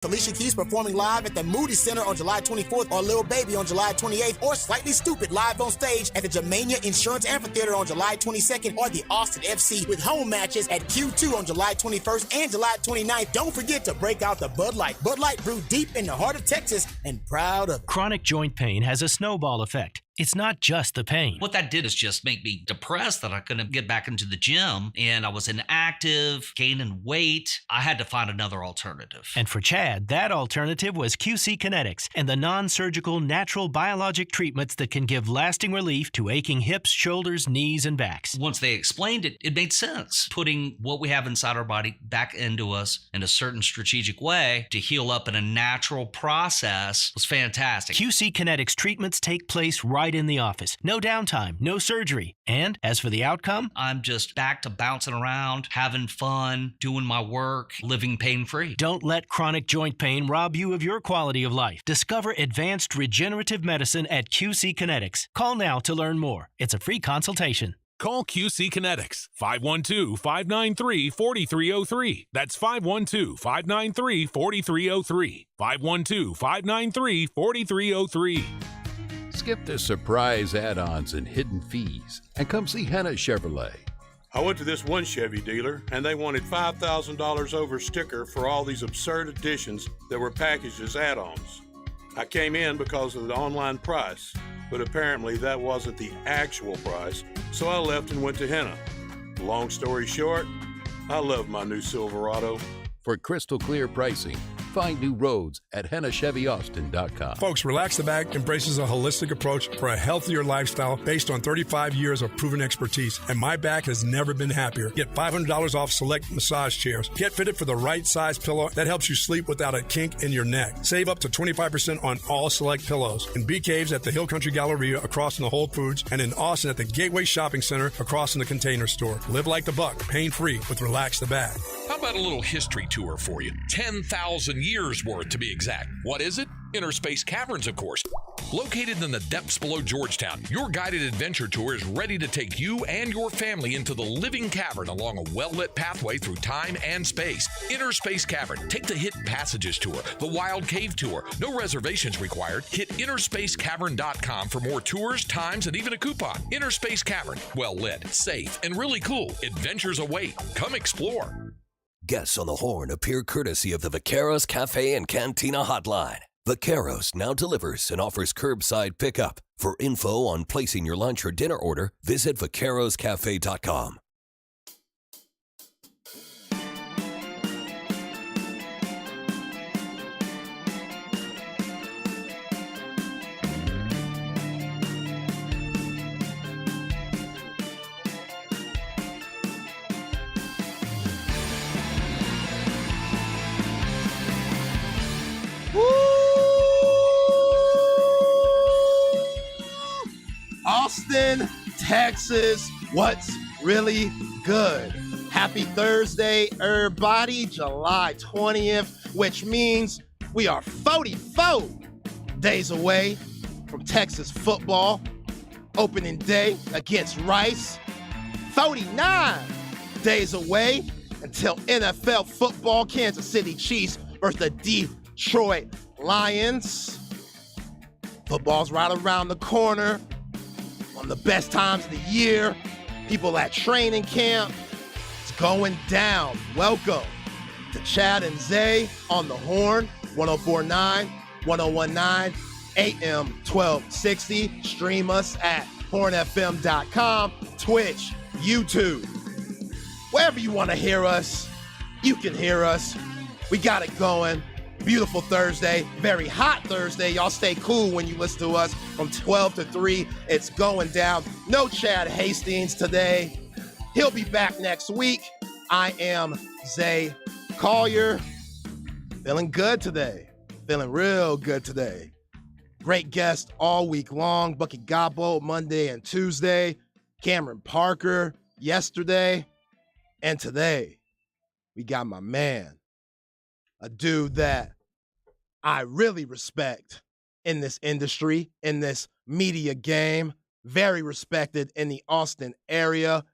Alicia Keys performing live at the Moody Center on July 24th, or Lil Baby on July 28th, or Slightly Stupid live on stage at the Germania Insurance Amphitheater on July 22nd, or the Austin FC with home matches at Q2 on July 21st and July 29th. Don't forget to break out the Bud Light. Bud Light brewed deep in the heart of Texas and proud of it. Chronic joint pain has a snowball effect. It's not just the pain. What that did is just make me depressed that I couldn't get back into the gym, and I was inactive, gaining weight. I had to find another alternative. And for Chad, that alternative was QC Kinetics and the non-surgical natural biologic treatments that can give lasting relief to aching hips, shoulders, knees, and backs. Once they explained it, it made sense. Putting what we have inside our body back into us in a certain strategic way to heal up in a natural process was fantastic. QC Kinetics treatments take place right in the office. No downtime, no surgery. And as for the outcome, I'm just back to bouncing around, having fun, doing my work, living pain-free. Don't let chronic joint pain rob you of your quality of life. Discover advanced regenerative medicine at QC Kinetics. Call now to learn more. It's a free consultation. Call QC Kinetics, 512-593-4303. That's 512-593-4303. 512-593-4303. Skip the surprise add-ons and hidden fees and come see Henna Chevrolet. I went to this one Chevy dealer, and they wanted $5,000 over sticker for all these absurd additions that were packaged as add-ons. I came in because of the online price, but apparently that wasn't the actual price, so I left and went to Henna. Long story short, I love my new Silverado. For crystal clear pricing, find new roads at HennaChevyAustin.com. Folks, Relax the Bag embraces a holistic approach for a healthier lifestyle based on 35 years of proven expertise, and my back has never been happier. Get $500 off select massage chairs. Get fitted for the right size pillow that helps you sleep without a kink in your neck. Save up to 25% on all select pillows. In Bee Caves at the Hill Country Galleria across from the Whole Foods, and in Austin at the Gateway Shopping Center across from the Container Store. Live like the buck, pain-free with Relax the Bag. How about a little history tour for you? 10,000 years worth to be exact. What is it? Inner Space Caverns, of course. Located in the depths below Georgetown, your guided adventure tour is ready to take you and your family into the living cavern along a well-lit pathway through time and space. Inner Space Cavern. Take the Hidden Passages tour, the Wild Cave tour. No reservations required. Hit innerspacecavern.com for more tours, times, and even a coupon. Inner Space Cavern. Well lit, safe, and really cool. Adventures await. Come explore. Guests on the Horn appear courtesy of the Vaqueros Cafe and Cantina Hotline. Vaqueros now delivers and offers curbside pickup. For info on placing your lunch or dinner order, visit vaqueroscafe.com. Austin, Texas, what's really good? Happy Thursday, everybody. July 20th, which means we are 44 days away from Texas football. Opening day against Rice. 49 days away until NFL football, Kansas City Chiefs versus the Detroit Lions. Football's right around the corner. One of the best times of the year. People at training camp. It's going down. Welcome to Chad and Zay on the Horn, 1049, 1019, AM 1260. Stream us at hornfm.com, Twitch, YouTube. Wherever you want to hear us, you can hear us. We got it going. Beautiful Thursday, very hot Thursday. Y'all stay cool when you listen to us from 12 to 3. It's going down. No Chad Hastings today. He'll be back next week. I am Zay Collier. Feeling good today. Feeling real good today. Great guest all week long. Bucky Gobbo Monday and Tuesday. Cameron Parker yesterday. And today, we got my man. A dude that I really respect in this industry, in this media game. Very respected in the Austin area.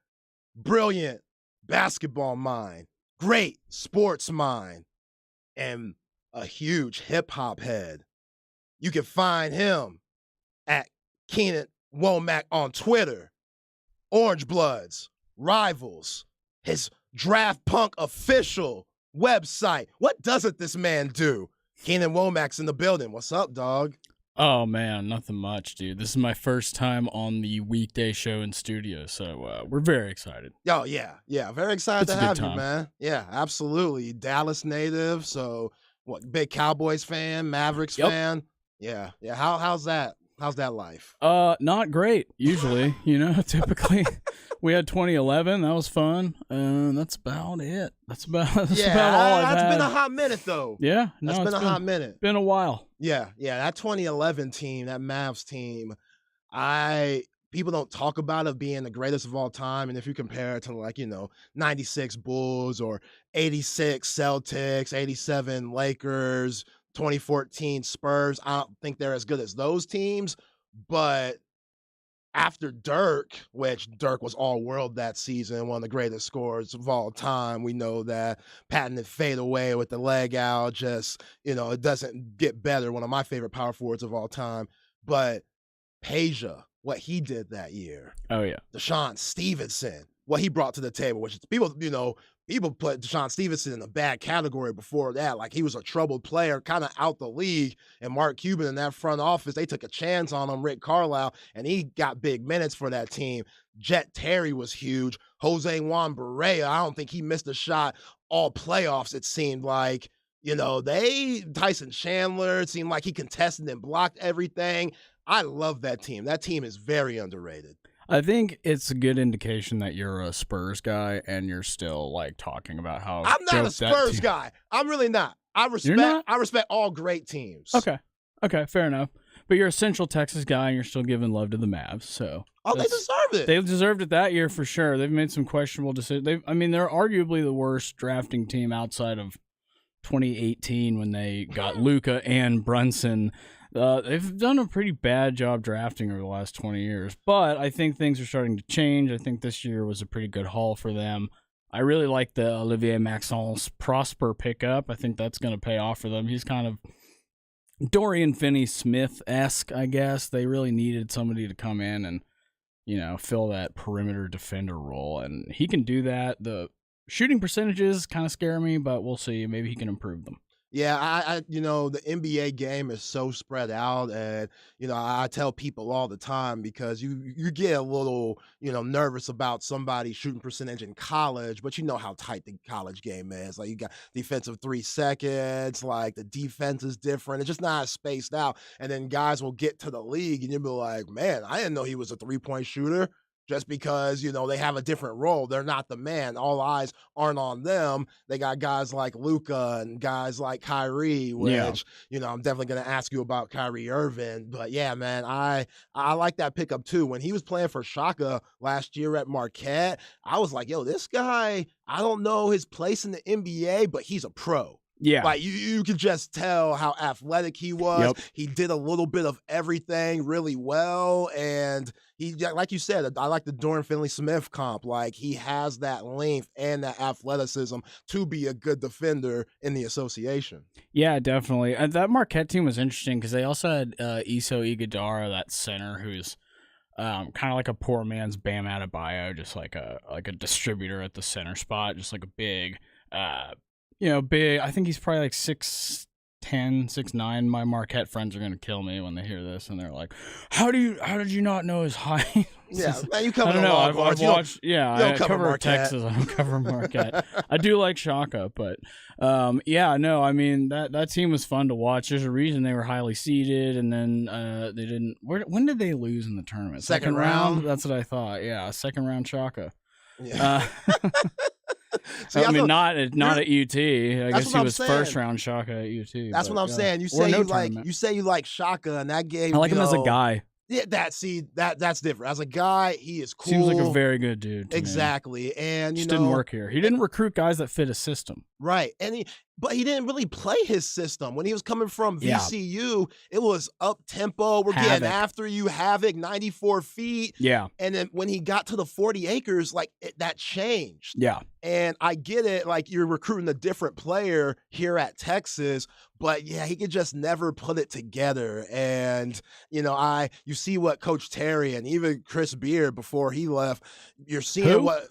Brilliant basketball mind. Great sports mind. And a huge hip hop head. You can find him at Keenan Womack on Twitter, Orange Bloods, Rivals, his Draft Punk official website. What doesn't this man do? Keenan Womack's in the building. What's up, dog? Oh, man, nothing much, dude. This is my first time on the weekday show in studio, so we're very excited. Oh, yeah. Very excited to have you, time. man. Yeah, absolutely. Dallas native, so what? Big Cowboys fan, Mavericks fan. Yeah. How's that? How's that life? Not great, usually, typically. We had 2011. That was fun. That's about it. That's about all I've had. That's been a hot minute, though. Yeah. That's been a hot minute. Been a while. Yeah. That 2011 team, that Mavs team, people don't talk about it being the greatest of all time. And if you compare it to 96 Bulls or 86 Celtics, 87 Lakers, 2014 Spurs, I don't think they're as good as those teams. But after Dirk, which Dirk was all-world that season, one of the greatest scorers of all time, we know that patented fadeaway with the leg out, just, it doesn't get better. One of my favorite power forwards of all time. But Peja, what he did that year. Oh, yeah. Deshaun Stevenson, what he brought to the table, which is people put Deshaun Stevenson in a bad category before that. Like, he was a troubled player, kind of out the league. And Mark Cuban in that front office, they took a chance on him, Rick Carlisle, and he got big minutes for that team. Jet Terry was huge. Jose Juan Barea, I don't think he missed a shot all playoffs, it seemed like. Tyson Chandler, it seemed like he contested and blocked everything. I love that team. That team is very underrated. I think it's a good indication that you're a Spurs guy and you're still talking about how I'm not a Spurs guy. I'm really not. I respect all great teams. Okay, fair enough. But you're a Central Texas guy and you're still giving love to the Mavs. So they deserved it. They deserved it that year for sure. They've made some questionable decisions. They're arguably the worst drafting team outside of 2018 when they got Luka and Brunson. They've done a pretty bad job drafting over the last 20 years, but I think things are starting to change. I think this year was a pretty good haul for them. I really like the Olivier Maxence Prosper pickup. I think that's going to pay off for them. He's kind of Dorian Finney-Smith-esque, I guess. They really needed somebody to come in and, fill that perimeter defender role, and he can do that. The shooting percentages kind of scare me, but we'll see. Maybe he can improve them. Yeah, the NBA game is so spread out, and I tell people all the time because you get a little nervous about somebody's shooting percentage in college, but you know how tight the college game is. Like, you got defensive 3 seconds, like the defense is different. It's just not as spaced out, and then guys will get to the league and you'll be like, man, I didn't know he was a 3-point shooter. Just because, they have a different role. They're not the man. All eyes aren't on them. They got guys like Luka and guys like Kyrie, which, I'm definitely going to ask you about Kyrie Irving. But, yeah, man, I like that pickup, too. When he was playing for Shaka last year at Marquette, I was like, yo, this guy, I don't know his place in the NBA, but he's a pro. Yeah. Like, you could just tell how athletic he was. Yep. He did a little bit of everything really well. And he, like you said, I like the Dorian Finney-Smith comp. Like, he has that length and that athleticism to be a good defender in the association. Yeah, definitely. That Marquette team was interesting because they also had Iso Iguodala, that center, who's kind of like a poor man's Bam Adebayo, just like a distributor at the center spot, just like a big big. I think he's probably like 6'10", 6'9". My Marquette friends are gonna kill me when they hear this, and they're like, "How did you not know his height?" Yeah, man, you cover I don't the know. Longhorns. I've watched. I cover Marquette. Texas. I don't cover Marquette. I do like Shaka, but that team was fun to watch. There's a reason they were highly seeded, and then they didn't. When did they lose in the tournament? Second round. That's what I thought. Yeah, second round Shaka. Yeah. See, not at UT. I guess he was first round Shaka at UT. That's what I'm saying. You say you like Shaka, and that game. I like him as a guy. Yeah, that's different. As a guy, he is cool. Seems like a very good dude. Exactly, and didn't work here. He didn't recruit guys that fit a system. Right, and but he didn't really play his system. When he was coming from VCU, it was up-tempo. We're getting after you, havoc, 94 feet. Yeah. And then when he got to the 40 acres, like, that changed. Yeah. And I get it, like, you're recruiting a different player here at Texas, but yeah, he could just never put it together. And, you know, you see what Coach Terry and even Chris Beard before he left, you're seeing what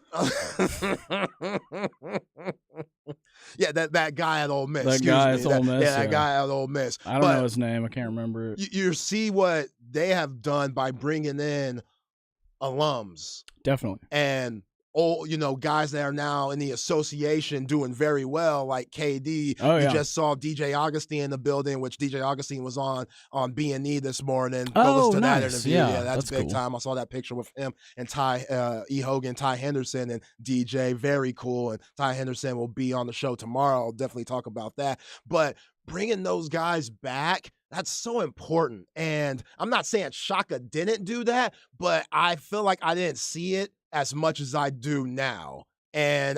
yeah, that guy at Ole Miss. That guy at Ole Miss. Yeah, that guy at Ole Miss. I don't know his name. I can't remember it. You see what they have done by bringing in alums. Definitely. And guys that are now in the association doing very well, like KD. Oh, yeah. You just saw DJ Augustine in the building, which DJ Augustine was on B&E this morning. Oh, to nice. that interview. Yeah, that's big cool. time. I saw that picture with him and E. Hogan, Ty Henderson, and DJ. Very cool. And Ty Henderson will be on the show tomorrow. I'll definitely talk about that. But bringing those guys back, that's so important. And I'm not saying Shaka didn't do that, but I feel like I didn't see it as much as I do now. And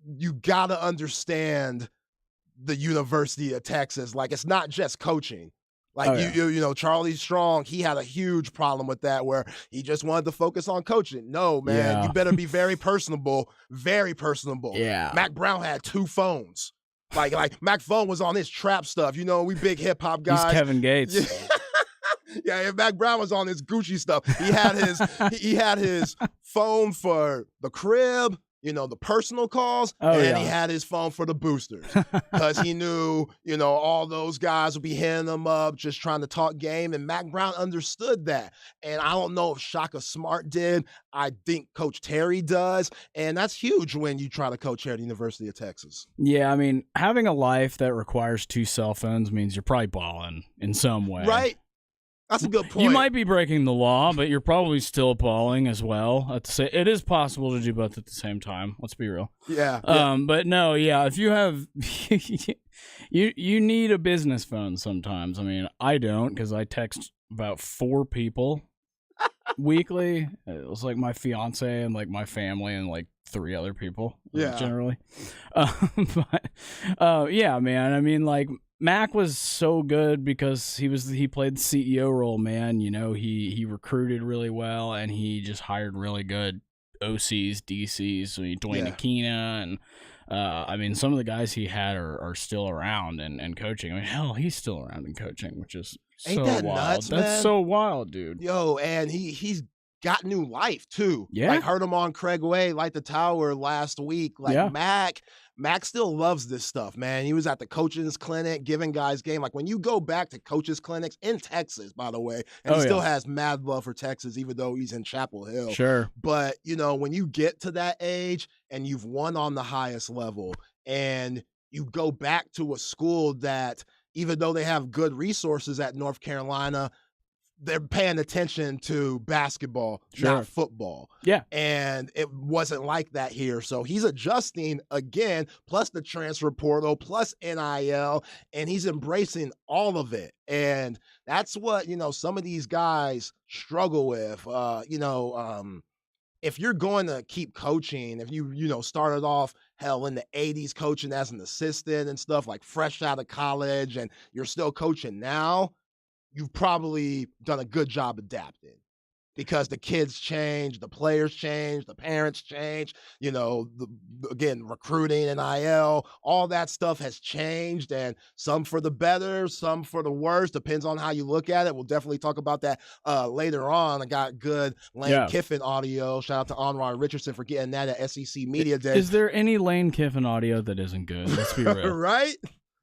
you gotta understand the University of Texas. Like, it's not just coaching. Like, Charlie Strong, he had a huge problem with that where he just wanted to focus on coaching. No, man, you better be very personable, very personable. Yeah. Mac Brown had 2 phones. Like Mac phone was on his trap stuff. You know, we big hip hop guys. He's Kevin Gates. Yeah, if Mac Brown was on his Gucci stuff, he had his phone for the crib, the personal calls, and he had his phone for the boosters because he knew, all those guys would be hitting him up just trying to talk game, and Mac Brown understood that. And I don't know if Shaka Smart did. I think Coach Terry does, and that's huge when you try to coach here at the University of Texas. Yeah, I mean, having a life that requires 2 cell phones means you're probably balling in some way. Right. That's a good point. You might be breaking the law, but you're probably still balling as well. It is possible to do both at the same time. Let's be real. Yeah. But no, yeah. If you have, you need a business phone sometimes. I mean, I don't because I text about 4 people weekly. It was like my fiance and like my family and like 3 other people. Generally. Yeah, man. I mean, like. Mac was so good because he played the CEO role, man. He recruited really well and he just hired really good OCs, DCs. So Dwayne Aquina and I mean some of the guys he had are still around and coaching. I mean, hell, he's still around and coaching, which is Ain't so that wild. nuts, That's man? so wild, dude. Yo, and he's got new life too. Yeah. Like heard him on Craig Way, Light the Tower last week. Like Mac still loves this stuff, man. He was at the coaches clinic giving guys game. Like when you go back to coaches clinics in Texas, by the way, and he still has mad love for Texas, even though he's in Chapel Hill. Sure. But, when you get to that age and you've won on the highest level and you go back to a school that, even though they have good resources at North Carolina, they're paying attention to basketball, not football. Yeah. And it wasn't like that here. So he's adjusting again, plus the transfer portal, plus NIL, and he's embracing all of it. And that's what, some of these guys struggle with. If you're going to keep coaching, if you started off, hell, in the 80s coaching as an assistant and stuff, like fresh out of college, and you're still coaching now, you've probably done a good job adapting because the kids change, the players change, the parents change, again, recruiting, NIL, all that stuff has changed, and some for the better, some for the worse, depends on how you look at it. We'll definitely talk about that later on. I got good Lane Kiffin audio. Shout out to Anwar Richardson for getting that at SEC Media Day. Is there any Lane Kiffin audio that isn't good? Let's be real.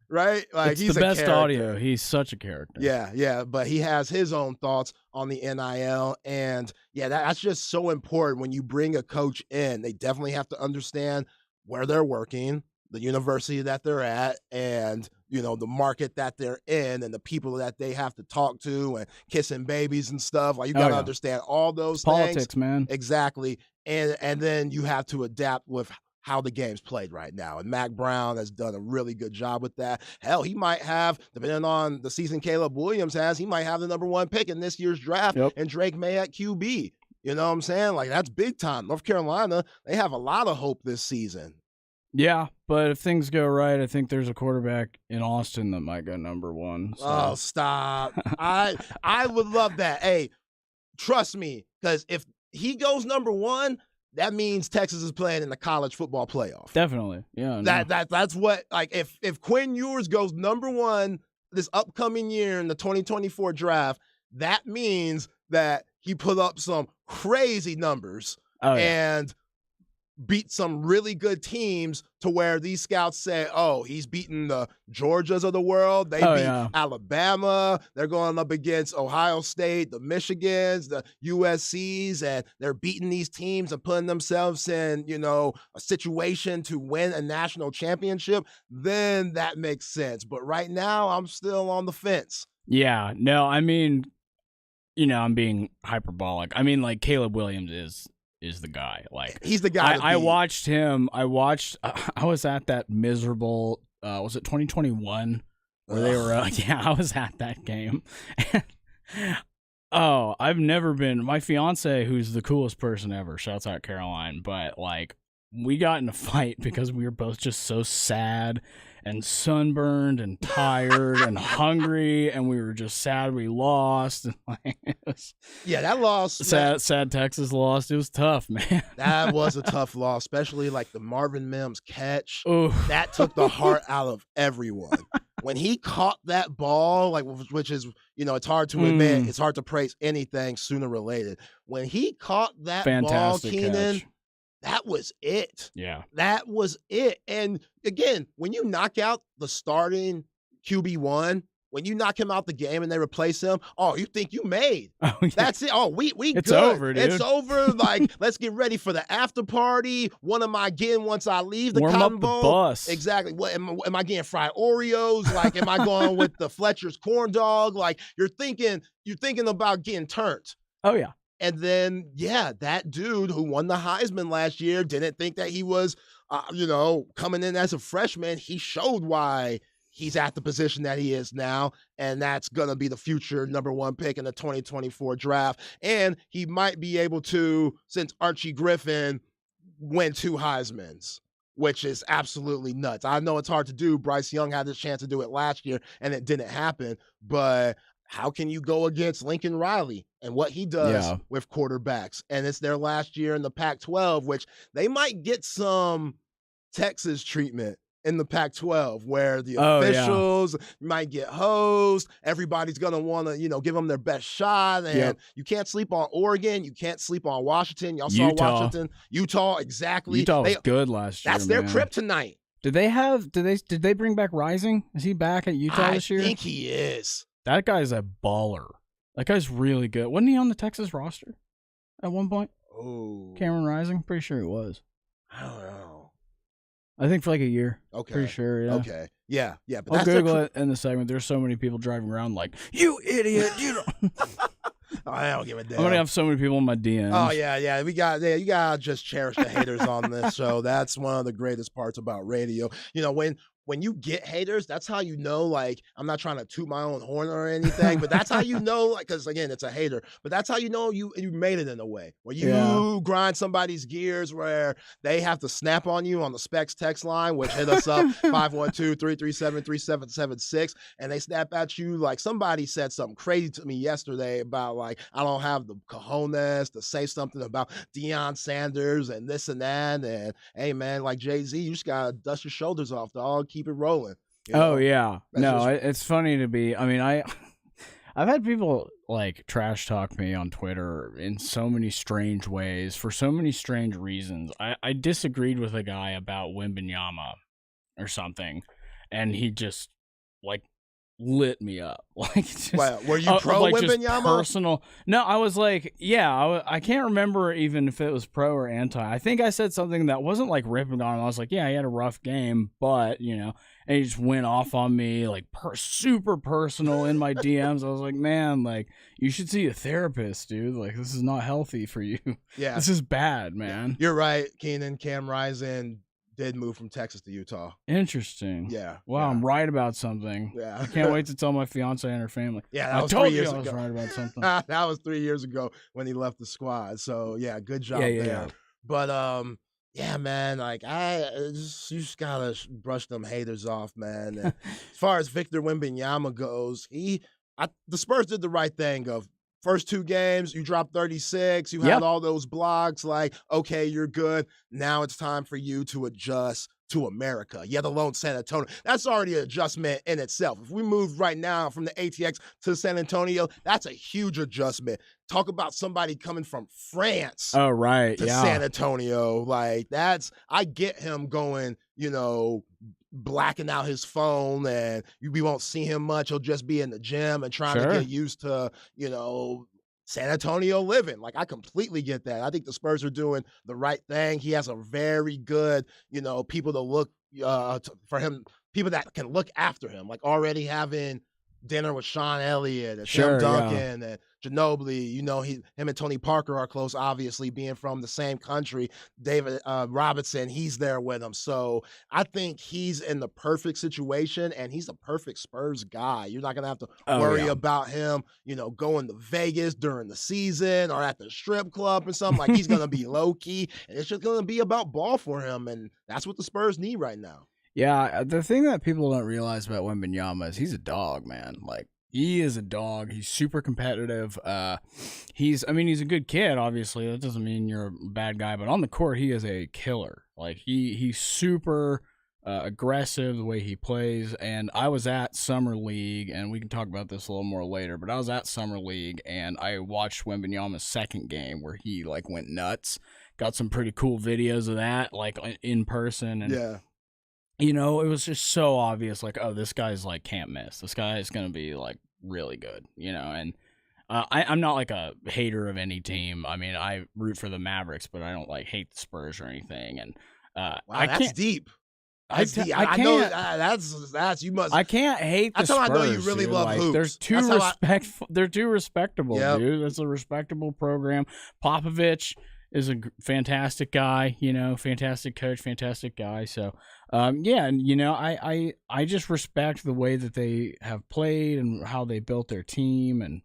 Right? Like it's he's the best character. audio. He's such a character. Yeah, but he has his own thoughts on the NIL, and that's just so important when you bring a coach in. They definitely have to understand where they're working, the university that they're at, and the market that they're in, and the people that they have to talk to, and kissing babies and stuff. Like you got to understand all those politics, things. Man. Exactly, and then you have to adapt with how the game's played right now. And Mac Brown has done a really good job with that. Hell, he might have, depending on the season Caleb Williams has, he might have the number 1 pick in this year's draft and Drake May at QB. You know what I'm saying? Like, that's big time. North Carolina, they have a lot of hope this season. Yeah, but if things go right, I think there's a quarterback in Austin that might go number 1. So. Oh, stop. I would love that. Hey, trust me, because if he goes number 1, that means Texas is playing in the college football playoff. Definitely. Yeah. That's what, like, if Quinn Ewers goes number 1 this upcoming year in the 2024 draft, that means that he put up some crazy numbers and beat some really good teams to where these scouts say, oh, he's beating the Georgias of the world. They beat Alabama. They're going up against Ohio State, the Michigans, the USCs, and they're beating these teams and putting themselves in, a situation to win a national championship. Then that makes sense. But right now, I'm still on the fence. Yeah. No, I mean, I'm being hyperbolic. I mean, like, Caleb Williams is the guy. Like, he's the guy. I watched him. I was at that miserable. Was it 2021 where they were? I was at that game. I've never been. My fiance, who's the coolest person ever, shouts out Caroline. But like, we got in a fight because we were both just so sad and sunburned and tired and hungry, and we were just sad we lost. And like, that loss. Sad Texas lost. It was tough, man. That was a tough loss, especially like the Marvin Mims catch. Oof. That took the heart out of everyone. When he caught that ball, like, which is, it's hard to admit, it's hard to praise anything Sooner related. When he caught that Fantastic ball, Keenan, catch. That was it. Yeah. That was it. And again, when you knock out the starting QB1, when you knock him out the game and they replace him, you think you made. Oh, yeah. That's it. Oh, we it's good. Over, dude. It's over. Like, let's get ready for the after party. What am I getting once I leave the Warm Cotton up Bowl? The bus. Exactly. What am I getting? Fried Oreos? Like, am I going with the Fletcher's corn dog? Like, you're thinking about getting turned. Oh yeah. And then, that dude who won the Heisman last year didn't think that he was, coming in as a freshman. He showed why he's at the position that he is now, and that's going to be the future number 1 pick in the 2024 draft. And he might be able to, since Archie Griffin win 2 Heismans, which is absolutely nuts. I know it's hard to do. Bryce Young had this chance to do it last year, and it didn't happen. But how can you go against Lincoln Riley and what he does with quarterbacks? And it's their last year in the Pac-12, which they might get some Texas treatment in the Pac-12, where the officials might get hosed. Everybody's going to want to, give them their best shot. And you can't sleep on Oregon. You can't sleep on Washington. Y'all saw Washington. Utah, exactly. Utah was good last year. That's their kryptonite. Did they bring back Rising? Is he back at Utah this year? I think he is. That guy's a baller. That guy's really good. Wasn't he on the Texas roster at one point? Oh. Cameron Rising? Pretty sure he was. I don't know. I think for like a year. Okay. Pretty sure, yeah. Okay. Yeah. But I'll Google it in the segment. There's so many people driving around like, you idiot. You don't. I don't give a damn. I'm going to have so many people in my DMs. Oh, yeah. You got to just cherish the haters on this show. That's one of the greatest parts about radio. When you get haters, that's how you know, like, I'm not trying to toot my own horn or anything, but that's how you know, like, because, again, it's a hater, but that's how you know you made it in a way, where you grind somebody's gears where they have to snap on you on the Specs text line, which hit us up, 512-337-3776, and they snap at you like somebody said something crazy to me yesterday about, like, I don't have the cojones to say something about Deion Sanders and this and that, and, hey, man, like Jay-Z, you just got to dust your shoulders off, dog. Keep it rolling. Oh yeah. No, it's funny to be. I mean, I've had people like trash talk me on Twitter in so many strange ways for so many strange reasons. I disagreed with a guy about Wembanyama or something, and he just like lit me up. Like, just, were you pro like Wembanyama? Personal? No, I was like, I can't remember even if it was pro or anti. I think I said something that wasn't like ripping on him. I was like, yeah, he had a rough game, but and he just went off on me like super personal in my DMs. I was like, man, like, you should see a therapist, dude. Like, this is not healthy for you. Yeah, this is bad, man. You're right, Keenan. Cam Rising did move from Texas to Utah. Interesting. Yeah. Wow, yeah. I'm right about something. Yeah. I can't wait to tell my fiance and her family. Yeah, that was I told 3 years you I was ago. right about something. That was 3 years ago when he left the squad. So, yeah, good job there. Yeah. But, Yeah, man. Like you just gotta brush them haters off, man. And as far as Victor Wembanyama goes, the Spurs did the right thing. Of first 2 games, you dropped 36. You had all those blocks. Like, okay, you're good. Now it's time for you to adjust to America, yet alone San Antonio. That's already an adjustment in itself. If we move right now from the ATX to San Antonio, that's a huge adjustment. Talk about somebody coming from France to San Antonio. Like, I get him going, blacking out his phone, and we won't see him much. He'll just be in the gym and trying to get used to, San Antonio living. Like, I completely get that. I think the Spurs are doing the right thing. He has a very good, people to look for him, people that can look after him, like already having dinner with Sean Elliott and Tim Duncan and Ginobili. Him and Tony Parker are close, obviously, being from the same country. David Robinson, he's there with him. So I think he's in the perfect situation, and he's the perfect Spurs guy. You're not going to have to worry about him, going to Vegas during the season or at the strip club or something. Like, he's going to be low-key, and it's just going to be about ball for him, and that's what the Spurs need right now. Yeah, the thing that people don't realize about Wembanyama is he's a dog, man. Like, he is a dog. He's super competitive. He's a good kid, obviously. That doesn't mean you're a bad guy, but on the court, he is a killer. Like, he's super aggressive the way he plays. And I was at Summer League, and we can talk about this a little more later, but I was at Summer League, and I watched Wembanyama's second game where he, went nuts. Got some pretty cool videos of that, in person. And it was just so obvious, this guy's, can't miss. This guy is going to be, really good, and I'm not, a hater of any team. I mean, I root for the Mavericks, but I don't, hate the Spurs or anything, and wow, that's deep. I know that's you must. I can't hate the Spurs. That's how I know you really love hoops. They're too respectable, dude. That's a respectable program. Popovich is a fantastic guy, fantastic coach, fantastic guy. So, and I just respect the way that they have played and how they built their team, and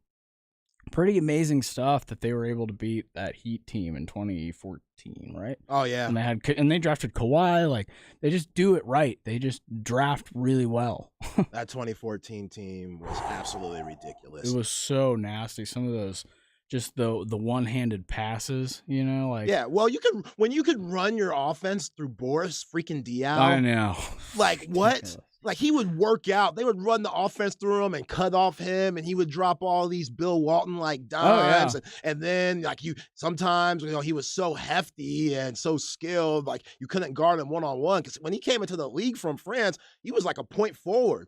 pretty amazing stuff that they were able to beat that Heat team in 2014, right? Oh yeah, and they drafted Kawhi. They just do it right. They just draft really well. That 2014 team was absolutely ridiculous. It was so nasty. Some of those. Just the one-handed passes, Yeah, well, when you could run your offense through Boris freaking Diaw. I know. What? Like, he would work out. They would run the offense through him and cut off him, and he would drop all these Bill Walton dimes. And then sometimes he was so hefty and so skilled, you couldn't guard him one-on-one. Because when he came into the league from France, he was a point forward.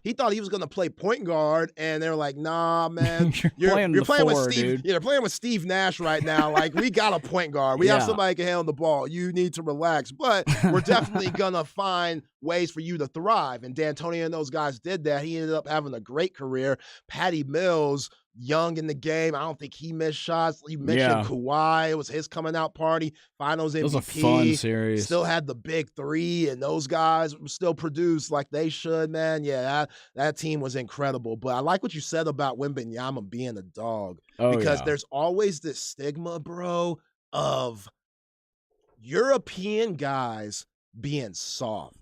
He thought he was going to play point guard, and they were like, "Nah, man, you're playing with Steve. Dude. You're playing with Steve Nash right now. We got a point guard. We have somebody who can handle the ball. You need to relax, but we're definitely gonna find ways for you to thrive." And D'Antoni and those guys did that. He ended up having a great career. Patty Mills, young in the game, I don't think he missed shots. You mentioned Kawhi. It was his coming out party. Finals MVP. It was a fun series. Still had the big three, and those guys still produced like they should, man. Yeah, that team was incredible. But I like what you said about Wembanyama being a dog. Because there's always this stigma, bro, of European guys being soft.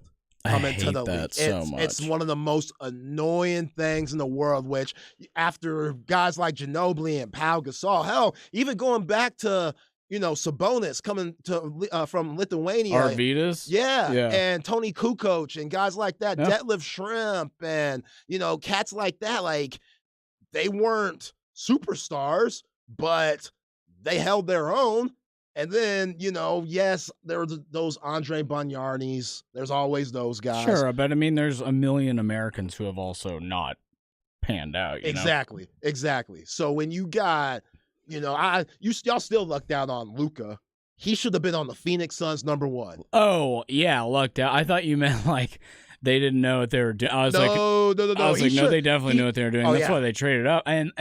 Coming to the league. So much. It's one of the most annoying things in the world, which after guys like Ginobili and Pau Gasol, hell, even going back to, Sabonis coming to from Lithuania. Arvydas? Yeah. And Tony Kukoc and guys like that, Detlef Schrempf and, cats like that. They weren't superstars, but they held their own. And then, yes, there were those Andre Bargnanis. There's always those guys. Sure, but there's a million Americans who have also not panned out. Exactly. So when you got, y'all still lucked out on Luka. He should have been on the Phoenix Suns #1. Oh, yeah, lucked out. I thought you meant they didn't know what they were doing. I was no. I was no, they definitely knew what they were doing. That's why they traded up. And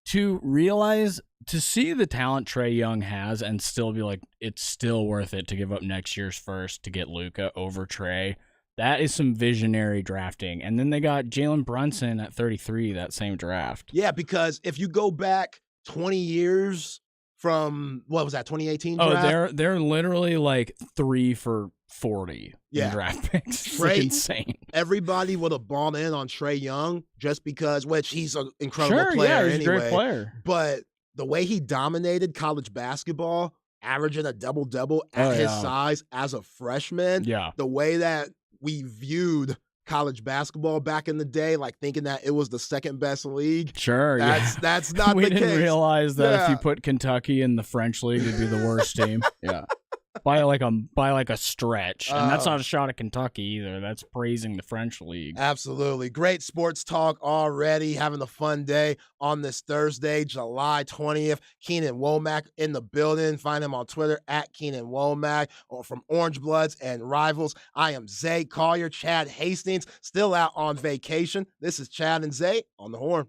to realize, to see the talent Trae Young has and still be it's still worth it to give up next year's first to get Luka over Trae, that is some visionary drafting. And then they got Jalen Brunson at 33 that same draft. Yeah, because if you go back 20 years from, what was that, 2018 Oh, draft? they're literally like 3 for 40 in draft picks. It's like insane. Everybody would have bought in on Trae Young just because, which he's an incredible player he's anyway. a great player. But the way he dominated college basketball, averaging a double-double at his size as a freshman, the way that we viewed college basketball back in the day, like thinking that it was the second best league. That's not we the case. We didn't realize that if you put Kentucky in the French league, it'd be the worst team. By like a stretch. And that's not a shot at Kentucky either. That's praising the French league. Absolutely. Great sports talk already. Having a fun day on this Thursday, July 20th. Keenan Womack in the building. Find him on Twitter at Keenan Womack, or from Orange Bloods and Rivals. I am Zay Collier. Chad Hastings still out on vacation. This is Chad and Zay on the Horn.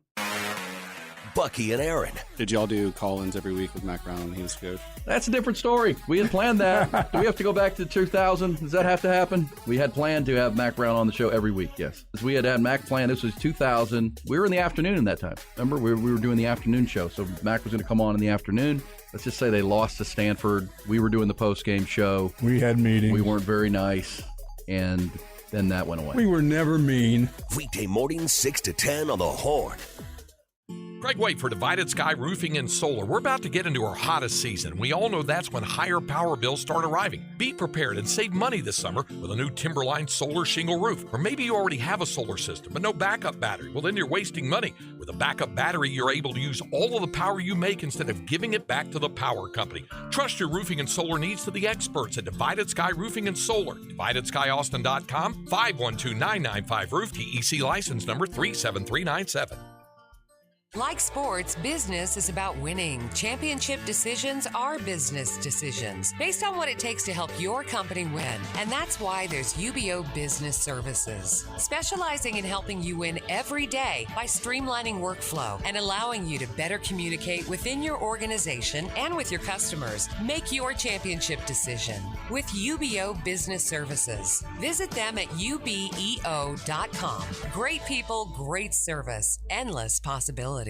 Bucky and Aaron. Did y'all do call-ins every week with Mac Brown when he was coach? That's a different story. We had planned that. Do we have to go back to 2000? Does that have to happen? We had planned to have Mac Brown on the show every week, yes. We had Mac planned. This was 2000. We were in the afternoon in that time. Remember, we were doing the afternoon show, so Mac was going to come on in the afternoon. Let's just say they lost to Stanford. We were doing the post-game show. We had meetings. We weren't very nice, and then that went away. We were never mean. Weekday mornings, 6 to 10 on the Horn. Greg White for Divided Sky Roofing and Solar. We're about to get into our hottest season. We all know that's when higher power bills start arriving. Be prepared and save money this summer with a new Timberline solar shingle roof. Or maybe you already have a solar system but no backup battery. Well, then you're wasting money. With a backup battery, you're able to use all of the power you make instead of giving it back to the power company. Trust your roofing and solar needs to the experts at Divided Sky Roofing and Solar. DividedSkyAustin.com, 512-995-ROOF, TEC license number 37397. Like sports, business is about winning. Championship decisions are business decisions based on what it takes to help your company win. And that's why there's UBO Business Services, specializing in helping you win every day by streamlining workflow and allowing you to better communicate within your organization and with your customers. Make your championship decision with UBO Business Services. Visit them at ubeo.com. Great people, great service, endless possibilities.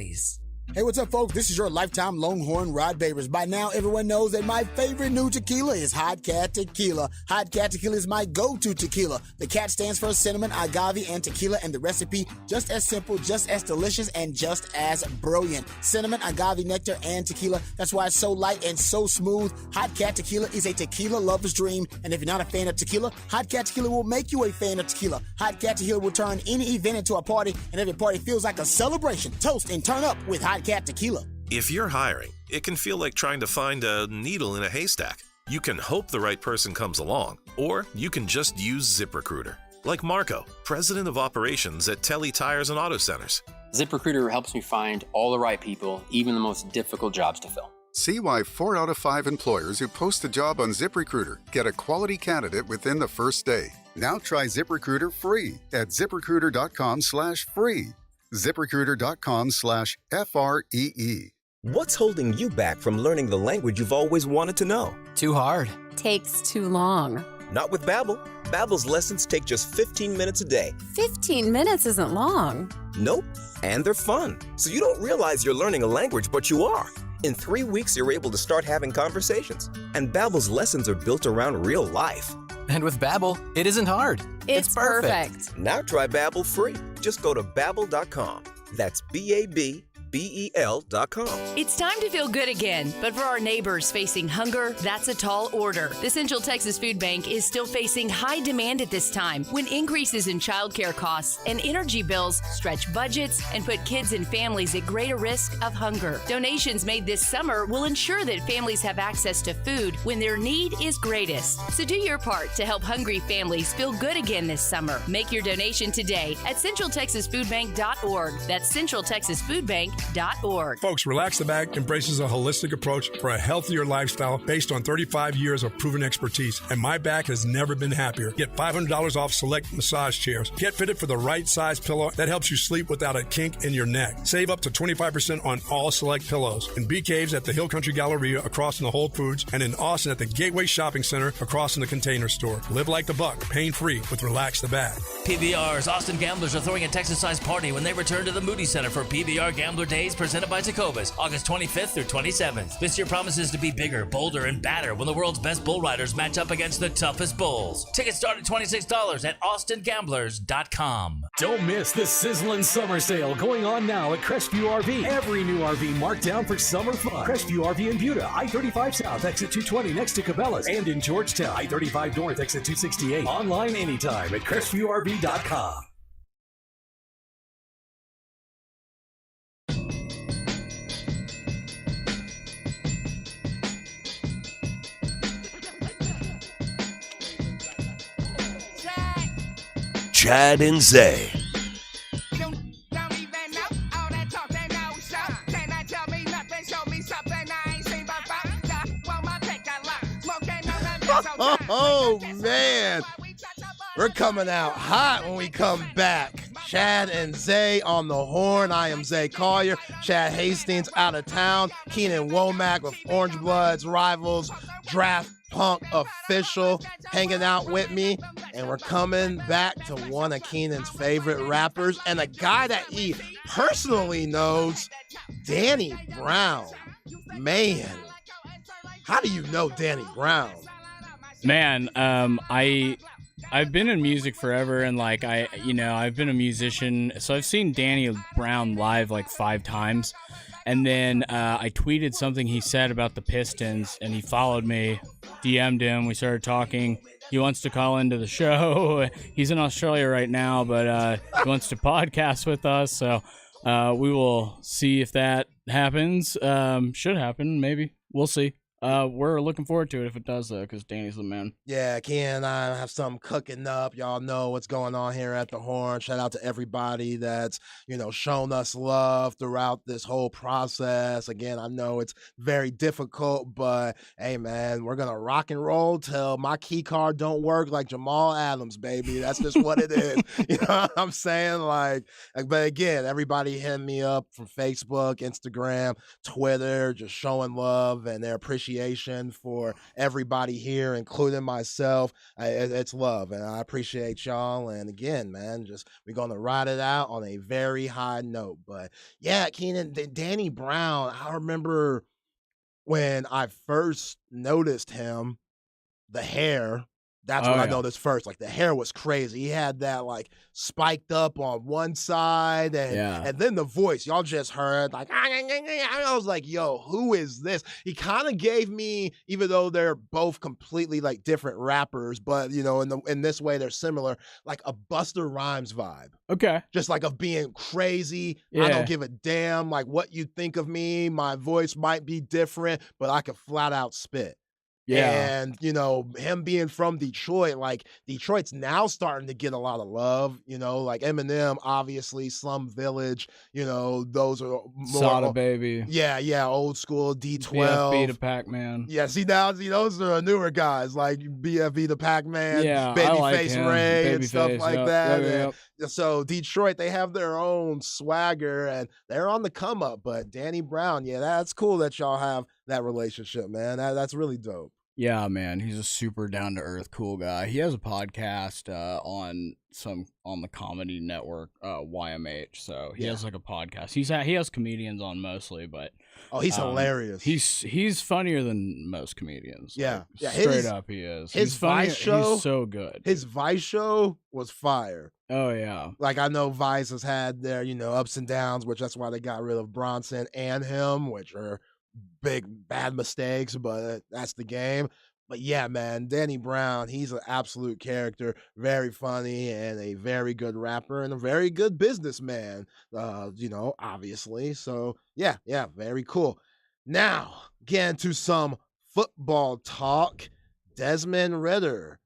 Hey, what's up, folks? This is your lifetime Longhorn Rod Babers. By now, everyone knows that my favorite new tequila is Hot Cat Tequila. Hot Cat Tequila is my go-to tequila. The cat stands for cinnamon, agave, and tequila, and the recipe just as simple, just as delicious, and just as brilliant. Cinnamon, agave, nectar, and tequila. That's why it's so light and so smooth. Hot Cat Tequila is a tequila lover's dream, and if you're not a fan of tequila, Hot Cat Tequila will make you a fan of tequila. Hot Cat Tequila will turn any event into a party, and every party feels like a celebration. Toast and turn up with Hot Cat Tequila. If you're hiring, it can feel like trying to find a needle in a haystack. You can hope the right person comes along, or you can just use ZipRecruiter. Like Marco, president of operations at Telly Tires and Auto Centers. ZipRecruiter helps me find all the right people, even the most difficult jobs to fill. See why 4 out of 5 employers who post a job on ZipRecruiter get a quality candidate within the first day. Now try ZipRecruiter free at ZipRecruiter.com/free. ZipRecruiter.com/FREE. What's holding you back from learning the language you've always wanted to know? Too hard. Takes too long. Not with Babbel. Babbel's lessons take just 15 minutes a day. 15 minutes isn't long. Nope. And they're fun. So you don't realize you're learning a language, but you are. In 3 weeks, you're able to start having conversations. And Babbel's lessons are built around real life. And with Babbel, it isn't hard. It's perfect. Now try Babbel free. Just go to Babbel.com. That's BABBEL.com. It's time to feel good again, but for our neighbors facing hunger, that's a tall order. The Central Texas Food Bank is still facing high demand at this time when increases in childcare costs and energy bills stretch budgets and put kids and families at greater risk of hunger. Donations made this summer will ensure that families have access to food when their need is greatest. So do your part to help hungry families feel good again this summer. Make your donation today at CentralTexasFoodBank.org. That's CentralTexasFoodBank.org. Folks, Relax the Bag embraces a holistic approach for a healthier lifestyle based on 35 years of proven expertise, and my back has never been happier. Get $500 off select massage chairs. Get fitted for the right size pillow that helps you sleep without a kink in your neck. Save up to 25% on all select pillows. In Bee Caves at the Hill Country Galleria across from the Whole Foods, and in Austin at the Gateway Shopping Center across from the Container Store. Live like the buck, pain-free with Relax the Bag. PBR's Austin Gamblers are throwing a Texas-sized party when they return to the Moody Center for PBR Gambler Days presented by Tecovas, August 25th through 27th. This year promises to be bigger, bolder, and badder when the world's best bull riders match up against the toughest bulls. Tickets start at $26 at austingamblers.com. Don't miss the sizzling summer sale going on now at Crestview RV. Every new RV marked down for summer fun. Crestview RV in Buda, I-35 South, exit 220 next to Cabela's. And in Georgetown, I-35 North, exit 268. Online anytime at CrestviewRV.com. Chad and Zay. Oh, man. We're coming out hot when we come back. Chad and Zay on the horn. I am Zay Collier. Chad Hastings out of town. Keenan Womack with Orange Bloods Rivals Draft Punk Official hanging out with me. And we're coming back to one of Keenan's favorite rappers and a guy that he personally knows, Danny Brown. Man, how do you know Danny Brown? Man, I've been in music forever, and like I've been a musician, so I've seen Danny Brown live like 5 times. And then I tweeted something he said about the Pistons, and he followed me, DM'd him. We started talking. He wants to call into the show. He's in Australia right now, but he wants to podcast with us. So we will see if that happens. Should happen, maybe. We'll see. We're looking forward to it if it does, though, because Danny's the man. Yeah, Ken and I have something cooking up. Y'all know what's going on here at the Horn. Shout out to everybody that's, shown us love throughout this whole process. Again, I know it's very difficult, but hey, man, we're going to rock and roll till my key card don't work like Jamal Adams, baby. That's just what it is. You know what I'm saying? But again, everybody hitting me up from Facebook, Instagram, Twitter, just showing love and their appreciation for everybody here, including myself. It's love, and I appreciate y'all. And again, man, we're gonna ride it out on a very high note. But yeah, Keenan, Danny Brown, I remember when I first noticed him, the hair. That's what I noticed first. Like, the hair was crazy. He had that, spiked up on one side. And then the voice. Y'all just heard, I was like, yo, who is this? He kind of gave me, even though they're both completely, different rappers, but, in this way, they're similar, like a Busta Rhymes vibe. Okay. Just of being crazy. Yeah. I don't give a damn, what you think of me. My voice might be different, but I could flat out spit. Yeah. And, him being from Detroit, Detroit's now starting to get a lot of love, Eminem, obviously, Slum Village, those are more. Sada Baby. Yeah, old school, D12. BFB to Pac-Man. Yeah, those are newer guys, like BFB to Pac-Man, Babyface Ray, and stuff like that. Yep. So Detroit, they have their own swagger, and they're on the come up. But Danny Brown, that's cool that y'all have that relationship, man. That's really dope. Yeah, man, he's a super down to earth, cool guy. He has a podcast on the comedy network, YMH. So he has a podcast. He has comedians on mostly, but he's hilarious. He's funnier than most comedians. Yeah, straight up, he is. His Vice show, he's so good. His Vice show was fire. Oh yeah, I know Vice has had their ups and downs, which that's why they got rid of Bronson and him, which are big bad mistakes, but that's the game. But yeah, man, Danny Brown, he's an absolute character, very funny and a very good rapper and a very good businessman, obviously. So yeah, very cool. Now, getting to some football talk. Desmond Ridder,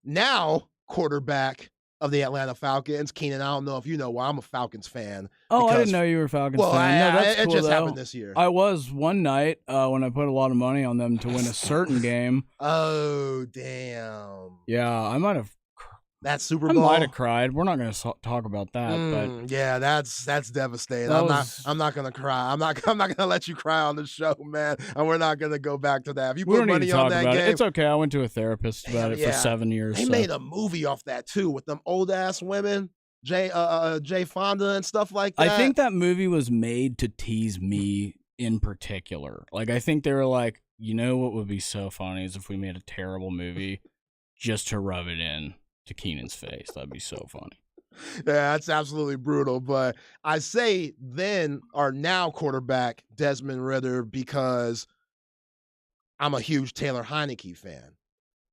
now quarterback of the Atlanta Falcons. Keenan, I don't know if you know why I'm a Falcons fan. Oh, I didn't know you were a Falcons fan. No, that's it cool, just though. happened this year. I was one night when I put a lot of money on them to win a certain game. Oh, damn. Yeah, I might have. That Super Bowl? I might have cried. We're not going to talk about that, but yeah, that's devastating. I'm not going to cry. I'm not going to let you cry on the show, man. And we're not going to go back to that. If you put money on that game, it's okay. I went to a therapist about it for 7 years. They made a movie off that too with them old ass women. Jay Fonda and stuff like that. I think that movie was made to tease me in particular. Like, I think they were like, you know what would be so funny is if we made a terrible movie just to rub it in to Keenan's face. That'd be so funny. Yeah, that's absolutely brutal. But I say then our now quarterback, Desmond Ridder, because I'm a huge Taylor Heineke fan.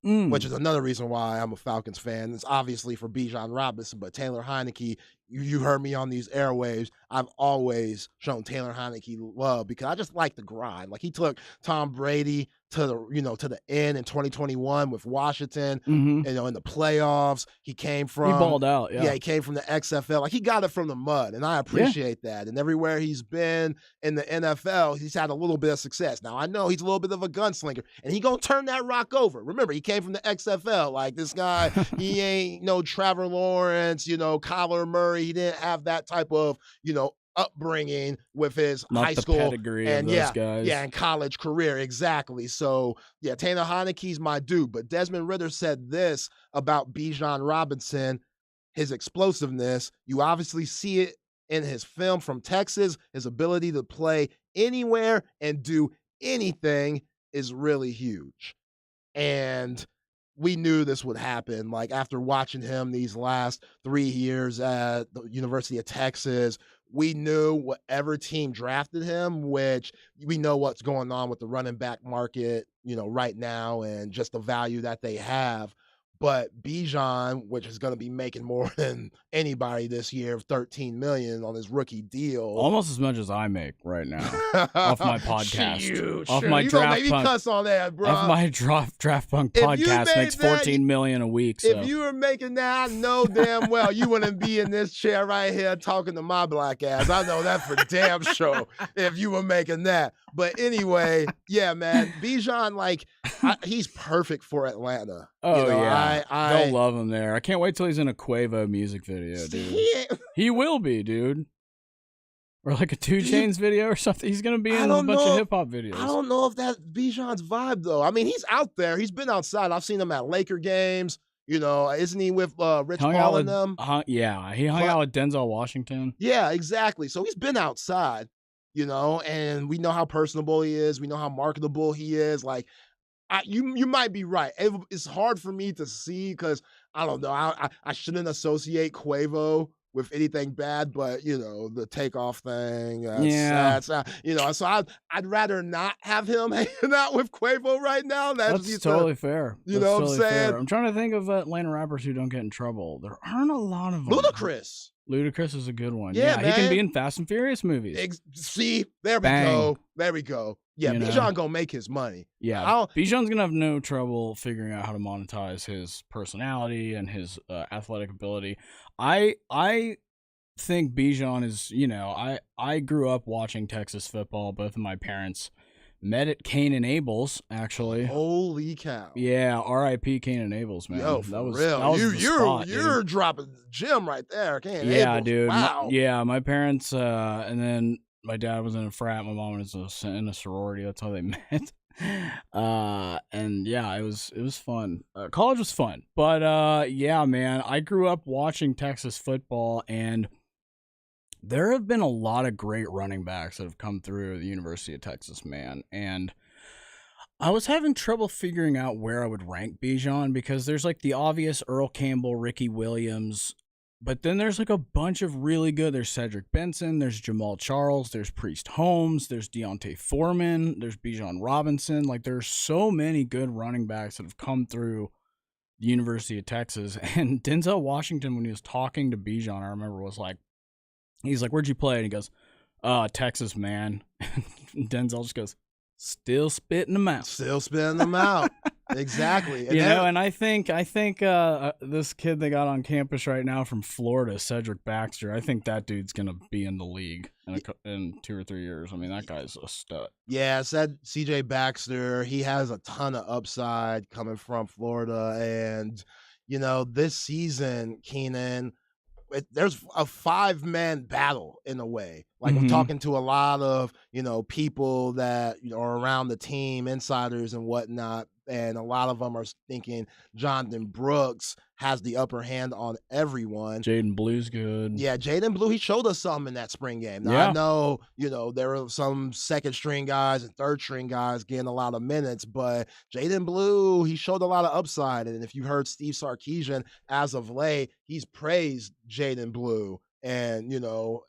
Which is another reason why I'm a Falcons fan. It's obviously for Bijan Robinson, but Taylor Heineke, you heard me on these airwaves. I've always shown Taylor Heineke love because I just like the grind. Like, he took Tom Brady to the end in 2021 with Washington, in the playoffs. He came from, he balled out. Yeah, he came from the XFL. Like, he got it from the mud, and I appreciate that. And everywhere he's been in the NFL, he's had a little bit of success. Now, I know he's a little bit of a gunslinger, and he gonna turn that rock over. Remember, he came from the XFL. Like, this guy, he ain't no Trevor Lawrence, Kyler Murray. He didn't have that type of, upbringing with his high school pedigree and of those guys. and college career. Exactly. So yeah, Taylor Heineke's my dude. But Desmond Ridder said this about Bijan Robinson, his explosiveness. You obviously see it in his film from Texas. His ability to play anywhere and do anything is really huge. And we knew this would happen. Like, after watching him these last 3 years at the University of Texas, we knew whatever team drafted him, which we know what's going on with the running back market, right now, and just the value that they have. But Bijan, which is going to be making more than anybody this year, $13 million on his rookie deal, almost as much as I make right now off my podcast. Off my you draft maybe punk, cuss on that, bro. off my draft punk podcast makes $14 million a week. So. If you were making that, I know damn well you wouldn't be in this chair right here talking to my black ass. I know that for damn sure. If you were making that. But anyway, yeah, man, Bijan, he's perfect for Atlanta. Oh, yeah. They'll love him there. I can't wait till he's in a Quavo music video, dude. He will be, dude. Or like a 2 Chainz video or something. He's going to be in a bunch of hip-hop videos. I don't know if that's Bijan's vibe, though. I mean, he's out there. He's been outside. I've seen him at Laker games. Isn't he with Rich Paul and them? Yeah, he hung out with Denzel Washington. Yeah, exactly. So he's been outside, and we know how personable he is. We know how marketable he is. Like, you might be right. It's hard for me to see because, I don't know, I shouldn't associate Quavo with anything bad, but, the takeoff thing. So I'd rather not have him hanging out with Quavo right now. That's totally fair. You know what I'm saying? Fair. I'm trying to think of Atlanta rappers who don't get in trouble. There aren't a lot of them. Ludacris is a good one. Yeah, he can be in Fast and Furious movies. See, there we go. There we go. Yeah, Bijan gonna make his money. Yeah, Bijan's gonna have no trouble figuring out how to monetize his personality and his athletic ability. I think Bijan is, I grew up watching Texas football. Both of my parents met at Cain and Abel's, actually. Holy cow. Yeah, R.I.P. Cain and Abel's, man. Yo, for real. You're dropping the gym right there, Cain and Abel's. Dude. Wow. My parents, and then my dad was in a frat. My mom was in a sorority. That's how they met. And yeah, it was fun. College was fun, but yeah, man, I grew up watching Texas football, and there have been a lot of great running backs that have come through the University of Texas, man. And I was having trouble figuring out where I would rank Bijan because there's like the obvious Earl Campbell, Ricky Williams, but then there's like a bunch of really good. There's Cedric Benson, there's Jamal Charles, there's Priest Holmes, there's Deontay Foreman, there's Bijan Robinson. Like, there's so many good running backs that have come through the University of Texas. And Denzel Washington, when he was talking to Bijan, I remember he's like, "Where'd you play?" And he goes, "Texas, man." And Denzel just goes, "Still spitting them out." Still spitting them out. Exactly. And I think this kid they got on campus right now from Florida, Cedric Baxter, I think that dude's going to be in the league in 2 or 3 years. I mean, that guy's a stud. Yeah, said CJ Baxter. He has a ton of upside coming from Florida. And, this season, Keenan, there's a 5-man battle in a way. Like, I'm talking to a lot of, people that are around the team, insiders and whatnot. and a lot of them are thinking Jonathan Brooks has the upper hand on everyone. Jaden Blue's good. Yeah, Jaden Blue, he showed us something in that spring game. Now, I know, there were some second-string guys and third-string guys getting a lot of minutes, but Jaden Blue, he showed a lot of upside. And if you've heard Steve Sarkisian as of late, he's praised Jaden Blue and,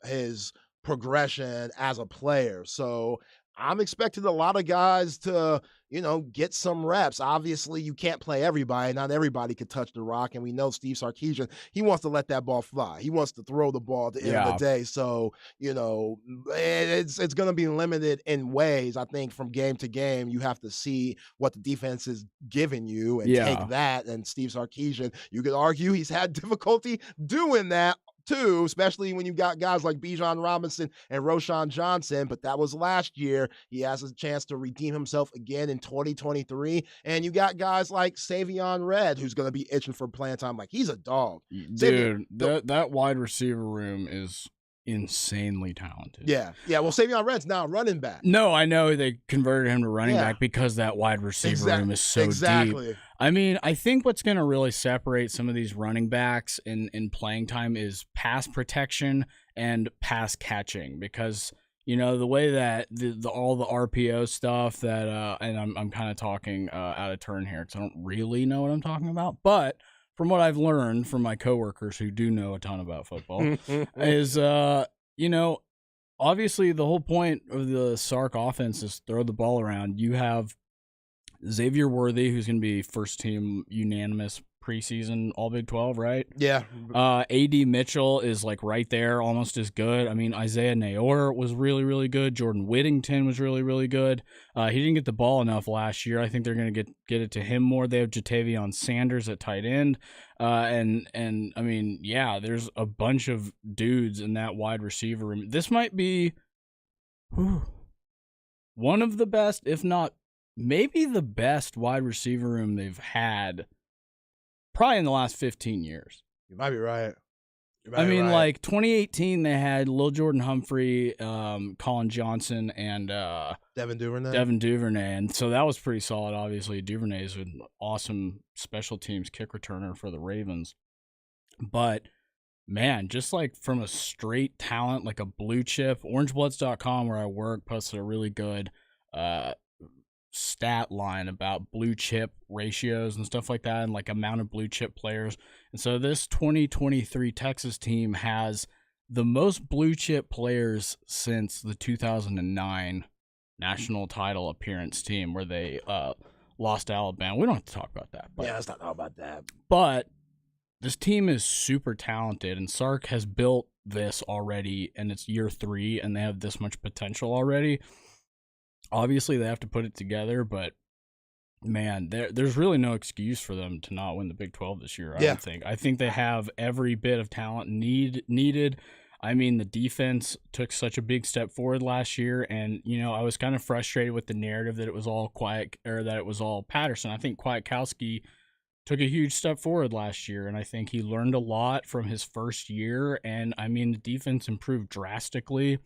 his progression as a player. So I'm expecting a lot of guys to, get some reps. Obviously, you can't play everybody. Not everybody can touch the rock. And we know Steve Sarkisian, he wants to let that ball fly. He wants to throw the ball at the end of the day. So, it's going to be limited in ways. I think from game to game, you have to see what the defense is giving you and take that. And Steve Sarkisian, you could argue he's had difficulty doing that too, especially when you got guys like Bijan Robinson and Roschon Johnson, but that was last year. He has a chance to redeem himself again in 2023, and you got guys like Savion Red, who's going to be itching for playing time. Like, he's a dog. Dude, that wide receiver room is insanely talented. Yeah. Well, Savion Red's now running back. No, I know they converted him to running back because that wide receiver room is so deep. I mean, I think what's going to really separate some of these running backs in playing time is pass protection and pass catching, because the way that all the RPO stuff that and I'm kind of talking out of turn here because I don't really know what I'm talking about, but from what I've learned from my coworkers who do know a ton about football is, obviously the whole point of the Sark offense is throw the ball around. You have Xavier Worthy, who's going to be first team unanimous preseason All Big 12, right? Yeah. A.D. Mitchell is like right there, almost as good. I mean, Isaiah Nayor was really, really good. Jordan Whittington was really, really good. He didn't get the ball enough last year. I think they're going to get it to him more. They have Jatavion Sanders at tight end. And I mean, yeah, there's a bunch of dudes in that wide receiver room. This might be one of the best, if not maybe the best wide receiver room they've had probably in the last 15 years. You might be right. I mean, like 2018, they had Lil Jordan Humphrey, Colin Johnson, and Devin Duvernay. And so that was pretty solid. Obviously, Duvernay is an awesome special teams kick returner for the Ravens. But man, just like from a straight talent, like a blue chip, OrangeBloods.com, where I work, posted a really good stat line about blue chip ratios and stuff like that, and like amount of blue chip players. And so this 2023 Texas team has the most blue chip players since the 2009 national title appearance team where they lost to Alabama. We don't have to talk about that. But, let's not talk about that. But this team is super talented, and Sark has built this already, and it's year 3, and they have this much potential already. Obviously, they have to put it together, but man, there's really no excuse for them to not win the Big 12 this year, I don't think. I think they have every bit of talent needed. I mean, the defense took such a big step forward last year, and, I was kind of frustrated with the narrative that it was all that it was all Patterson. I think Kwiatkowski took a huge step forward last year, and I think he learned a lot from his first year, and, I mean, the defense improved drastically.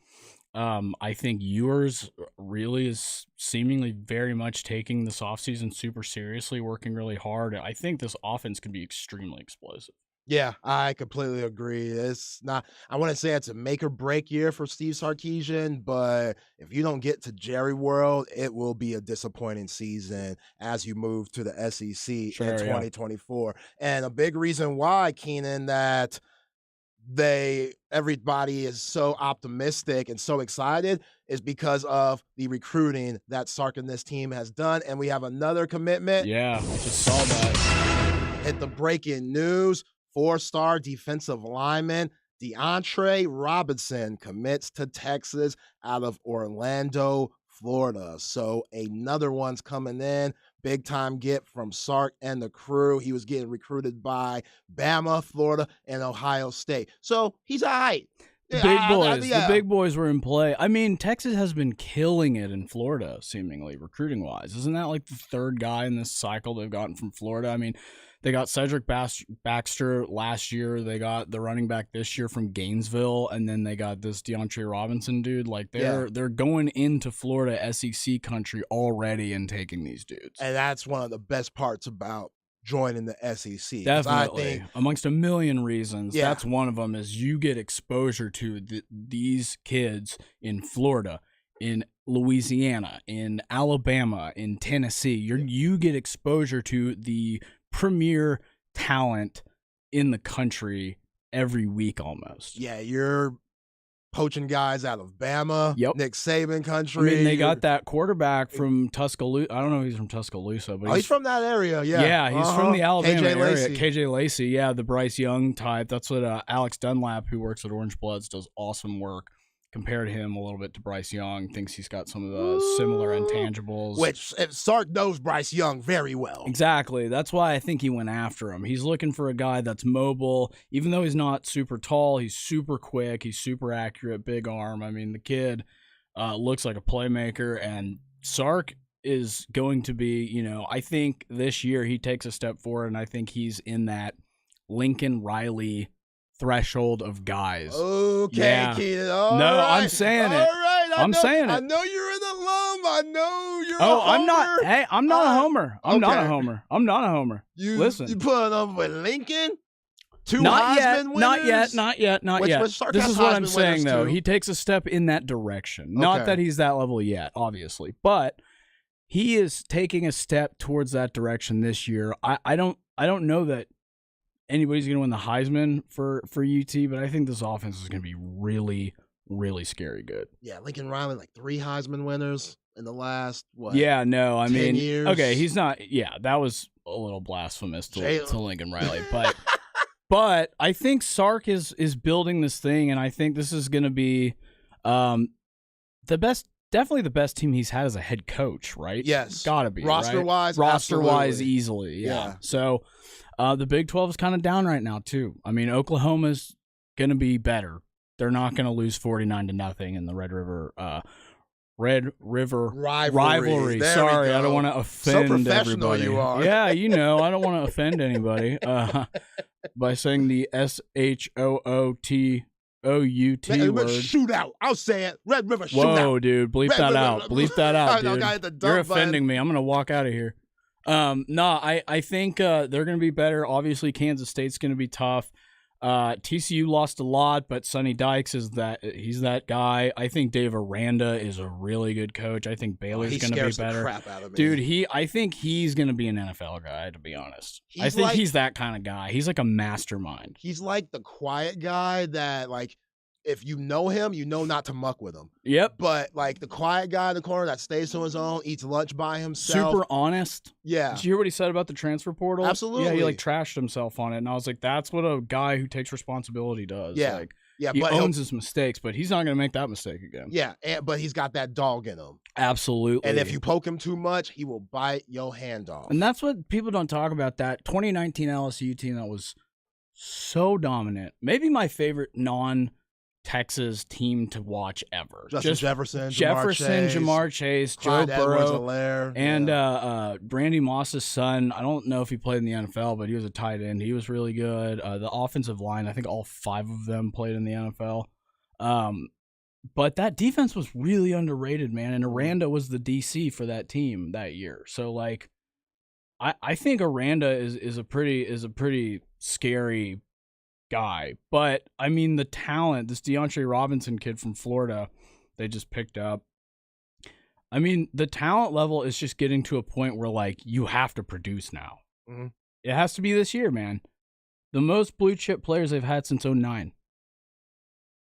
I think Ewers really is seemingly very much taking this offseason super seriously, working really hard. I think this offense can be extremely explosive. Yeah, I completely agree. It's not, I wouldn't say it's a make or break year for Steve Sarkisian, but if you don't get to Jerry World, it will be a disappointing season as you move to the SEC in 2024. And a big reason why, Keenan, that everybody is so optimistic and so excited is because of the recruiting that Sark and this team has done. And we have another commitment. Yeah, I just saw that. Hit the breaking news. 4-star defensive lineman DeAndre Robinson commits to Texas out of Orlando, Florida. So another one's coming in. Big time get from Sark and the crew. He was getting recruited by Bama, Florida, and Ohio State. So he's all right. The big boys were in play. I mean, Texas has been killing it in Florida, seemingly, recruiting-wise. Isn't that like the third guy in this cycle they've gotten from Florida? I mean, They got Cedric Baxter last year. They got the running back this year from Gainesville, and then they got this DeAndre Robinson dude. Like they're going into Florida SEC country already and taking these dudes. And that's one of the best parts about joining the SEC. Definitely. I think, amongst a million reasons, Yeah. that's one of them is you get exposure to these kids in Florida, in Louisiana, in Alabama, in Tennessee. You get exposure to the premier talent in the country every week almost. yeah, you're poaching guys out of Bama, Nick Saban I country. mean, they got that quarterback from Tuscaloosa. I don't know if he's from Tuscaloosa, but he's from that area, yeah. Yeah, he's from the Alabama KJ area. Lacey. KJ Lacey, yeah, the Bryce Young type. That's what Alex Dunlap, who works at Orange Bloods, does awesome work. Compared him a little bit to Bryce Young, thinks he's got some of the similar intangibles. Which Sark knows Bryce Young very well. Exactly. That's why I think he went after him. He's looking for a guy that's mobile. Even though he's not super tall, he's super quick. He's super accurate, big arm. I mean, the kid looks like a playmaker. And Sark is going to be, I think this year he takes a step forward, and I think he's in that Lincoln Riley threshold of guys. Okay, Yeah. Keenan. All No, right. I'm saying it. All right. I'm saying it. I know you're an alum. I know you're Oh, a I'm not. homer. Hey, I'm not a homer. I'm not a okay. homer. I'm not a homer. Listen, You putting up with Lincoln? Two not Heisman yet, winners? not yet. Which Sark This has is what Heisman I'm saying, winners, though. too. He takes a step in that direction. Not Okay. that he's that level yet, obviously, but he is taking a step towards that direction this year. I don't know that anybody's going to win the Heisman for UT, but I think this offense is going to be really, really scary good. Yeah, Lincoln Riley, like 3 Heisman winners in the last, what? Yeah, no, I 10 mean, years? okay, he's not. Yeah, that was a little blasphemous to Jalen. Lincoln Riley, but I think Sark is building this thing, and I think this is going to be the best. Definitely the best team he's had as a head coach, right? Yes. Gotta be. Roster-wise, Roster-wise, absolutely. easily, yeah. Yeah. So the Big 12 is kind of down right now, too. I mean, Oklahoma's going to be better. They're not going to lose 49-0 in the Red River rivalry. There Sorry, we I don't go. want to So offend professional everybody. you are. Yeah, I don't want to offend anybody by saying the SHOOTOUT word. Shootout. I'll say it. Red River Whoa, shootout. dude, bleep Red that River- out. Bleep that out, I dude. got hit the You're dump button. offending me. I'm gonna walk out of here. I think they're gonna be better. Obviously, Kansas State's gonna be tough. TCU lost a lot, but Sonny Dykes he's that guy. I think Dave Aranda is a really good coach. I think Baylor's he going to be scares the better. crap out of me. Dude, I think he's going to be an NFL guy, to be honest. I think he's that kind of guy. He's like a mastermind. He's like the quiet guy that, like, if you know him, you know not to muck with him. Yep. But, like, the quiet guy in the corner that stays to his own, eats lunch by himself. Super honest. Yeah. Did you hear what he said about the transfer portal? Absolutely. Yeah, he like trashed himself on it, and I was like, that's what a guy who takes responsibility does. Yeah. Like, Yeah, he but owns his mistakes, but he's not going to make that mistake again. Yeah, but he's got that dog in him. Absolutely. And if you poke him too much, he will bite your hand off. And that's what people don't talk about, that 2019 LSU team that was so dominant. Maybe my favorite non-Texas team to watch ever. Jefferson, Jamar Chase, Clyde Joe Burrow, Edwards-Helaire, and Randy Moss's son. I don't know if he played in the NFL, but he was a tight end. He was really good. The offensive line, I think all 5 of them played in the NFL. But that defense was really underrated, man. And Aranda was the DC for that team that year. So, like, I think Aranda is a pretty scary guy. But I mean, the talent, this DeAndre Robinson kid from Florida, they just picked up. I mean, the talent level is just getting to a point where, like, you have to produce now. Mhm. It has to be this year, man. The most blue chip players they've had since 2009.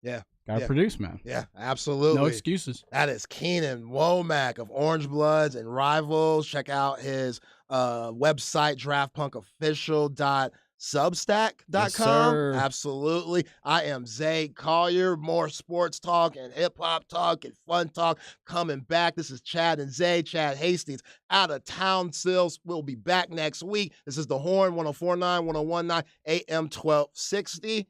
Yeah. Gotta Yeah. produce, man. Yeah, absolutely. No excuses. That is Keenan Womack of Orange Bloods and Rivals. Check out his website, draftpunkofficial.substack.com. Yes, sir. Absolutely. I am Zay Collier. More sports talk and hip-hop talk and fun talk coming back. This is Chad and Zay. Chad Hastings out of town still. We'll be back next week. This is The Horn, 104.9, 101.9, AM 1260.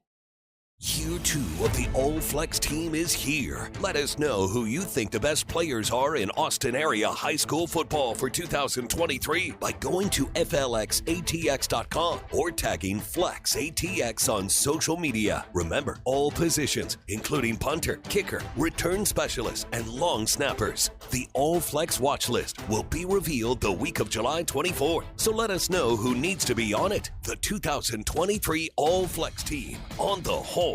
Year 2 of the All Flex team is here. Let us know who you think the best players are in Austin area high school football for 2023 by going to FLXATX.com or tagging FlexATX on social media. Remember, all positions, including punter, kicker, return specialist, and long snappers. The All Flex watch list will be revealed the week of July 24th. So let us know who needs to be on it. The 2023 All Flex team on the Horn.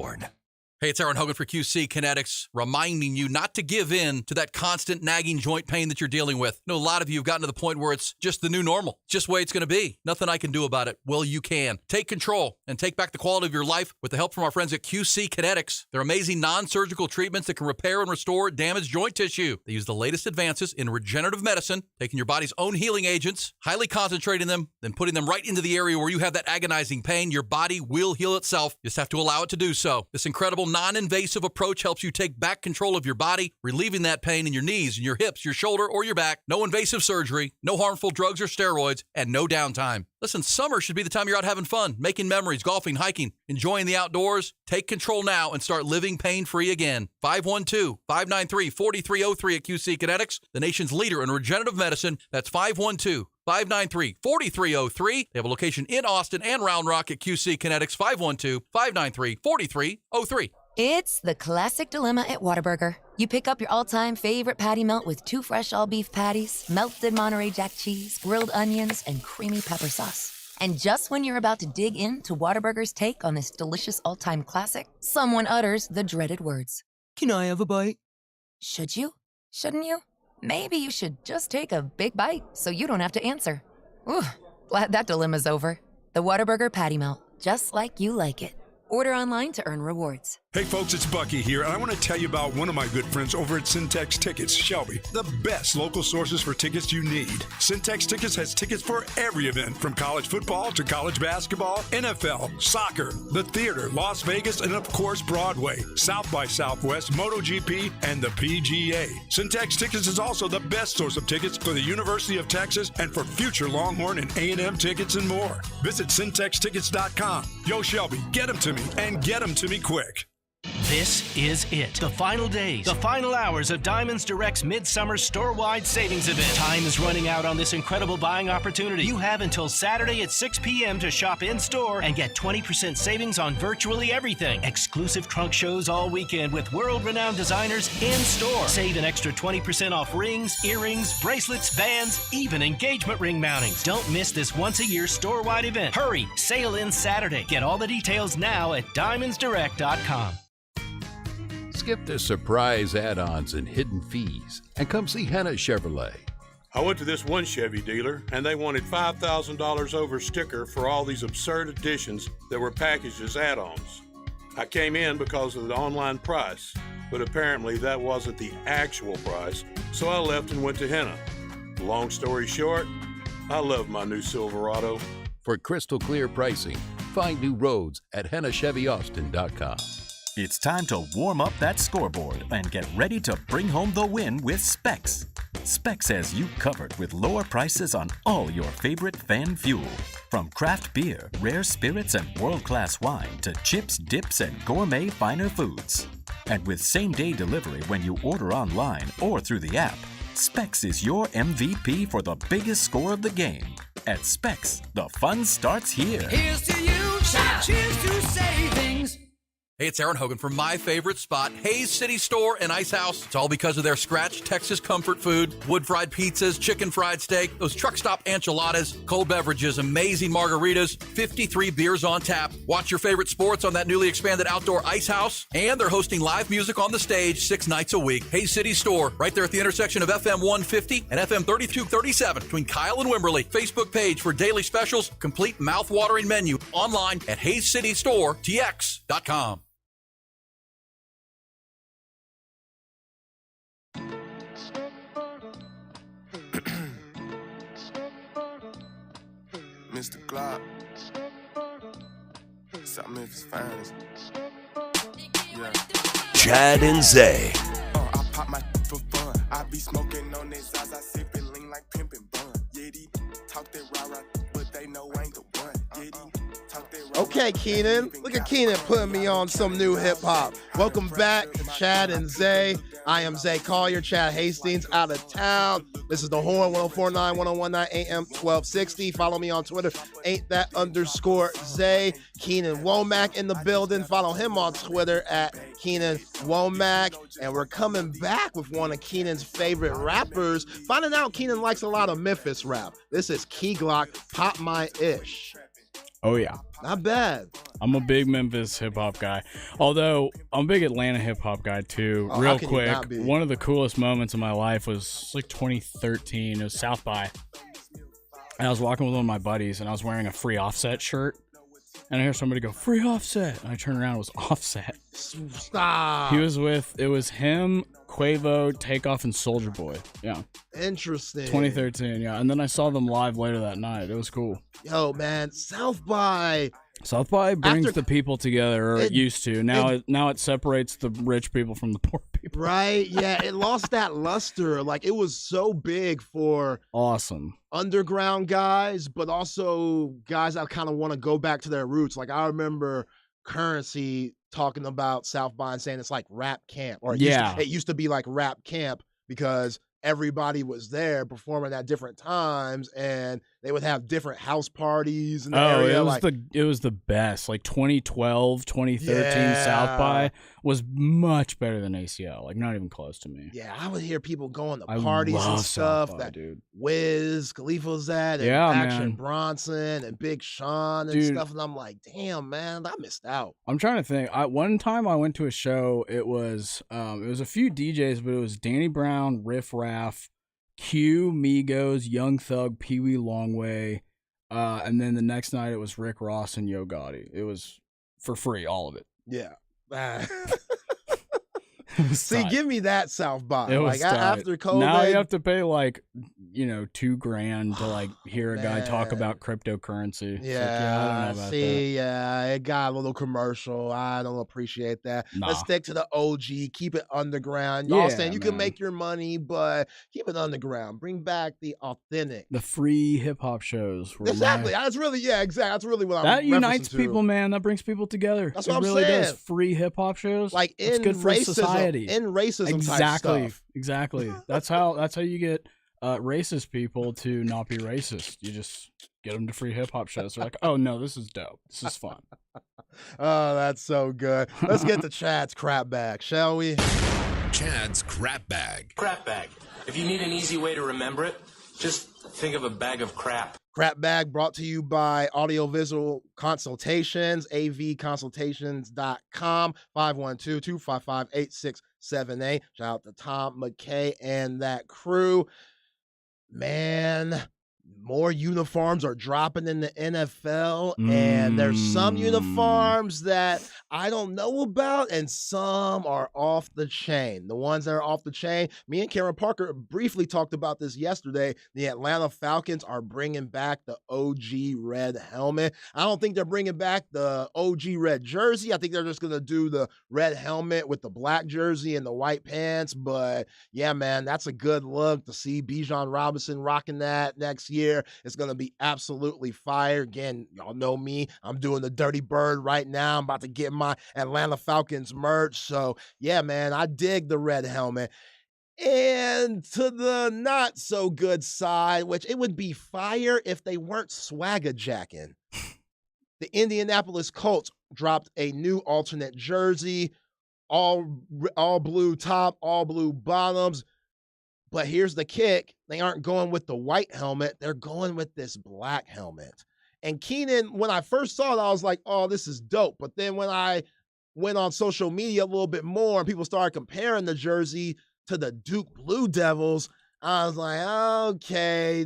Hey, it's Aaron Hogan for QC Kinetics, reminding you not to give in to that constant nagging joint pain that you're dealing with. I know a lot of you have gotten to the point where it's just the new normal. It's just the way it's going to be. Nothing I can do about it. Well, you can. Take control and take back the quality of your life with the help from our friends at QC Kinetics. They're amazing non-surgical treatments that can repair and restore damaged joint tissue. They use the latest advances in regenerative medicine, taking your body's own healing agents, highly concentrating them, then putting them right into the area where you have that agonizing pain. Your body will heal itself. You just have to allow it to do so. This incredible non-invasive approach helps you take back control of your body, relieving that pain in your knees, and your hips, your shoulder, or your back. No invasive surgery, no harmful drugs or steroids, and no downtime. Listen, summer should be the time you're out having fun, making memories, golfing, hiking, enjoying the outdoors. Take control now and start living pain-free again. 512-593-4303 at QC Kinetics, the nation's leader in regenerative medicine. That's 512-593-4303. They have a location in Austin and Round Rock at QC Kinetics, 512-593-4303. It's the classic dilemma at Whataburger. You pick up your all-time favorite patty melt with 2 fresh all-beef patties, melted Monterey Jack cheese, grilled onions, and creamy pepper sauce. And just when you're about to dig into Whataburger's take on this delicious all-time classic, someone utters the dreaded words. Can I have a bite? Should you? Shouldn't you? Maybe you should just take a big bite so you don't have to answer. Ooh, glad that dilemma's over. The Whataburger patty melt, just like you like it. Order online to earn rewards. Hey folks, it's Bucky here, and I want to tell you about one of my good friends over at Syntex Tickets, Shelby, the best local sources for tickets you need. Syntex Tickets has tickets for every event, from college football to college basketball, NFL, soccer, the theater, Las Vegas, and of course Broadway, South by Southwest, MotoGP, and the PGA. Syntex Tickets is also the best source of tickets for the University of Texas and for future Longhorn and A&M tickets and more. Visit syntextickets.com. Yo, Shelby, get them to me, and get them to me quick. This is it. The final days, the final hours of Diamonds Direct's Midsummer Store-Wide Savings Event. Time is running out on this incredible buying opportunity. You have until Saturday at 6 p.m. to shop in-store and get 20% savings on virtually everything. Exclusive trunk shows all weekend with world-renowned designers in-store. Save an extra 20% off rings, earrings, bracelets, bands, even engagement ring mountings. Don't miss this once-a-year store-wide event. Hurry, sale ends Saturday. Get all the details now at DiamondsDirect.com. Skip the surprise add-ons and hidden fees and come see Henna Chevrolet. I went to this one Chevy dealer, and they wanted $5,000 over sticker for all these absurd additions that were packaged as add-ons. I came in because of the online price, but apparently that wasn't the actual price, so I left and went to Henna. Long story short, I love my new Silverado. For crystal clear pricing, find new roads at HennaChevyAustin.com. It's time to warm up that scoreboard and get ready to bring home the win with Specs. Specs has you covered with lower prices on all your favorite fan fuel. From craft beer, rare spirits, and world-class wine to chips, dips, and gourmet finer foods. And with same-day delivery when you order online or through the app, Specs is your MVP for the biggest score of the game. At Specs, the fun starts here. Here's to you, cheers to savings. Hey, it's Aaron Hogan from my favorite spot, Hayes City Store and Ice House. It's all because of their scratch Texas comfort food, wood-fried pizzas, chicken fried steak, those truck stop enchiladas, cold beverages, amazing margaritas, 53 beers on tap. Watch your favorite sports on that newly expanded outdoor Ice House, and they're hosting live music on the stage 6 nights a week. Hayes City Store, right there at the intersection of FM 150 and FM 3237 between Kyle and Wimberley. Facebook page for daily specials, complete mouth-watering menu, online at HayesCityStoreTX.com. Mr. Glock, South Memphis finest. Yeah. Chad and Zay. I pop my for fun. I be smoking on this as I sip it lean like pimpin' bun. Yeti talk that rah-rah, but they know I ain't the one. Yeti talk that rah-rah. Okay, Keenan. Look at Keenan putting me on some new hip hop. Welcome back to Chad and Zay. I am Zay Collier, Chad Hastings out of town. This is The Horn, 1049, 1019 AM 1260. Follow me on Twitter, @_Zay. Keenan Womack in the building. Follow him on Twitter @Keenan Womack. And we're coming back with one of Keenan's favorite rappers. Finding out Keenan likes a lot of Memphis rap. This is Key Glock, Pop My Ish. Oh, yeah. Not bad. I'm a big Memphis hip-hop guy. Although, I'm a big Atlanta hip-hop guy, too. Oh, Real how can you quick, not be? one of the coolest moments of my life was like 2013. It was South by. And I was walking with one of my buddies, and I was wearing a Free Offset shirt. And I hear somebody go, Free Offset. And I turned around, it was Offset. Stop. It was him, Quavo, Takeoff, and Soulja Boy. Yeah. Interesting. 2013, yeah. And then I saw them live later that night. It was cool. Yo, man, South by brings the people together, or it used to. Now it separates the rich people from the poor people. Right? Yeah, it lost that luster. Like, it was so big for awesome underground guys, but also guys that kind of want to go back to their roots. Like, I remember Currency talking about South by and saying it's like rap camp, or it used to be like rap camp because everybody was there performing at different times, and they would have different house parties in the area. It was the best. Like 2012, 2013 South by was much better than ACL. Like, not even close to me. Yeah, I would hear people going to parties and stuff that Wiz Khalifa's at, and Action Bronson and Big Sean and stuff, and I'm like, damn, man, I missed out. I'm trying to think. One time I went to a show. It was a few DJs, but it was Danny Brown, Riff Raff, Q, Migos, Young Thug, Pee Wee Longway, and then the next night it was Rick Ross and Yo Gotti. It was for free, all of it. Yeah. See, give me that South by. Like, after COVID, now you have to pay like, $2,000 to like hear a guy talk about cryptocurrency. Yeah, I don't know about that. It got a little commercial. I don't appreciate that. Let's stick to the OG. Keep it underground. Y'all saying you can make your money, but keep it underground. Bring back the authentic, the free hip hop shows. Exactly. That's really That's really what that unites people, man. That brings people together. That's what I'm really saying. Does. Free hip hop shows, like it's good for society. In racism type stuff. Exactly. That's how you get racist people to not be racist. You just get them to free hip hop shows. They're like, oh no, this is dope. This is fun. Oh, that's so good. Let's get to Chad's crap bag, shall we? Chad's crap bag. Crap bag. If you need an easy way to remember it, just think of a bag of crap. Crap bag brought to you by Audiovisual Consultations, avconsultations.com, 512-255-8678. Shout out to Tom McKay and that crew. Man, more uniforms are dropping in the NFL, and there's some uniforms that I don't know about, and some are off the chain. The ones that are off the chain, me and Karen Parker briefly talked about this yesterday. The Atlanta Falcons are bringing back the OG red helmet. I don't think they're bringing back the OG red jersey. I think they're just going to do the red helmet with the black jersey and the white pants. But yeah, man, that's a good look to see Bijan Robinson rocking that next year. It's going to be absolutely fire. Again, y'all know me. I'm doing the Dirty Bird right now. I'm about to get my Atlanta Falcons merch. So yeah, man, I dig the red helmet. And to the not so good side, which it would be fire if they weren't swagger jacking. The Indianapolis Colts dropped a new alternate jersey, all blue top, all blue bottoms. But here's the kick. They aren't going with the white helmet. They're going with this black helmet. And Keenan, when I first saw it, I was like, oh, this is dope. But then when I went on social media a little bit more and people started comparing the jersey to the Duke Blue Devils, I was like, okay,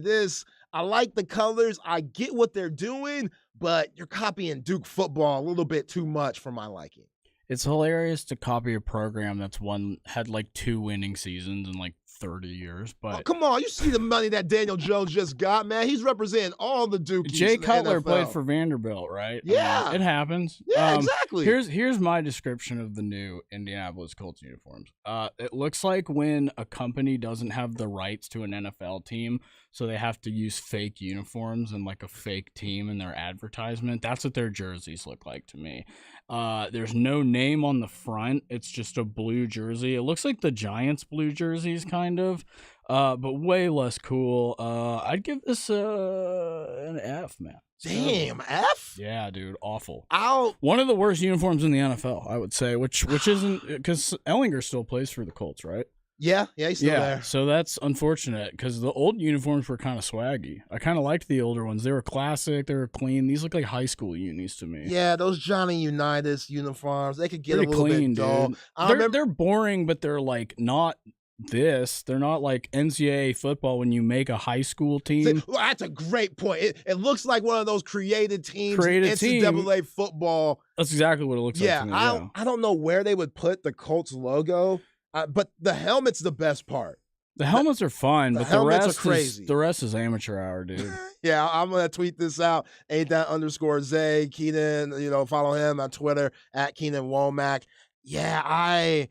I like the colors. I get what they're doing, but you're copying Duke football a little bit too much for my liking. It's hilarious to copy a program that's had like 2 winning seasons in like 30 years. But come on, you see the money that Daniel Jones just got, man. He's representing all the Dukies. Jay in the Cutler NFL. played for Vanderbilt, right? Yeah. It happens. Yeah, exactly. Here's my description of the new Indianapolis Colts uniforms. It looks like when a company doesn't have the rights to an NFL team, so they have to use fake uniforms and like a fake team in their advertisement. That's what their jerseys look like to me. There's no name on the front. It's just a blue jersey. It looks like the Giants blue jerseys, kind of, but way less cool. I'd give this an F, man. Damn, F? Yeah, dude, awful. Out. One of the worst uniforms in the NFL, I would say, which isn't, because Ellinger still plays for the Colts, right? Yeah, he's still there. So that's unfortunate because the old uniforms were kind of swaggy. I kind of liked the older ones. They were classic. They were clean. These look like high school unis to me. Yeah, those Johnny Unitas uniforms, they could get Pretty a little clean, bit dull. Dude. They're boring, but they're like not this. They're not like NCAA football when you make a high school team. Well, that's a great point. It looks like one of those created teams in NCAA football. That's exactly what it looks like to me. I don't know where they would put the Colts logo, but the helmet's the best part. The helmets are fun, but the rest are crazy. The rest is amateur hour, dude. Yeah, I'm gonna tweet this out. @_Zay Keenan. Follow him on Twitter @Keenan Womack. Yeah, I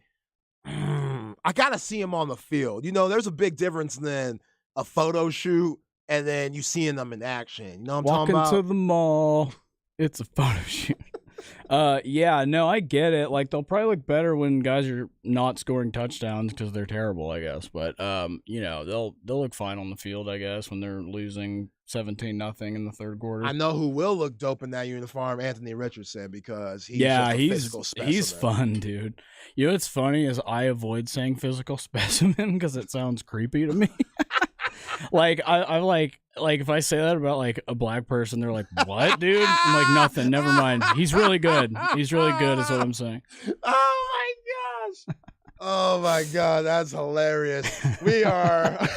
gotta see him on the field. There's a big difference than a photo shoot and then you seeing them in action. You know what I'm talking about? Walking to the mall, it's a photo shoot. Yeah, no, I get it. Like, they'll probably look better when guys are not scoring touchdowns because they're terrible, I guess. But they'll look fine on the field, I guess, when they're losing 17-0 in the third quarter. I know who will look dope in that uniform, Anthony Richardson, because he's just a physical specimen. He's fun, dude. You know what's funny is I avoid saying physical specimen because it sounds creepy to me. Like I like if I say that about like a black person, they're like, "What, dude?" I'm like, "Nothing. Never mind. He's really good. He's really good," is what I'm saying. Oh my gosh. Oh my God, that's hilarious. We gotta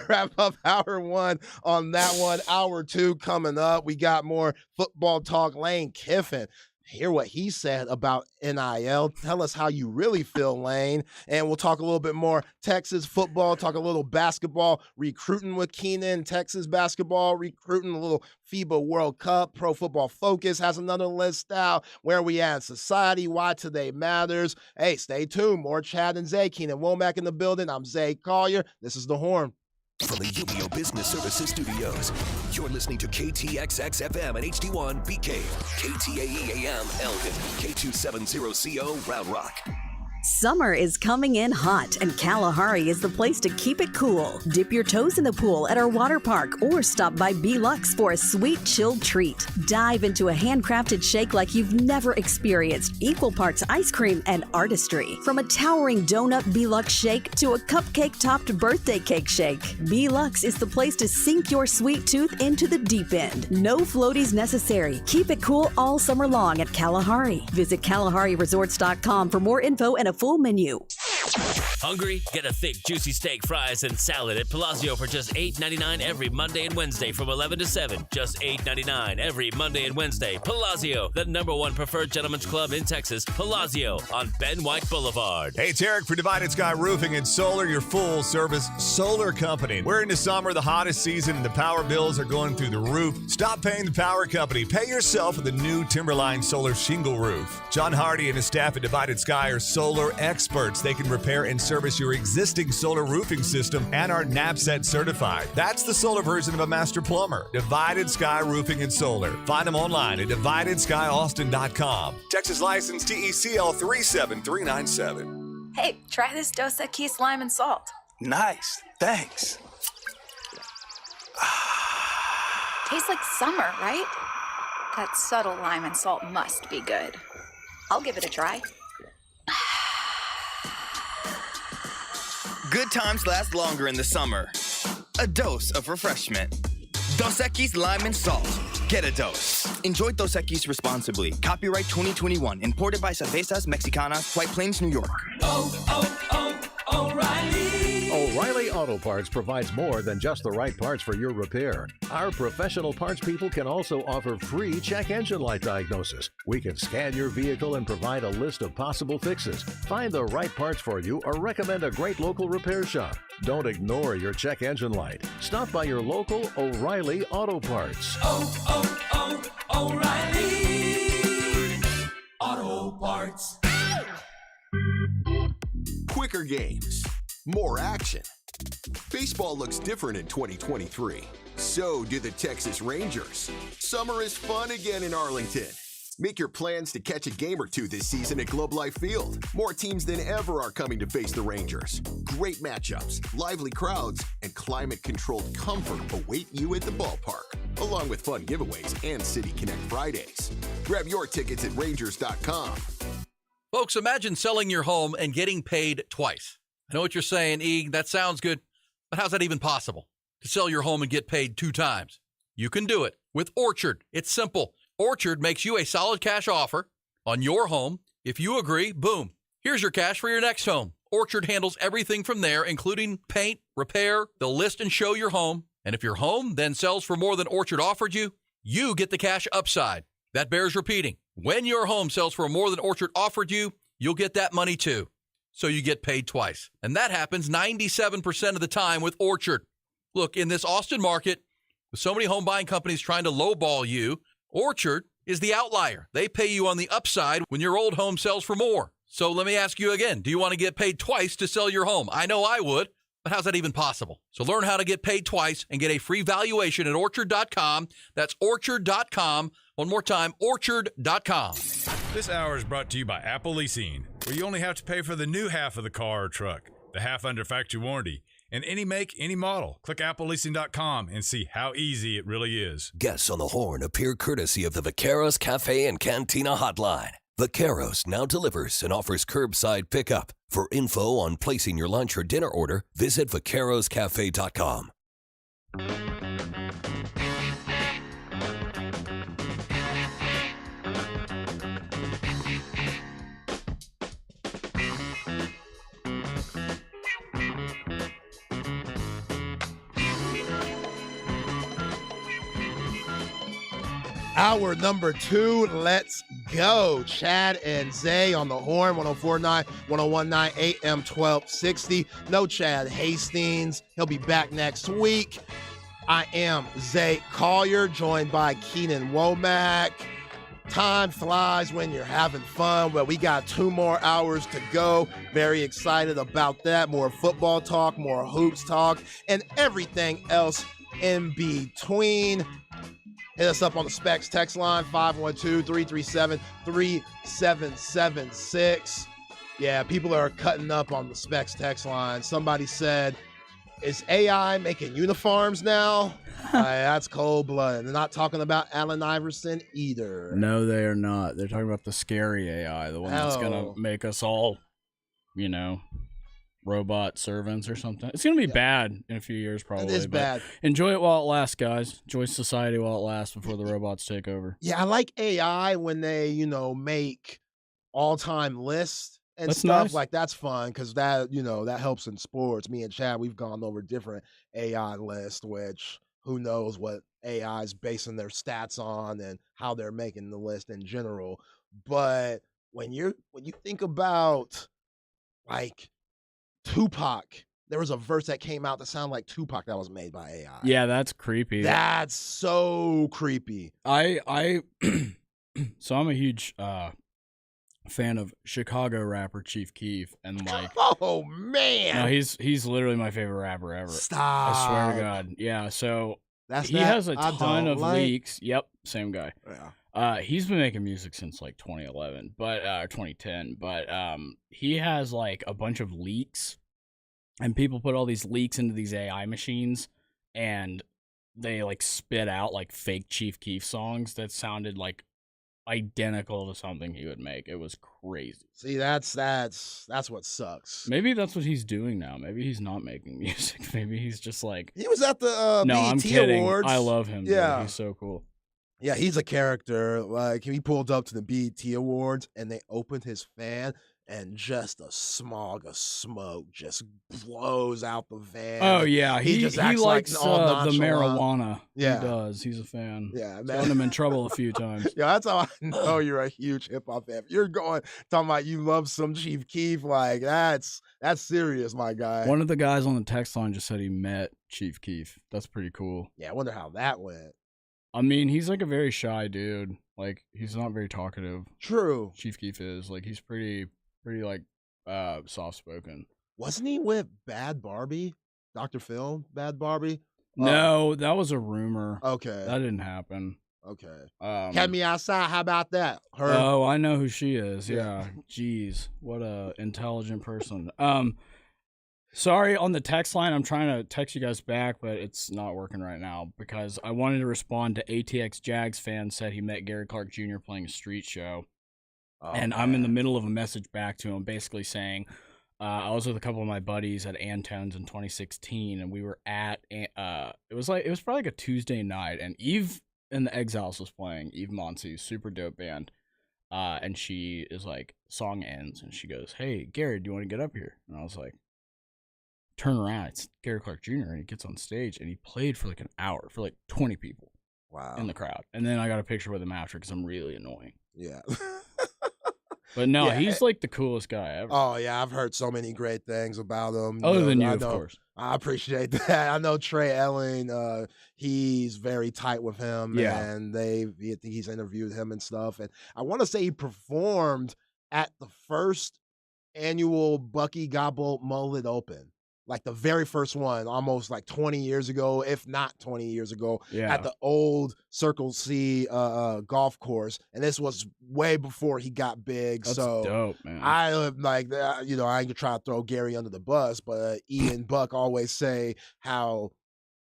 wrap up hour one on that one. Hour two coming up. We got more football talk. Lane Kiffin. Hear what he said about NIL. Tell us how you really feel, Lane. And we'll talk a little bit more Texas football, talk a little basketball, recruiting with Keenan, Texas basketball, recruiting, a little FIBA World Cup. Pro Football Focus has another list out. Where are we at in society? Why today matters. Hey, stay tuned. More Chad and Zay. Keenan Womack in the building. I'm Zay Collier. This is The Horn. From the UBO Business Services Studios, you're listening to KTXX-FM and HD1 BK, KTAE-AM Elgin, K270CO Round Rock. Summer is coming in hot, and Kalahari is the place to keep it cool. Dip your toes in the pool at our water park or stop by B-Lux for a sweet, chilled treat. Dive into a handcrafted shake like you've never experienced. Equal parts ice cream and artistry. From a towering donut B-Lux shake to a cupcake-topped birthday cake shake, B-Lux is the place to sink your sweet tooth into the deep end. No floaties necessary. Keep it cool all summer long at Kalahari. Visit KalahariResorts.com for more info and a full menu. Hungry? Get a thick, juicy steak, fries, and salad at Palazzo for just $8.99 every Monday and Wednesday from 11 to 7. Just $8.99 every Monday and Wednesday. Palazzo, the #1 preferred gentleman's club in Texas. Palazzo on Ben White Boulevard. Hey, it's Eric for Divided Sky Roofing and Solar, your full-service solar company. We're into summer, the hottest season, and the power bills are going through the roof. Stop paying the power company. Pay yourself with the new Timberline Solar Shingle Roof. John Hardy and his staff at Divided Sky are solar experts. They can repair and service your existing solar roofing system and are NABCET certified. That's the solar version of a master plumber. Divided Sky Roofing and Solar. Find them online at DividedSkyAustin.com. Texas license TECL 37397. Hey, try this Dos Equis lime and salt. Nice, thanks. Tastes like summer, right? That subtle lime and salt must be good. I'll give it a try. Good times last longer in the summer. A dose of refreshment. Dos Equis Lime and Salt. Get a dose. Enjoy Dos Equis responsibly. Copyright 2021. Imported by Cervezas Mexicanas, White Plains, New York. O'Reilly Auto Parts provides more than just the right parts for your repair. Our professional parts people can also offer free check engine light diagnosis. We can scan your vehicle and provide a list of possible fixes. Find the right parts for you or recommend a great local repair shop. Don't ignore your check engine light. Stop by your local O'Reilly Auto Parts. O'Reilly Auto Parts. Quicker games, more action. Baseball looks different in 2023. So do the Texas Rangers. Summer is fun again in Arlington. Make your plans to catch a game or two this season at Globe Life Field. More teams than ever are coming to face the Rangers. Great matchups, lively crowds, and climate-controlled comfort await you at the ballpark, along with fun giveaways and City Connect Fridays. Grab your tickets at Rangers.com. Folks, imagine selling your home and getting paid twice. I know what you're saying, E, that sounds good, but how's that even possible? To sell your home and get paid 2 times? You can do it with Orchard. It's simple. Orchard makes you a solid cash offer on your home. If you agree, boom, here's your cash for your next home. Orchard handles everything from there, including paint, repair. They'll list and show your home. And if your home then sells for more than Orchard offered you, you get the cash upside. That bears repeating. When your home sells for more than Orchard offered you, you'll get that money too. So you get paid twice. And that happens 97% of the time with Orchard. Look, in this Austin market, with so many home buying companies trying to lowball you, Orchard is the outlier. They pay you on the upside when your old home sells for more. So let me ask you again, do you want to get paid twice to sell your home? I know I would, but how's that even possible? So learn how to get paid twice and get a free valuation at Orchard.com. That's Orchard.com. One more time, Orchard.com. This hour is brought to you by Apple Leasing, where you only have to pay for the new half of the car or truck, the half under factory warranty, and any make, any model. Click appleleasing.com and see how easy it really is. Guests on the Horn appear courtesy of the Vaqueros Cafe and Cantina Hotline. Vaqueros now delivers and offers curbside pickup. For info on placing your lunch or dinner order, visit vaqueroscafe.com. Hour number 2, let's go. Chad and Zay on the Horn, 104.9, 101.9 AM 1260. No Chad Hastings. He'll be back next week. I am Zay Collier, joined by Keenan Womack. Time flies when you're having fun. Well, we got 2 more hours to go. Very excited about that. More football talk, more hoops talk, and everything else in between. Hit us up on the Specs text line, 512-337-3776. Yeah, people are cutting up on the Specs text line. Somebody said, is AI making uniforms now? That's cold-blooded. They're not talking about Allen Iverson either. No, they are not. They're talking about the scary AI, the one that's going to make us all, robot servants or something. It's going to be bad in a few years, probably. It is bad. Enjoy it while it lasts, guys. Enjoy society while it lasts before the robots take over. Yeah, I like AI when they, make all-time lists and That's stuff. nice. Like, that's fun because that, that helps in sports. Me and Chad, we've gone over different AI lists, which who knows what AI is basing their stats on and how they're making the list in general. But when you think about, like, Tupac, there was a verse that came out that sounded like Tupac that was made by AI. Yeah, that's creepy. That's so creepy. So I'm a huge fan of Chicago rapper Chief Keef, and like, oh man, no, he's literally my favorite rapper ever. Stop. I swear to God. Yeah, so he that has a I ton don't of like. leaks. Yep, same guy. Yeah. He's been making music since like 2011, but 2010. But he has like a bunch of leaks, and people put all these leaks into these AI machines, and they like spit out like fake Chief Keef songs that sounded like identical to something he would make. It was crazy. See, that's what sucks. Maybe that's what he's doing now. Maybe he's not making music. Maybe he's just like, He was at the no, BET I'm kidding. Awards. I love him. Yeah. Dude. He's so cool. Yeah, he's a character. Like, he pulled up to the BET Awards and they opened his fan and just a smog of smoke just blows out the van. Oh yeah, he just acts likes like all the nonchalant. marijuana. Yeah. He does. He's a fan. Yeah, It's man. gotten him in trouble a few times. Yeah, that's how I know you're a huge hip hop fan. If you're talking about you love some Chief Keef, like that's serious, my guy. One of the guys on the text line just said he met Chief Keef. That's pretty cool. Yeah, I wonder how that went. I mean, he's like a very shy dude. Like he's not very talkative. True. Chief Keef is like he's pretty like soft spoken. Wasn't he with Bad Barbie? Dr. Phil, Bad Barbie? No, that was a rumor. Okay. That didn't happen. Okay. Get me outside. How about that? Her. Oh, I know who she is. Yeah. Jeez, what a intelligent person. Sorry, on the text line, I'm trying to text you guys back, but it's not working right now because I wanted to respond to ATX Jags fan said he met Gary Clark Jr. playing a street show. And I'm in the middle of a message back to him basically saying, I was with a couple of my buddies at Antone's in 2016, and we were at, it was probably like a Tuesday night, and Eve and the Exiles was playing, Eve Monsey, super dope band. And she is like, song ends, and she goes, "Hey, Gary, do you want to get up here?" And I was like, turn around, it's Gary Clark Jr., and he gets on stage, and he played for like an hour, for like 20 people in the crowd. And then I got a picture with him after because I'm really annoying. Yeah. But no, Yeah, he's like the coolest guy ever. Oh, yeah, I've heard so many great things about him. Other than you, I of know- course. I appreciate that. I know Trey Elling, he's very tight with him, Yeah. and he's interviewed him and stuff. And I want to say he performed at the first annual Bucky Gobble Mullet Open. Like the very first one, almost like 20 years ago, if not 20 years ago, Yeah. at the old Circle C golf course. And this was way before he got big. That's so dope, man. I like, I ain't gonna try to throw Gary under the bus, but Ian Buck always say how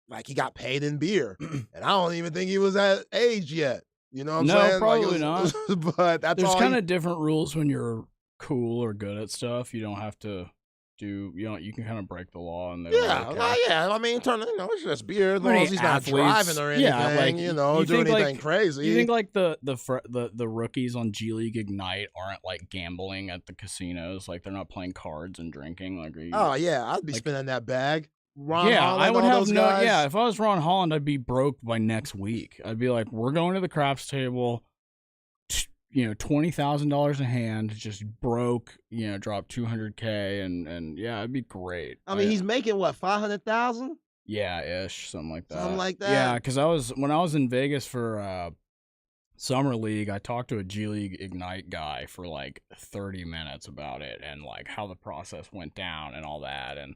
like he got paid in beer. And I don't even think he was that age yet. You know what I'm No, saying? Like, probably not. But that's There's all kind of different rules when you're cool or good at stuff. You don't have to you can kind of break the law and they don't Yeah, really care. well, yeah. I mean, it's just beer as long Many as he's not athletes- driving or anything. yeah, like, do you anything think, like, crazy. You think like the rookies on G League Ignite aren't like gambling at the casinos? Like they're not playing cards and drinking. Like, are you, Oh yeah, I'd be spinning that bag. Ron yeah, Holland, I would all have those no. guys. Yeah, if I was Ron Holland, I'd be broke by next week. I'd be like, we're going to the craps table. $20,000 a hand, just broke. Drop $200K, and yeah, it'd be great. I mean, he's making what, 500,000? Yeah, ish, something like that. Something like that? Yeah, because when I was in Vegas for Summer League, I talked to a G League Ignite guy for like 30 minutes about it and like how the process went down and all that, and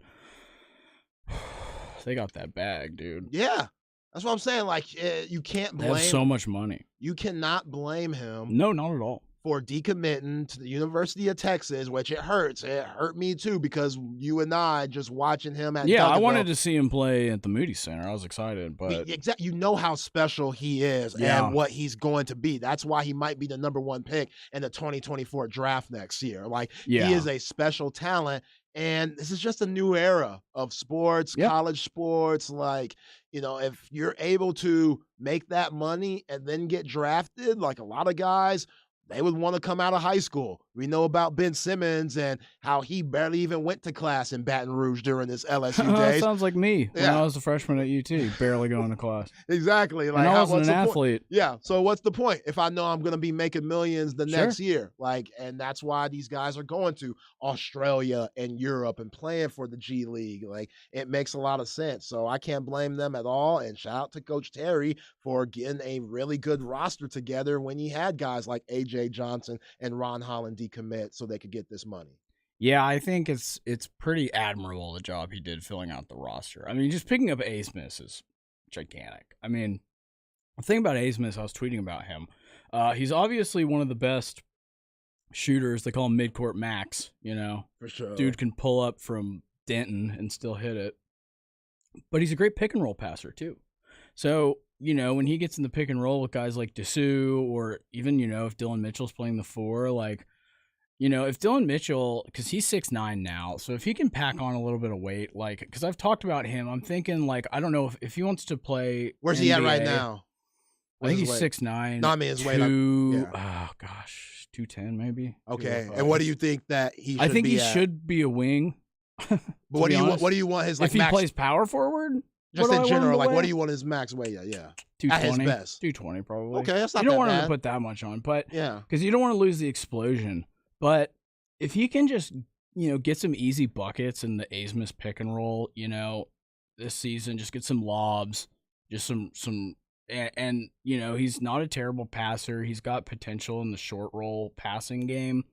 they got that bag, dude. Yeah, that's what I'm saying. Like, you can't They blame. have so much money. You cannot blame him. No, not at all. For decommitting to the University of Texas, which it hurts. It hurt me too because you and I just watching him at Yeah, I Duncanville. wanted to see him play at the Moody Center. I was excited, but You know how special he is Yeah. and what he's going to be. That's why he might be the number one pick in the 2024 draft next year. Like, Yeah. he is a special talent. And this is just a new era of sports, college sports. Like, if you're able to make that money and then get drafted, like a lot of guys, they would want to come out of high school. We know about Ben Simmons and how he barely even went to class in Baton Rouge during his LSU that days. sounds like me when Yeah. I was a freshman at UT, barely going to class. Exactly. And I wasn't what's an the point? athlete. Yeah. So what's the point if I know I'm going to be making millions the Sure. next year? Like, and that's why these guys are going to Australia and Europe and playing for the G League. Like, it makes a lot of sense. So I can't blame them at all. And shout out to Coach Terry for getting a really good roster together when he had guys like AJ Johnson and Ron Holland decommit so they could get this money. Yeah, I think it's pretty admirable the job he did filling out the roster. I mean, just picking up A. Smith is gigantic. I mean, the thing about A. Smith, I was tweeting about him. He's obviously one of the best shooters. They call him midcourt max, For sure. Dude can pull up from Denton and still hit it. But he's a great pick and roll passer too. So, when he gets in the pick and roll with guys like Dessou or even, if Dylan Mitchell's playing the 4, like, if Dylan Mitchell, because he's 6'9" now, so if he can pack on a little bit of weight, like, because I've talked about him, I'm thinking, like, I don't know if he wants to play. Where's he at right NBA, now? I think What's he's his weight? 6'9". No, I mean his weight. Oh, gosh. 210 maybe. Okay, and what do you think that he should I think be he at? should be a wing. But what do you want his like if he max, plays power forward? just what do I in want him general, to like what weigh? do you want his max weight? Yeah, 220. at his best. 220 probably. Okay, that's not You don't that want him bad. to put that much on, but Yeah. because you don't want to lose the explosion. But if he can just get some easy buckets in the Asmus pick and roll, this season, just get some lobs, just some and he's not a terrible passer. He's got potential in the short roll passing game.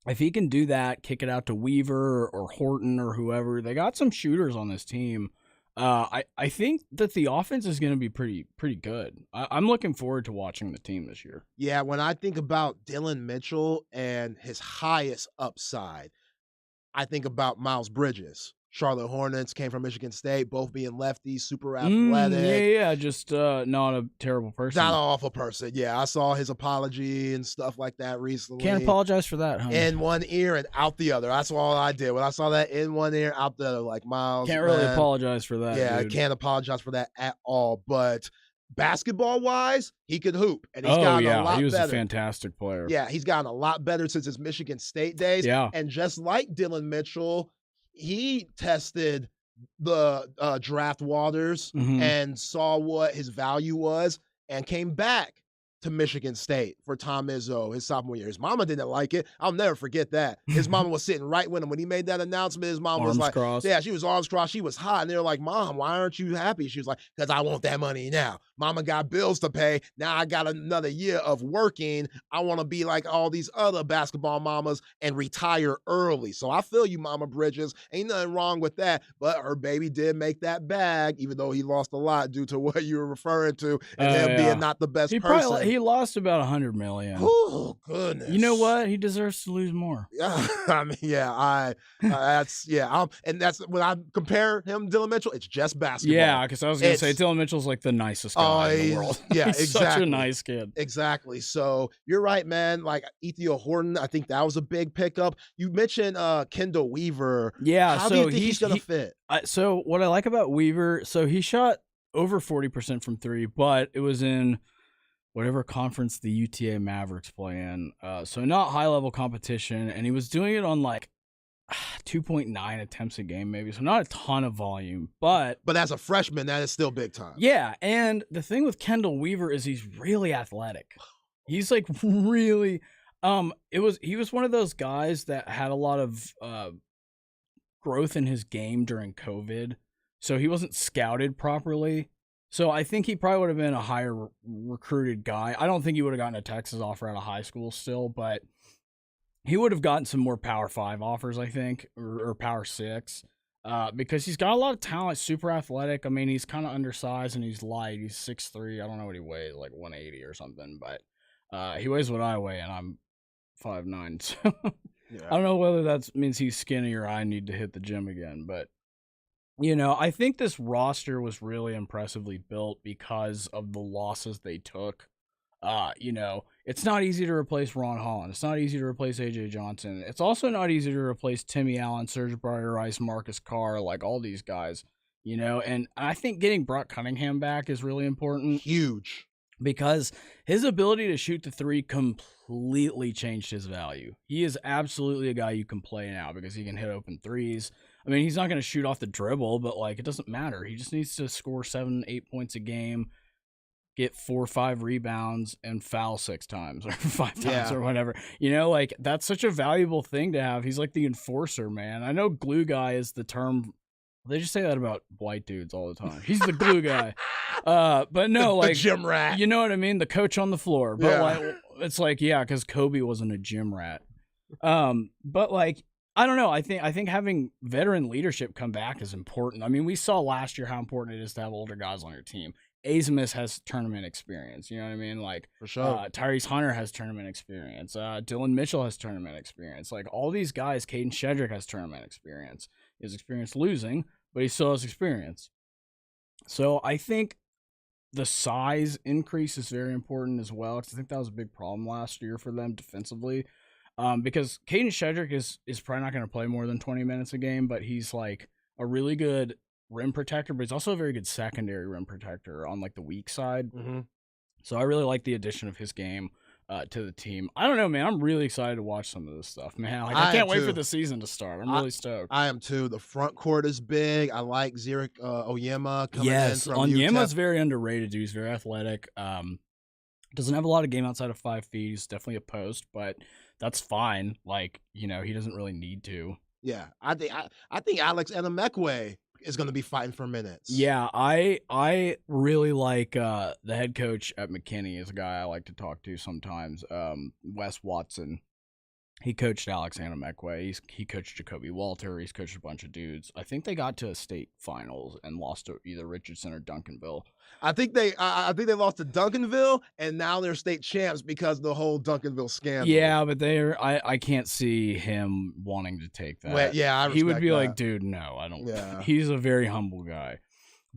If he can do that, kick it out to Weaver or Horton or whoever, they got some shooters on this team. I think that the offense is going to be pretty good. I'm looking forward to watching the team this year. Yeah, when I think about Dylan Mitchell and his highest upside, I think about Miles Bridges. Charlotte Hornets, came from Michigan State, both being lefties, super athletic. Yeah, just not a terrible person. Not an awful person. Yeah, I saw his apology and stuff like that recently. Can't apologize for that, huh? In one ear and out the other. That's all I did. When I saw that in one ear, out the other, like Miles. Can't really man, apologize for that. Yeah, dude. can't apologize for that at all. But basketball wise, he could hoop. And he's gotten a lot he was better. a fantastic player. Yeah, he's gotten a lot better since his Michigan State days. Yeah. And just like Dylan Mitchell, he tested the draft waters Mhm. and saw what his value was and came back to Michigan State for Tom Izzo his sophomore year. His mama didn't like it. I'll never forget that. His mama was sitting right with him when he made that announcement. His mom was Arms like, crossed. yeah, she was arms crossed. She was hot. And they were like, Mom, why aren't you happy? She was like, because I want that money now. Mama got bills to pay. Now I got another year of working. I want to be like all these other basketball mamas and retire early. So I feel you, Mama Bridges. Ain't nothing wrong with that. But her baby did make that bag, even though he lost a lot due to what you were referring to and him being not the best person. He lost about $100 million. Oh goodness! You know what? He deserves to lose more. Yeah, I mean, yeah, and that's when I compare him to Dylan Mitchell. It's just basketball. Yeah, because I was going to say It's- Dylan Mitchell's like the nicest guy in the he's- world. Yeah, He's exactly. such a nice kid. Exactly. So you're right, man. Like Ethiel Horton, I think that was a big pickup. You mentioned Kendall Weaver. Yeah, How so do you think he's gonna fit? So what I like about Weaver, so he shot over 40% from three, but it was in whatever conference the UTA Mavericks play in. So not high level competition, and he was doing it on like 2.9 attempts a game, maybe. So not a ton of volume, but as a freshman, that is still big time. yeah. And the thing with Kendall Weaver is he's really athletic. He's like really. He was one of those guys that had a lot of growth in his game during COVID, so he wasn't scouted properly. So I think he probably would have been a higher recruited guy. I don't think he would have gotten a Texas offer out of high school still, but he would have gotten some more Power 5 offers, I think, or Power 6, because he's got a lot of talent, super athletic. I mean, he's kind of undersized and he's light. He's 6'3". I don't know what he weighs, like 180 or something, but he weighs what I weigh, and I'm 5'9". So I don't know whether that means he's skinny or I need to hit the gym again, but I think this roster was really impressively built because of the losses they took. It's not easy to replace Ron Holland. It's not easy to replace AJ Johnson. It's also not easy to replace Timmy Allen, Serge Breyer-Rice, Marcus Carr, like all these guys, and I think getting Brock Cunningham back is really important. Huge. Because his ability to shoot the three completely changed his value. He is absolutely a guy you can play now because he can hit open threes. I mean, he's not going to shoot off the dribble, but it doesn't matter. He just needs to score 7-8 points a game, get 4 or 5 rebounds, and foul 6 times or 5 times or whatever. That's such a valuable thing to have. He's like the enforcer, man. I know glue guy is the term. They just say that about white dudes all the time. He's the glue guy. But no, the gym rat. You know what I mean? The coach on the floor. But it's because Kobe wasn't a gym rat. But I don't know. I think having veteran leadership come back is important. I mean, we saw last year how important it is to have older guys on your team. Asmus has tournament experience. You know what I mean? For sure. Tyrese Hunter has tournament experience. Dylan Mitchell has tournament experience. All these guys, Caden Shedrick has tournament experience. He has experience losing, but he still has experience. So I think the size increase is very important as well, because I think that was a big problem last year for them defensively. Because Caden Shedrick is probably not going to play more than 20 minutes a game, but he's a really good rim protector, but he's also a very good secondary rim protector on the weak side. Mm-hmm. So I really like the addition of his game. to the team. I don't know, man. I'm really excited to watch some of this stuff, man. Like, I can't wait for the season to start. I'm really stoked. I am too. The front court is big. I like Zurich Oyema coming in from Onyema's UTEP. very underrated, dude. He's very athletic. Doesn't have a lot of game outside of 5 feet. He's definitely a post, but that's fine. Like, he doesn't really need to. Yeah, I think Alex Anamekwe is going to be fighting for minutes. Yeah, I really like the head coach at McKinney is a guy I like to talk to sometimes. Wes Watson. He coached Alex Anamekwe. He coached Jacoby Walter. He's coached a bunch of dudes. I think they got to a state finals and lost to either Richardson or Duncanville. I think they lost to Duncanville, and now they're state champs because of the whole Duncanville scandal. Yeah, but I can't see him wanting to take that. Well, yeah, he would be that. like, dude, no, I don't. Yeah. He's a very humble guy.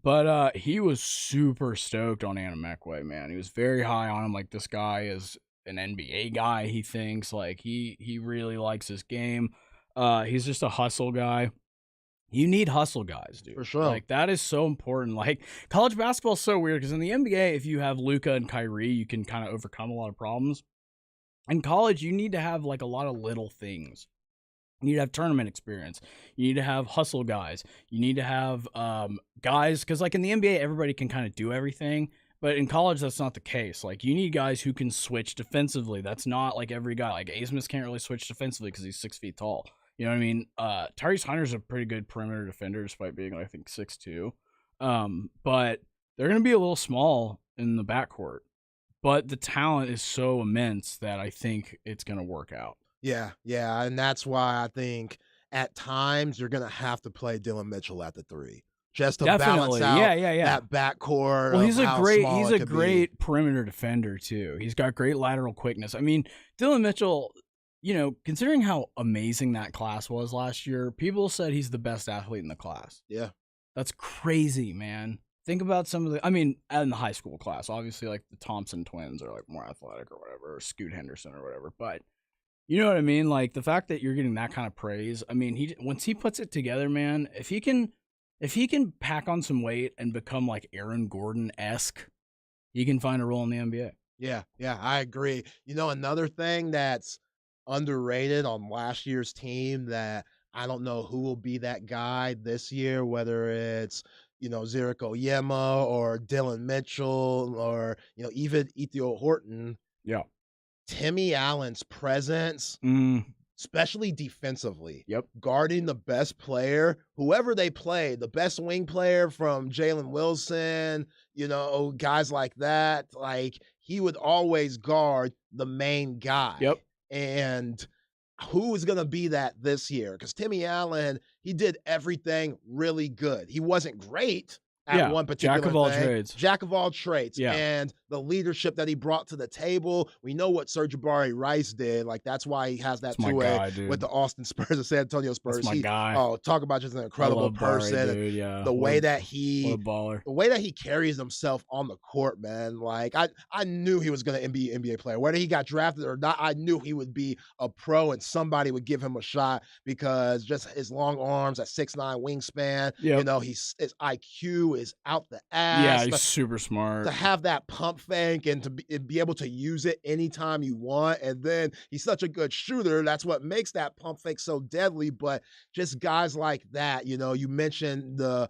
But he was super stoked on Anamekwe, man. He was very high on him. Like, this guy is an NBA guy, he thinks. Like, he really likes his game. He's just a hustle guy. You need hustle guys, dude. For sure. Like, that is so important. Like, college basketball is so weird because in the NBA, if you have Luka and Kyrie, you can kind of overcome a lot of problems. In college, you need to have, like, a lot of little things. You need to have tournament experience. You need to have hustle guys. You need to have guys, because, like, in the NBA, everybody can kind of do everything. But in college, that's not the case. Like, you need guys who can switch defensively. That's not, like, every guy. Like, Asmus can't really switch defensively because he's 6 feet tall. You know what I mean? Tyrese Hunter's a pretty good perimeter defender despite being, I think, 6'2". But they're going to be a little small in the backcourt. But the talent is so immense that I think it's going to work out. Yeah, and that's why I think at times you're going to have to play Dylan Mitchell at the 3. Just to balance out that backcourt. Well, he's a be. great perimeter defender too. He's got great lateral quickness. I mean, Dylan Mitchell, considering how amazing that class was last year, people said he's the best athlete in the class. Yeah. That's crazy, man. Think about some of in the high school class, obviously, like the Thompson twins are like more athletic or whatever, or Scoot Henderson or whatever. But you know what I mean? Like, the fact that you're getting that kind of praise. I mean, once he puts it together, man, if he can pack on some weight and become like Aaron Gordon-esque, he can find a role in the NBA. Yeah, I agree. Another thing that's underrated on last year's team that I don't know who will be that guy this year, whether it's, Zurich Oyema or Dylan Mitchell or, even Ethio Horton. Yeah. Timmy Allen's presence, especially defensively. Yep. Guarding the best player, whoever they play, the best wing player from Jalen Wilson, guys like that. Like, he would always guard the main guy. Yep. And who is going to be that this year? Because Timmy Allen, he did everything really good. He wasn't great at one particular Jack of all thing. trades. Jack of all trades. Yeah. And the leadership that he brought to the table. We know what Serge Jabari Rice did. Like, that's why he has that two-way with the Austin Spurs and San Antonio Spurs. That's my guy. Oh, talk about just an incredible person. Barry, dude, yeah. The way that he what a baller. The way that he carries himself on the court, man. Like, I knew he was going to be an NBA player. Whether he got drafted or not, I knew he would be a pro and somebody would give him a shot because just his long arms, that 6'9" wingspan, his IQ is out the ass. Yeah, he's super smart. To have that pump fake and to be able to use it anytime you want. And then he's such a good shooter. That's what makes that pump fake so deadly. But just guys like that, you mentioned the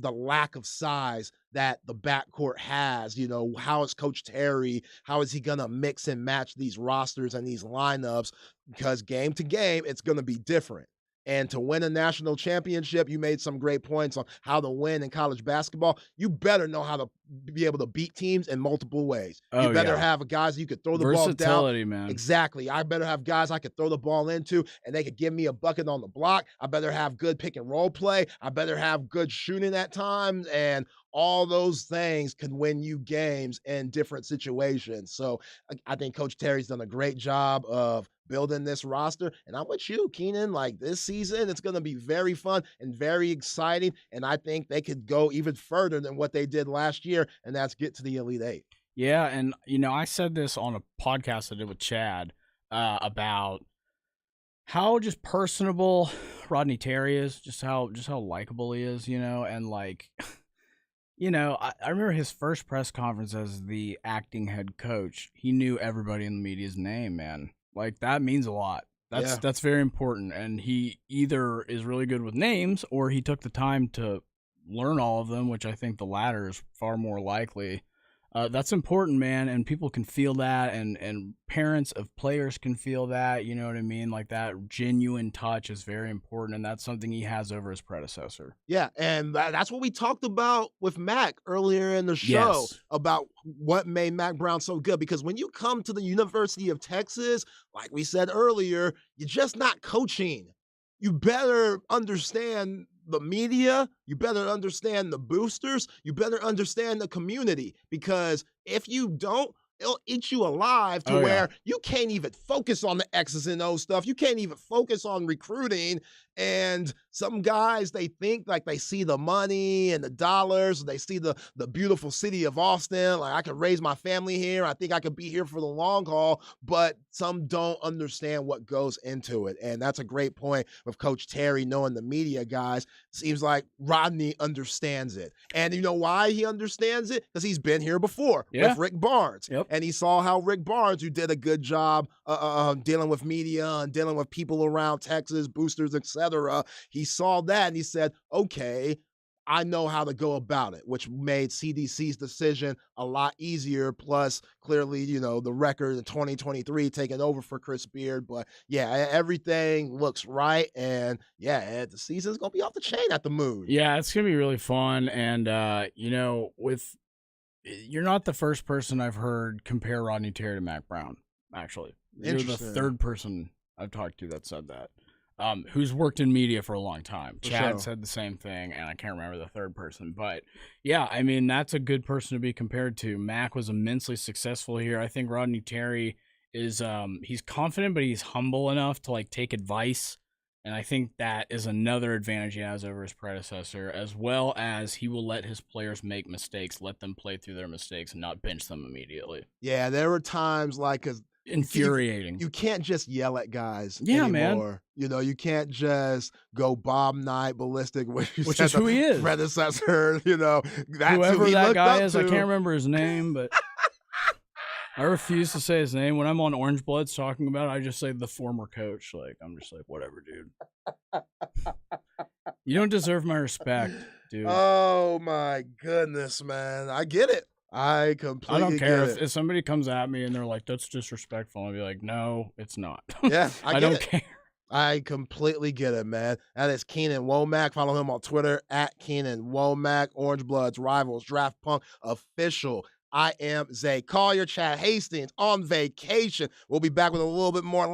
lack of size that the backcourt has. How is Coach Terry, how is he going to mix and match these rosters and these lineups? Because game to game, it's going to be different. And to win a national championship, you made some great points on how to win in college basketball. You better know how to be able to beat teams in multiple ways. You better have guys you could throw the ball down. Versatility, man. Exactly. I better have guys I could throw the ball into and they could give me a bucket on the block. I better have good pick and roll play. I better have good shooting at times. And all those things can win you games in different situations. So I think Coach Terry's done a great job of building this roster. And I'm with you, Keenan. Like, this season, it's going to be very fun and very exciting. And I think they could go even further than what they did last year, and that's get to the Elite Eight. Yeah, and, I said this on a podcast I did with Chad about how just personable Rodney Terry is, just how likable he is, and, like, You know, I remember his first press conference as the acting head coach. He knew everybody in the media's name, man. Like, that means a lot. That's very important. And he either is really good with names or he took the time to learn all of them, which I think the latter is far more likely. That's important, man, and people can feel that, and parents of players can feel that, you know what I mean? Like, that genuine touch is very important, and that's something he has over his predecessor. Yeah, and that's what we talked about with Mac earlier in the show, about what made Mac Brown so good, because when you come to the University of Texas, like we said earlier, you're just not coaching. You better understand the media, you better understand the boosters, you better understand the community, because if you don't, it'll eat you alive to where you can't even focus on the X's and O's stuff. You can't even focus on recruiting. And some guys, they think like they see the money and the dollars. They see the beautiful city of Austin. Like, I could raise my family here. I think I could be here for the long haul. But some don't understand what goes into it. And that's a great point with Coach Terry knowing the media guys. Seems like Rodney understands it. And you know why he understands it? Because he's been here before with Rick Barnes. And he saw how Rick Barnes, who did a good job dealing with media and dealing with people around Texas, boosters, etc. He saw that and he said, okay, I know how to go about it, which made CDC's decision a lot easier. Plus, clearly, you know, the record in 2023 taking over for Chris Beard. But yeah, everything looks right. And yeah, the season's going to be off the chain at the Moon. Yeah, it's going to be really fun. And, you know, you're not the first person I've heard compare Rodney Terry to Mac Brown, actually. You're the third person I've talked to that said that. Who's worked in media for a long time. Chad said the same thing, and I can't remember the third person. But, yeah, I mean, that's a good person to be compared to. Mac was immensely successful here. I think Rodney Terry is he's confident, but he's humble enough to, like, take advice. And I think that is another advantage he has over his predecessor, as well as he will let his players make mistakes, let them play through their mistakes, and not bench them immediately. Yeah, there were times like infuriating. You can't just yell at guys anymore. Man. You know, you can't just go Bob Knight ballistic, which is who he is. Predecessor, you know. That's whoever who that guy is, I can't remember his name, but I refuse to say his name. When I'm on Orange Bloods talking about it, I just say the former coach. Like, I'm just like, whatever, dude. You don't deserve my respect, dude. Oh, my goodness, man. I get it. I completely get it. I don't care if somebody comes at me and they're like, that's disrespectful. I'll be like, no, it's not. Yeah, I don't care. I completely get it, man. That is Keenan Womack. Follow him on Twitter at Keenan Womack. Orange Bloods Rivals Draft Punk official. I am Zay Collier. Chad Hastings on vacation. We'll be back with a little bit more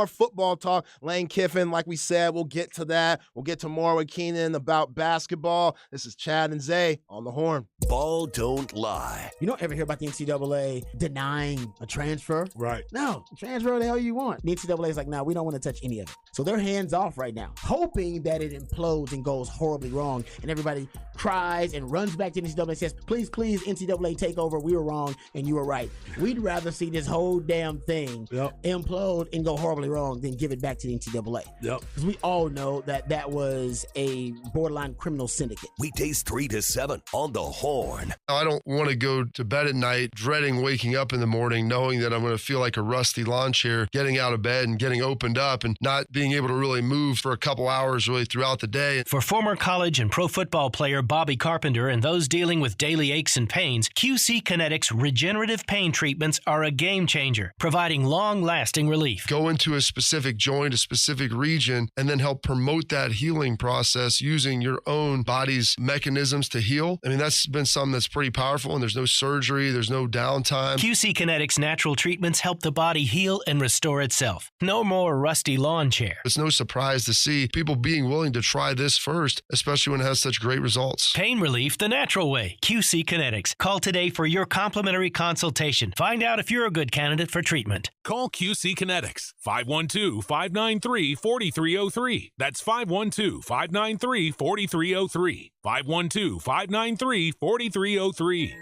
football talk. Lane Kiffin, like we said, we'll get to that. We'll get to more with Keenan about basketball. This is Chad and Zay on the Horn. Ball don't lie. You don't ever hear about the NCAA denying a transfer. Right. No, transfer the hell you want. The NCAA is like, no, we don't want to touch any of it. So they're hands off right now, hoping that it implodes and goes horribly wrong, and everybody cries and runs back to the NCAA and says, please, NCAA take over. We were wrong and you were right. We'd rather see this whole damn thing implode and go horribly wrong than give it back to the NCAA. Because we all know that was a borderline criminal syndicate. Weekdays 3 to 7 on the Horn. I don't want to go to bed at night dreading waking up in the morning knowing that I'm going to feel like a rusty lawn chair getting out of bed and getting opened up and not being able to really move for a couple hours really throughout the day. For former college and pro football player Bobby Carpenter and those dealing with daily aches and pains, QC Kinetics regenerative pain treatments are a game changer, providing long-lasting relief. Go into a specific joint, a specific region, and then help promote that healing process using your own body's mechanisms to heal. I mean, that's been something that's pretty powerful, and there's no surgery, there's no downtime. QC Kinetics natural treatments help the body heal and restore itself. No more rusty lawn chair. It's no surprise to see people being willing to try this first, especially when it has such great results. Pain relief the natural way. QC Kinetics. Call today for your complimentary consultation. Find out if you're a good candidate for treatment. Call QC Kinetics, 512-593-4303. That's 512-593-4303. 512-593-4303.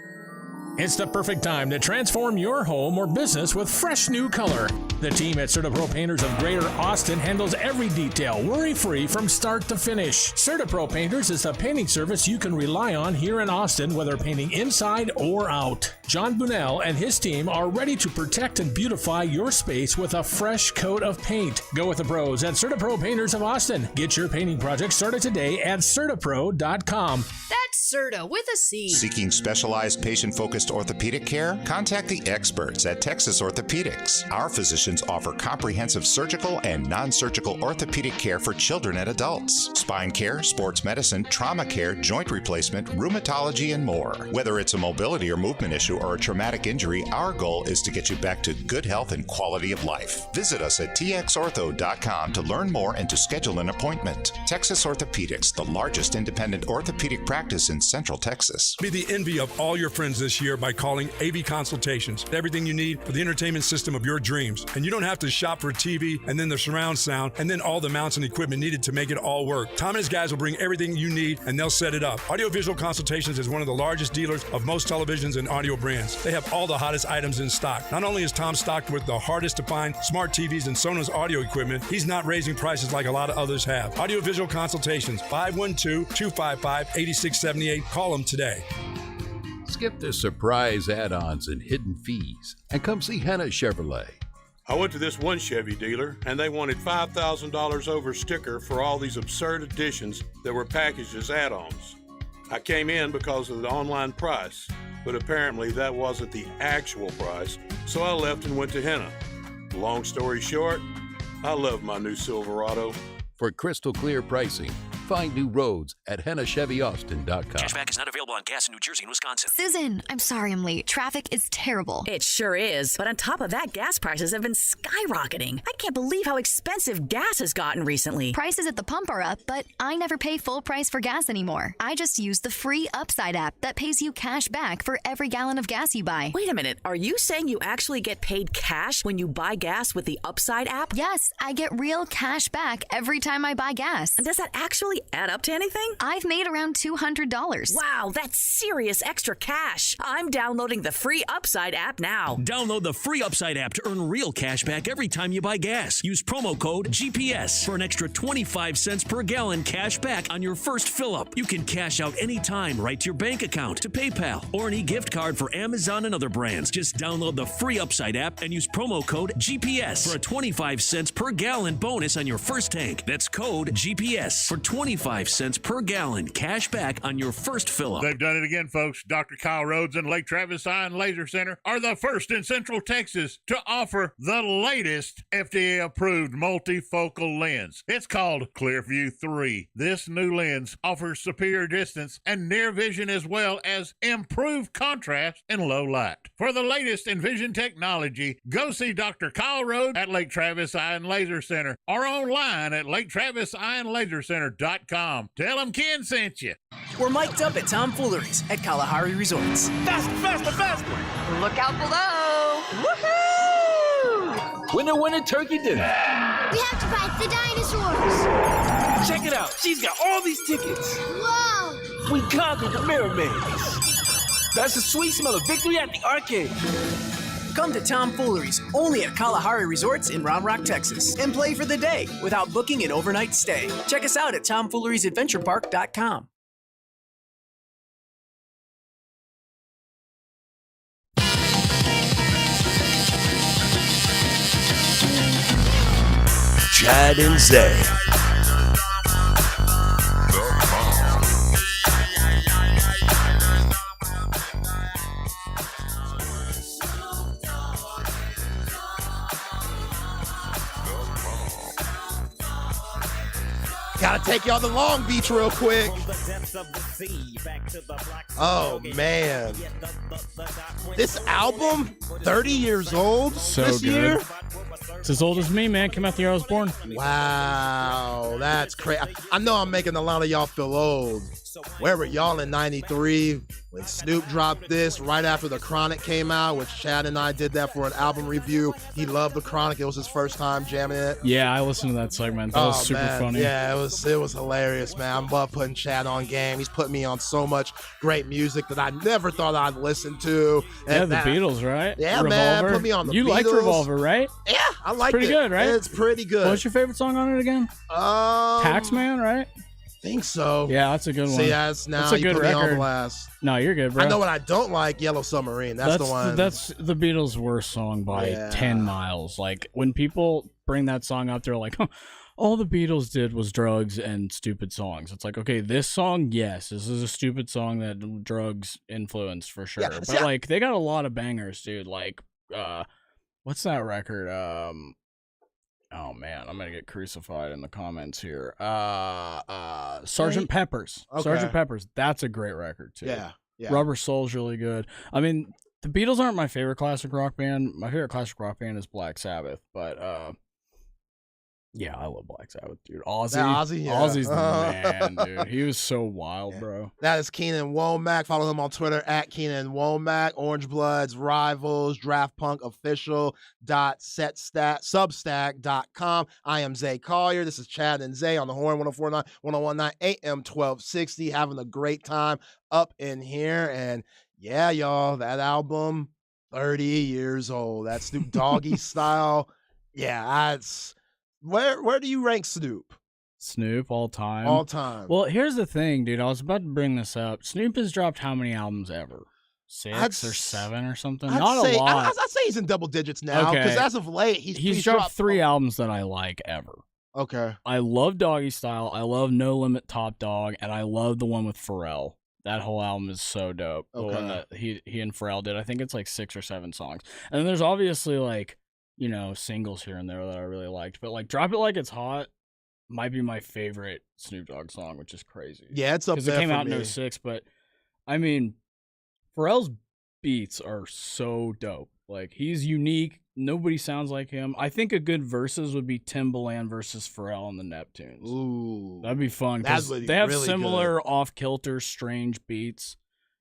It's the perfect time to transform your home or business with fresh new color. The team at CertaPro Painters of Greater Austin handles every detail worry-free from start to finish. CertaPro Painters is the painting service you can rely on here in Austin, whether painting inside or out. John Bunnell and his team are ready to protect and beautify your space with a fresh coat of paint. Go with the pros at CertaPro Painters of Austin. Get your painting project started today at CertaPro.com. That's Certa with a C. Seeking specialized patient-focused orthopedic care? Contact the experts at Texas Orthopedics. Our physicians offer comprehensive surgical and non-surgical orthopedic care for children and adults, spine care, sports medicine, trauma care, joint replacement, rheumatology, and more. Whether it's a mobility or movement issue or a traumatic injury, our goal is to get you back to good health and quality of life. Visit us at txortho.com to learn more and to schedule an appointment. Texas Orthopedics, the largest independent orthopedic practice in Central Texas. Be the envy of all your friends this year by calling AV Consultations. Everything you need for the entertainment system of your dreams. And you don't have to shop for a TV and then the surround sound and then all the mounts and equipment needed to make it all work. Tom and his guys will bring everything you need and they'll set it up. Audiovisual Consultations is one of the largest dealers of most televisions and audio brands. They have all the hottest items in stock. Not only is Tom stocked with the hardest to find smart TVs and Sonos audio equipment, he's not raising prices like a lot of others have. Audiovisual Consultations, 512-255-8678. Call them today. Skip the surprise add-ons and hidden fees and come see Henna Chevrolet. I went to this one Chevy dealer and they wanted $5,000 over sticker for all these absurd additions that were packaged as add-ons. I came in because of the online price, but apparently that wasn't the actual price, so I left and went to Henna. Long story short, I love my new Silverado. For crystal clear pricing, find new roads at HennaChevyAustin.com. Cashback is not available on gas in New Jersey and Wisconsin. Susan, I'm sorry I'm late. Traffic is terrible. It sure is. But on top of that, gas prices have been skyrocketing. I can't believe how expensive gas has gotten recently. Prices at the pump are up, but I never pay full price for gas anymore. I just use the free Upside app that pays you cash back for every gallon of gas you buy. Wait a minute. Are you saying you actually get paid cash when you buy gas with the Upside app? Yes, I get real cash back every time I buy gas. And does that actually add up to anything? I've made around $200. Wow, that's serious extra cash. I'm downloading the free Upside app now. Download the free Upside app to earn real cash back every time you buy gas. Use promo code GPS for an extra 25 cents per gallon cash back on your first fill-up. You can cash out anytime right to your bank account, to PayPal, or an e-gift card for Amazon and other brands. Just download the free Upside app and use promo code GPS for a 25 cents per gallon bonus on your first tank. That's code GPS for 25 cents per gallon cash back on your first fill-up. They've done it again, folks. Dr. Kyle Rhodes and Lake Travis Eye and Laser Center are the first in Central Texas to offer the latest FDA-approved multifocal lens. It's called Clearview 3. This new lens offers superior distance and near vision as well as improved contrast in low light. For the latest in vision technology, go see Dr. Kyle Rhodes at Lake Travis Eye and Laser Center or online at LakeTravisEyeandLaserCenter.com. Tell them Ken sent you. We're mic'd up at Tomfooleries at Kalahari Resorts. Faster, faster, faster! Look out below! Woohoo! Winner, winner, turkey dinner. We have to fight the dinosaurs. Check it out. She's got all these tickets. Whoa! We conquered the Mirror Maze. That's the sweet smell of victory at the arcade. Come to Tomfooleries, only at Kalahari Resorts in Round Rock, Texas, and play for the day without booking an overnight stay. Check us out at TomFooleriesadventurePark.com. Chad and Zay. Gotta take y'all to Long Beach real quick. Oh, man. This album, 30 years old this year? It's as old as me, man. Came out the year I was born. Wow, that's crazy. I know I'm making a lot of y'all feel old. Where were y'all in 93 when Snoop dropped this right after The Chronic came out, which Chad and I did that for an album review. He loved The Chronic. It was his first time jamming it. Yeah, I listened to that segment. That was super funny. Yeah, it was hilarious, man. I'm above putting Chad on game. He's putting put me on so much great music that I never thought I'd listen to. Yeah, the Beatles, right? Yeah, Revolver. man, put me on the Beatles. You liked Revolver, right? Yeah, I like it. Pretty good, right? It's pretty good. What's your favorite song on it again? Taxman, right? Think so. Yeah, that's a good one. See, that's a you good put me on record. blast. No, you're good, bro. I know what I don't like, Yellow Submarine. That's the one. That's the Beatles' worst song by 10 miles. Like, when people bring that song up, they're like, all the Beatles did was drugs and stupid songs. It's like, okay, this song, yes, this is a stupid song that drugs influenced for sure. Yeah, but, like, they got a lot of bangers, dude. Like, what's that record? Oh man, I'm gonna get crucified in the comments here. Sgt. Pepper's. Okay. Sgt. Pepper's. That's a great record too. Yeah. Rubber Soul's really good. I mean, the Beatles aren't my favorite classic rock band. My favorite classic rock band is Black Sabbath, but yeah, I love Black Sabbath, dude. Ozzy's the man, dude. He was so wild, bro. That is Keenan Womack. Follow him on Twitter at Keenan Womack. Orange Bloods, Rivals, Draft Punk Official .substack.com. I am Zay Collier. This is Chad and Zay on the Horn 104.9, 101.9 AM 1260. Having a great time up in here. And yeah, y'all, that album, 30 years old. That Snoop Doggy style. Yeah, that's... Where do you rank Snoop? Snoop all time. All time. Well, here's the thing, dude. I was about to bring this up. Snoop has dropped how many albums ever? 6 or 7 or something? Not a lot. I'd say he's in double digits now because as of late, he's dropped 3 albums that I like ever. Okay. I love Doggy Style. I love No Limit Top Dog, and I love the one with Pharrell. That whole album is so dope. Okay. The one that he and Pharrell did. I think it's like 6 or 7 songs. And then there's obviously like, you know, singles here and there that I really liked. But like Drop It Like It's Hot might be my favorite Snoop Dogg song, which is crazy. Yeah, it's up there. Because it came for out me. in 06, but I mean, Pharrell's beats are so dope. Like, he's unique. Nobody sounds like him. I think a good versus would be Timbaland versus Pharrell and the Neptunes. Ooh. That'd be fun. Because they have similar off-kilter, strange beats,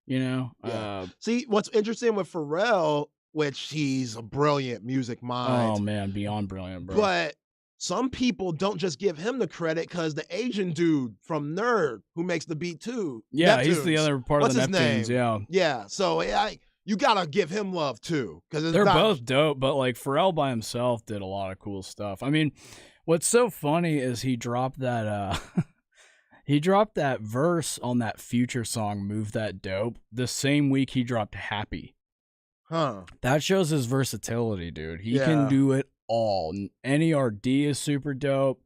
you know? Yeah. See, what's interesting with Pharrell, which he's a brilliant music mind. Oh, man, beyond brilliant, bro. But some people don't just give him the credit because the Asian dude from Nerd who makes the beat too. Yeah, Neptunes. he's the other part What's of the his Neptunes, name? Yeah, so you gotta give him love too because they're both dope. But like Pharrell by himself did a lot of cool stuff. I mean, what's so funny is he dropped that verse on that Future song "Move That Dope" the same week he dropped "Happy." Huh. That shows his versatility, dude. He can do it all. NERD is super dope.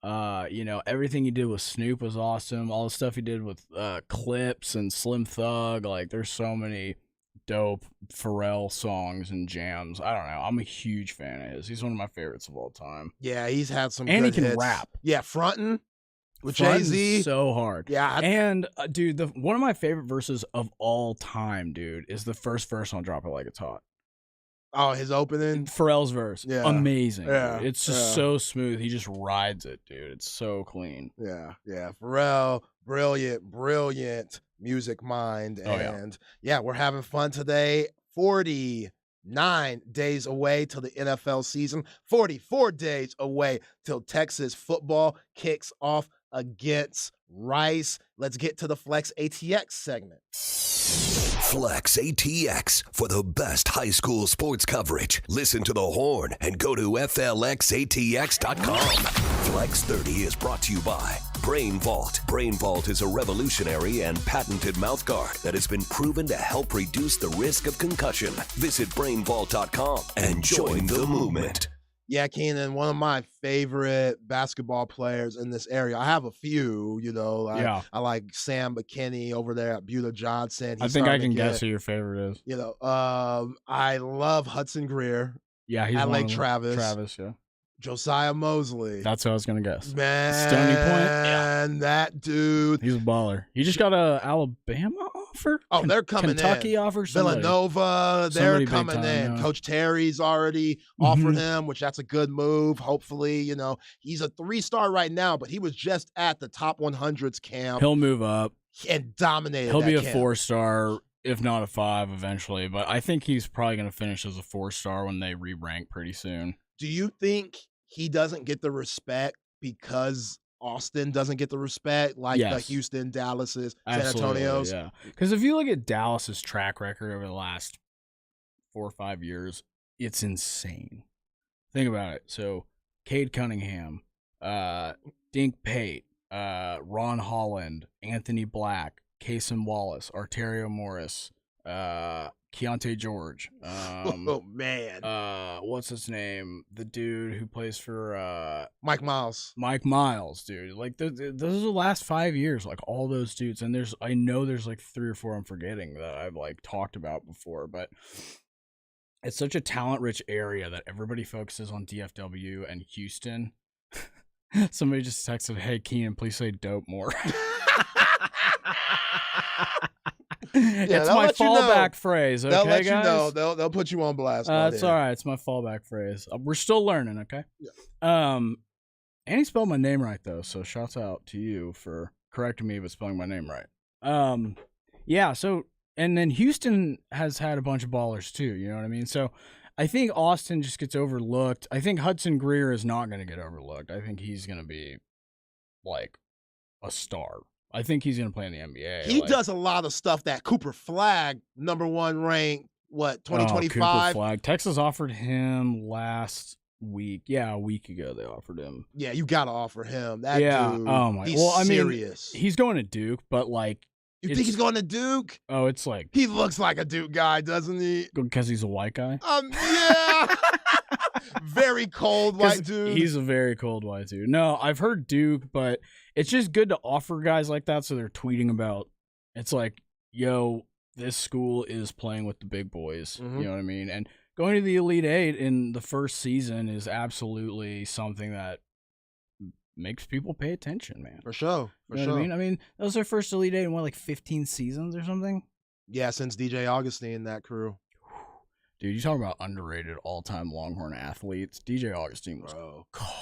You know, everything he did with Snoop was awesome. All the stuff he did with Clips and Slim Thug, like there's so many dope Pharrell songs and jams. I don't know. I'm a huge fan of his. He's one of my favorites of all time. Yeah, he's had some and good he can hits. rap. Yeah, frontin' with Frontin's Jay-Z. so hard. Yeah. And dude, one of my favorite verses of all time, dude, is the first verse on Drop It Like It's Hot. Oh, his opening? Pharrell's verse. Yeah. Amazing. Yeah. Dude. It's just so smooth. He just rides it, dude. It's so clean. Yeah. Pharrell, brilliant music mind. And yeah, we're having fun today. 49 days away till the NFL season. 44 days away till Texas football kicks off against Rice. Let's get to the Flex ATX segment. Flex ATX for the best high school sports coverage. Listen to the Horn and go to FLXATX.com. Flex 30 is brought to you by Brain Vault. Brain Vault is a revolutionary and patented mouthguard that has been proven to help reduce the risk of concussion. Visit BrainVault.com and join the movement. Yeah, Keenan, one of my favorite basketball players in this area. I have a few, you know. I like Sam McKinney over there at Buda Johnson. I think I can guess who your favorite is. You know, I love Hudson Greer. Yeah, he's at one Lake of them. Travis. Travis, yeah. Josiah Mosley. That's what I was going to guess. Man, Stony Point? Yeah. That dude. He's a baller. He just got a Alabama offer? Oh, they're coming Kentucky in. offer? Villanova, they're coming time, in. yeah. Coach Terry's already offered him, which that's a good move. Hopefully, you know, he's a 3-star right now, but he was just at the top 100s camp. He'll move up. And dominated He'll be a camp. 4-star, if not a 5 eventually. But I think he's probably going to finish as a 4-star when they re-rank pretty soon. Do you think he doesn't get the respect because Austin doesn't get the respect like the Houston, Dallas's, San Antonio's. Yeah, because if you look at Dallas's track record over the last 4 or 5 years, it's insane. Think about it. So, Cade Cunningham, Dink Pate, Ron Holland, Anthony Black, Cason Wallace, Arterio Morris, Keontae George. Oh man, what's his name? The dude who plays for Mike Miles. Mike Miles, dude. Like those are the last 5 years. Like all those dudes, and I know there's like 3 or 4 I'm forgetting that I've like talked about before, but it's such a talent-rich area that everybody focuses on DFW and Houston. Somebody just texted, "Hey Keenan, please say dope more." It's my fallback phrase, okay, they'll let guys? You know. They'll put you on blast. It's all right. It's my fallback phrase. We're still learning, okay? Yeah. And he spelled my name right, though, so shouts out to you for correcting me but spelling my name right. Yeah, so, and then Houston has had a bunch of ballers, too, you know what I mean? So I think Austin just gets overlooked. I think Hudson Greer is not going to get overlooked. I think he's going to be, like, a star. I think he's going to play in the NBA. He does a lot of stuff that Cooper Flagg, #1 ranked, 2025? Cooper Flagg. Texas offered him last week. Yeah, a week ago they offered him. Yeah, you got to offer him. That dude, oh my, he's serious. He's going to Duke, but like. You think he's going to Duke? Oh, it's like. He looks like a Duke guy, doesn't he? Because he's a white guy? Yeah. Very cold white dude. He's a very cold white dude. No, I've heard Duke, but it's just good to offer guys like that so they're tweeting about. It's like, yo, this school is playing with the big boys. You know what I mean? And going to the Elite Eight in the first season is absolutely something that makes people pay attention, man. For sure. You know what I mean? I mean, that was their first Elite Eight in what, like 15 seasons or something? Yeah, since DJ Augustine and that crew. Dude, you talk about underrated all-time Longhorn athletes. DJ Augustine was cold.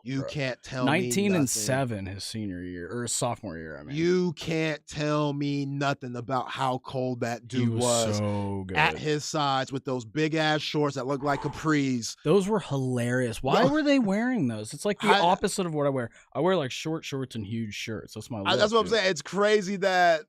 You can't tell 19 me 19-7 his senior year, or his sophomore year, I mean. You can't tell me nothing about how cold that dude was so good. At his size with those big-ass shorts that look like capris. Those were hilarious. Why were they wearing those? It's like the opposite of what I wear. I wear like short shorts and huge shirts. That's my look, that's what I'm saying. It's crazy that...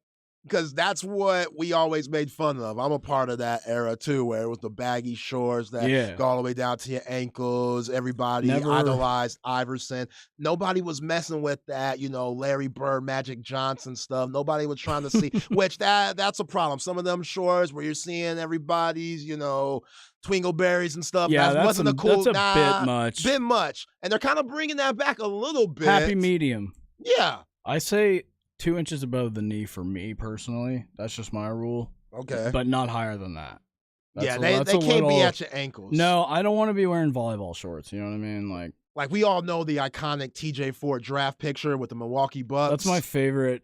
Because that's what we always made fun of. I'm a part of that era, too, where it was the baggy shorts that go all the way down to your ankles. Everybody idolized Iverson. Nobody was messing with that, Larry Bird, Magic Johnson stuff. Nobody was trying to see, which that's a problem. Some of them shorts where you're seeing everybody's, Twingleberries and stuff. Yeah, that wasn't a cool. That's a bit much. Bit much. And they're kind of bringing that back a little bit. Happy medium. Yeah. I say 2 inches above the knee for me personally. That's just my rule. Okay. But not higher than that. They can't be at your ankles. No, I don't want to be wearing volleyball shorts. You know what I mean? Like we all know the iconic TJ Ford draft picture with the Milwaukee Bucks. That's my favorite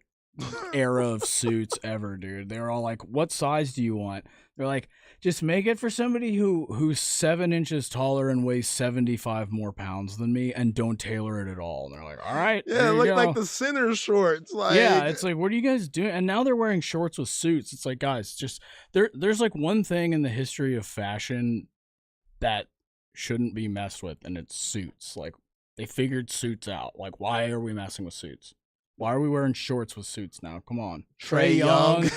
era of suits ever, dude. They're all like, "What size do you want?" They're like, "Just make it for somebody who's 7 inches taller and weighs 75 more pounds than me, and don't tailor it at all." And they're like, "All right, yeah, look like the center shorts." It's like, what are you guys doing? And now they're wearing shorts with suits. It's like, guys, just there's like one thing in the history of fashion that shouldn't be messed with, and it's suits. Like they figured suits out. Like, why are we messing with suits? Why are we wearing shorts with suits now? Come on, Trae Young.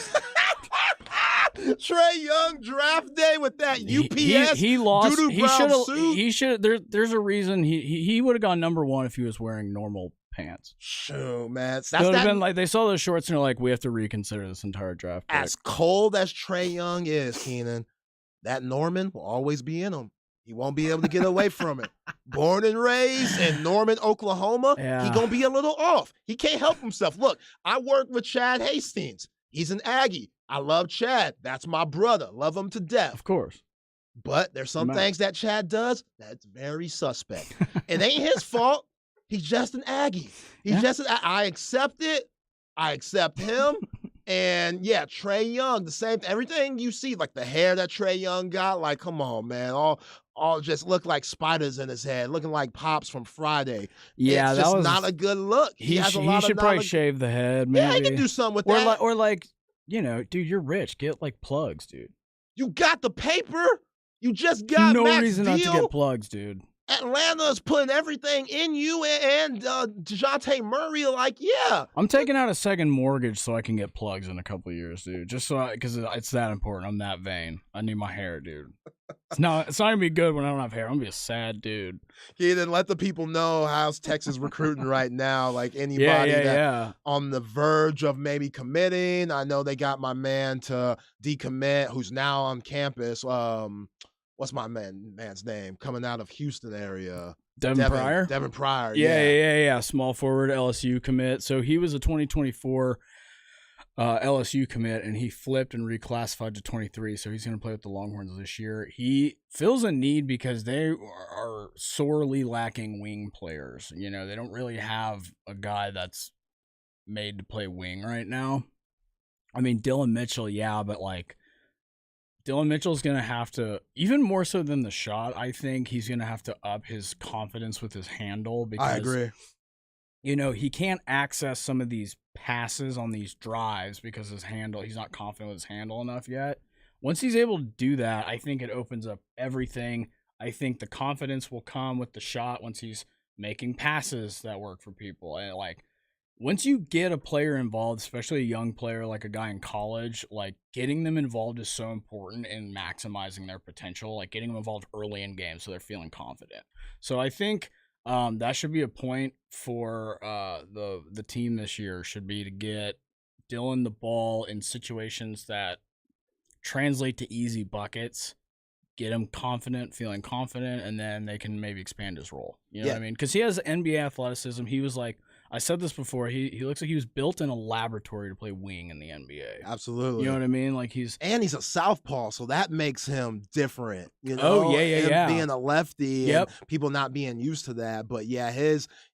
Trae Young draft day with that UPS. He lost. He should. There's a reason he would have gone #1 if he was wearing normal pants. Sure, man. That would have been like they saw those shorts and they're like, we have to reconsider this entire draft pick. As cold as Trae Young is, Keenan, that Norman will always be in him. He won't be able to get away from it. Born and raised in Norman, Oklahoma, He gonna be a little off. He can't help himself. Look, I worked with Chad Hastings. He's an Aggie. I love Chad. That's my brother. Love him to death. Of course. But there's some things that Chad does that's very suspect. It ain't his fault. He's just an Aggie. I accept it. I accept him. And yeah, Trae Young, the same, everything you see, like the hair that Trae Young got, like, come on, man. All just look like spiders in his head, looking like Pops from Friday. Yeah, it's just not a good look. He should probably shave the head, maybe. Yeah, he can do something with that. Or like, dude, you're rich. Get like plugs, dude. You got the paper. You just got no Max reason deal. not to get plugs, dude. Atlanta's putting everything in you and DeJounte Murray. Like, yeah. I'm taking out a second mortgage so I can get plugs in a couple of years, dude. Just so because it's that important. I'm that vain. I need my hair, dude. It's not gonna be good when I don't have hair. I'm gonna be a sad dude. Keaton, let the people know how's Texas recruiting right now. Like anybody on the verge of maybe committing. I know they got my man to decommit who's now on campus. What's my man's name? Coming out of Houston area. Devin Pryor? Devin Pryor. Yeah. Small forward LSU commit. So he was a 2024 LSU commit, and he flipped and reclassified to 23. So he's going to play with the Longhorns this year. He fills a need because they are sorely lacking wing players. You know, they don't really have a guy that's made to play wing right now. I mean, Dylan Mitchell, yeah, but like, Dylan Mitchell's going to have to, even more so than the shot, I think he's going to have to up his confidence with his handle. Because, I agree. You know, he can't access some of these passes on these drives because he's not confident with his handle enough yet. Once he's able to do that, I think it opens up everything. I think the confidence will come with the shot once he's making passes that work for people. And like, once you get a player involved, especially a young player like a guy in college, like getting them involved is so important in maximizing their potential, like getting them involved early in games so they're feeling confident. So I think that should be a point for the team this year should be to get Dylan the ball in situations that translate to easy buckets, get him confident, feeling confident, and then they can maybe expand his role. You know what I mean? Because he has NBA athleticism. He was like, I said this before, he looks like he was built in a laboratory to play wing in the NBA. Absolutely. You know what I mean? Like he's Yeah. Being a lefty and people not being used to that. But yeah,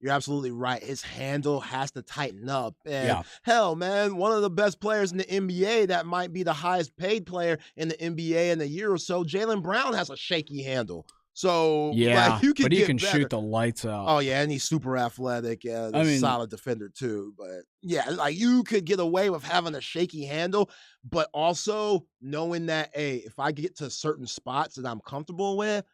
you're absolutely right. His handle has to tighten up. And hell, man, one of the best players in the NBA that might be the highest paid player in the NBA in a year or so, Jaylen Brown has a shaky handle. So like, you can but he get can better. shoot the lights out. Oh yeah, and he's super athletic and a solid defender too. But yeah, like you could get away with having a shaky handle, but also knowing that, hey, if I get to certain spots that I'm comfortable with,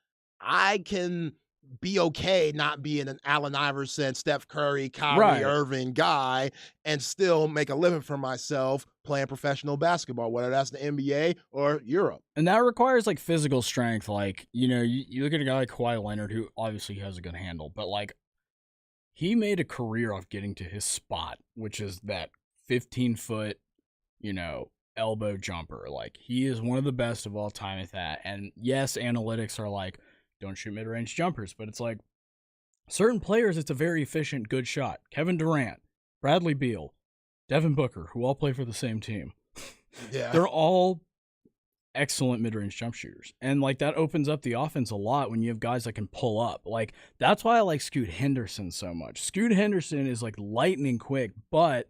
I can be okay not being an Allen Iverson, Steph Curry, Kyrie Irving guy and still make a living for myself playing professional basketball, whether that's the NBA or Europe. And that requires like physical strength. Like, you know, you look at a guy like Kawhi Leonard, who obviously has a good handle, but like he made a career off getting to his spot, which is that 15-foot, you know, elbow jumper. Like he is one of the best of all time at that. And yes, analytics are like, don't shoot mid-range jumpers, but it's like certain players, it's a very efficient, good shot. Kevin Durant, Bradley Beal, Devin Booker, who all play for the same team. Yeah. They're all excellent mid-range jump shooters. And like that opens up the offense a lot when you have guys that can pull up. Like that's why I like Scoot Henderson so much. Scoot Henderson is like lightning quick, but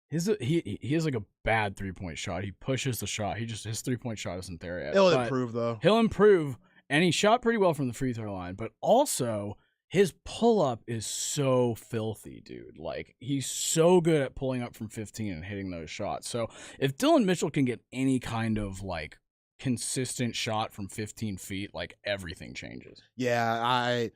he has like a bad three-point shot. He pushes the shot. His three-point shot isn't there yet. He'll improve though. He'll improve. And he shot pretty well from the free throw line, but also his pull-up is so filthy, dude. Like, he's so good at pulling up from 15 and hitting those shots. So if Dylan Mitchell can get any kind of, like, consistent shot from 15 feet, like, everything changes. Yeah,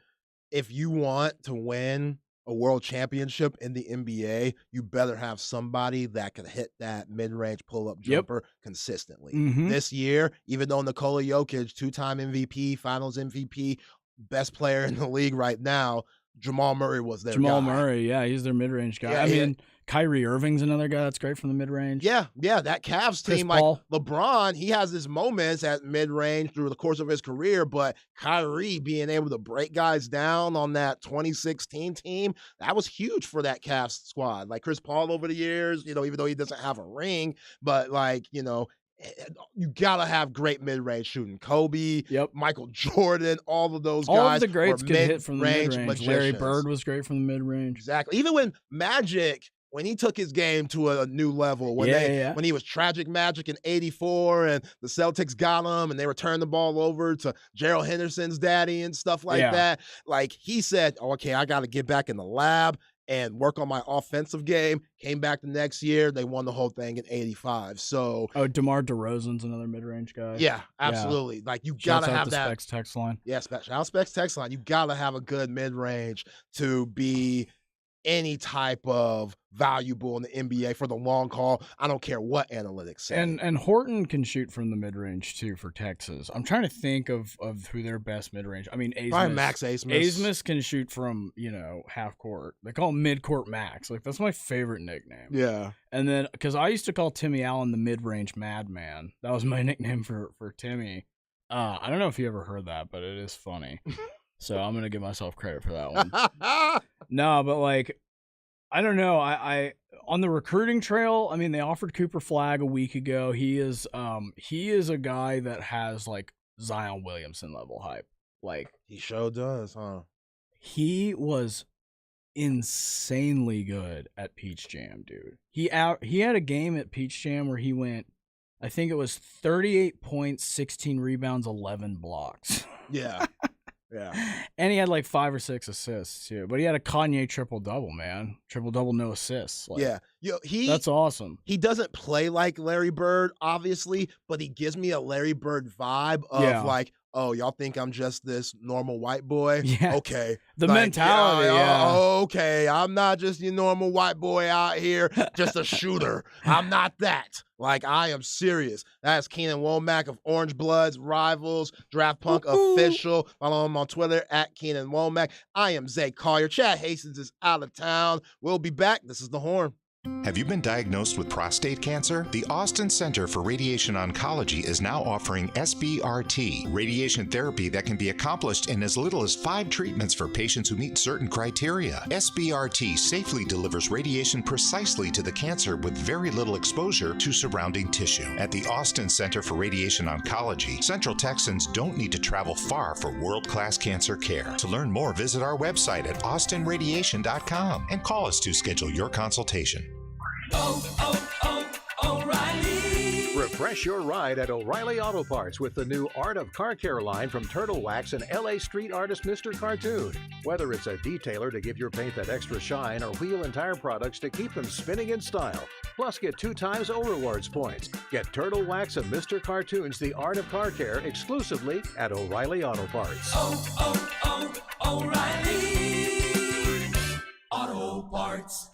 if you want to win a world championship in the NBA, you better have somebody that can hit that mid-range pull-up jumper consistently. This year, even though Nikola Jokic, two-time MVP, Finals MVP, best player in the league right now, Jamal Murray was their guy. Jamal Murray, yeah, he's their mid-range guy. Yeah, I mean, Kyrie Irving's another guy that's great from the mid-range. Yeah, that Cavs team, like LeBron, he has his moments at mid-range through the course of his career, but Kyrie being able to break guys down on that 2016 team, that was huge for that Cavs squad. Like Chris Paul over the years, you know, even though he doesn't have a ring, but like, you know, you gotta have great mid-range shooting. Kobe, Michael Jordan, all of those guys. All of the greats could hit from the mid-range. Magicians. Larry Bird was great from the mid-range. Exactly. Even when Magic, when he took his game to a new level, when he was Tragic Magic in '84 and the Celtics got him and they were turning the ball over to Gerald Henderson's daddy and stuff like that. Like he said, okay, I got to get back in the lab and work on my offensive game. Came back the next year, they won the whole thing in 85. So DeMar DeRozan's another mid-range guy. yeah, absolutely. Yeah. Like you Shouts gotta out have to that. Specs text line. Yeah, shout out Specs text line. You gotta have a good mid-range to be any type of valuable in the NBA for the long haul. I don't care what analytics say. And Horton can shoot from the mid-range too for Texas. I'm trying to think of who their best mid-range. I mean, Probably Max Abmas. Abmas can shoot from, half court. They call him mid-court Max. Like, that's my favorite nickname. Yeah. And then, because I used to call Timmy Allen the mid-range madman. That was my nickname for Timmy. I don't know if you ever heard that, but it is funny. So I'm going to give myself credit for that one. No, but like, I don't know. I on the recruiting trail, I mean, they offered Cooper Flagg a week ago. He is a guy that has like Zion Williamson level hype. Like, he sure does, huh? He was insanely good at Peach Jam, dude. He had a game at Peach Jam where he went, I think it was 38 points, 16 rebounds, 11 blocks. Yeah. Yeah. And he had like 5 or 6 assists too. But he had a Kanye triple-double, man. Triple-double, no assists. Like, yeah. That's awesome. He doesn't play like Larry Bird, obviously, but he gives me a Larry Bird vibe of like, oh, y'all think I'm just this normal white boy? Yeah. Okay. The mentality, okay, I'm not just your normal white boy out here, just a shooter. I'm not that. Like, I am serious. That's Keenan Womack of Orange Bloods, Rivals, Draft Punk Official. Follow him on Twitter at Keenan Womack. I am Zay Collier. Chad Hastings is out of town. We'll be back. This is The Horn. Have you been diagnosed with prostate cancer? The Austin Center for Radiation Oncology is now offering SBRT, radiation therapy that can be accomplished in as little as 5 treatments for patients who meet certain criteria. SBRT safely delivers radiation precisely to the cancer with very little exposure to surrounding tissue. At the Austin Center for Radiation Oncology, Central Texans don't need to travel far for world-class cancer care. To learn more, visit our website at austinradiation.com and call us to schedule your consultation. O'Reilly. Refresh your ride at O'Reilly Auto Parts with the new Art of Car Care line from Turtle Wax and LA street artist Mr. Cartoon. Whether it's a detailer to give your paint that extra shine or wheel and tire products to keep them spinning in style. Plus, get 2 times O Rewards points. Get Turtle Wax and Mr. Cartoon's The Art of Car Care exclusively at O'Reilly Auto Parts. O'Reilly Auto Parts.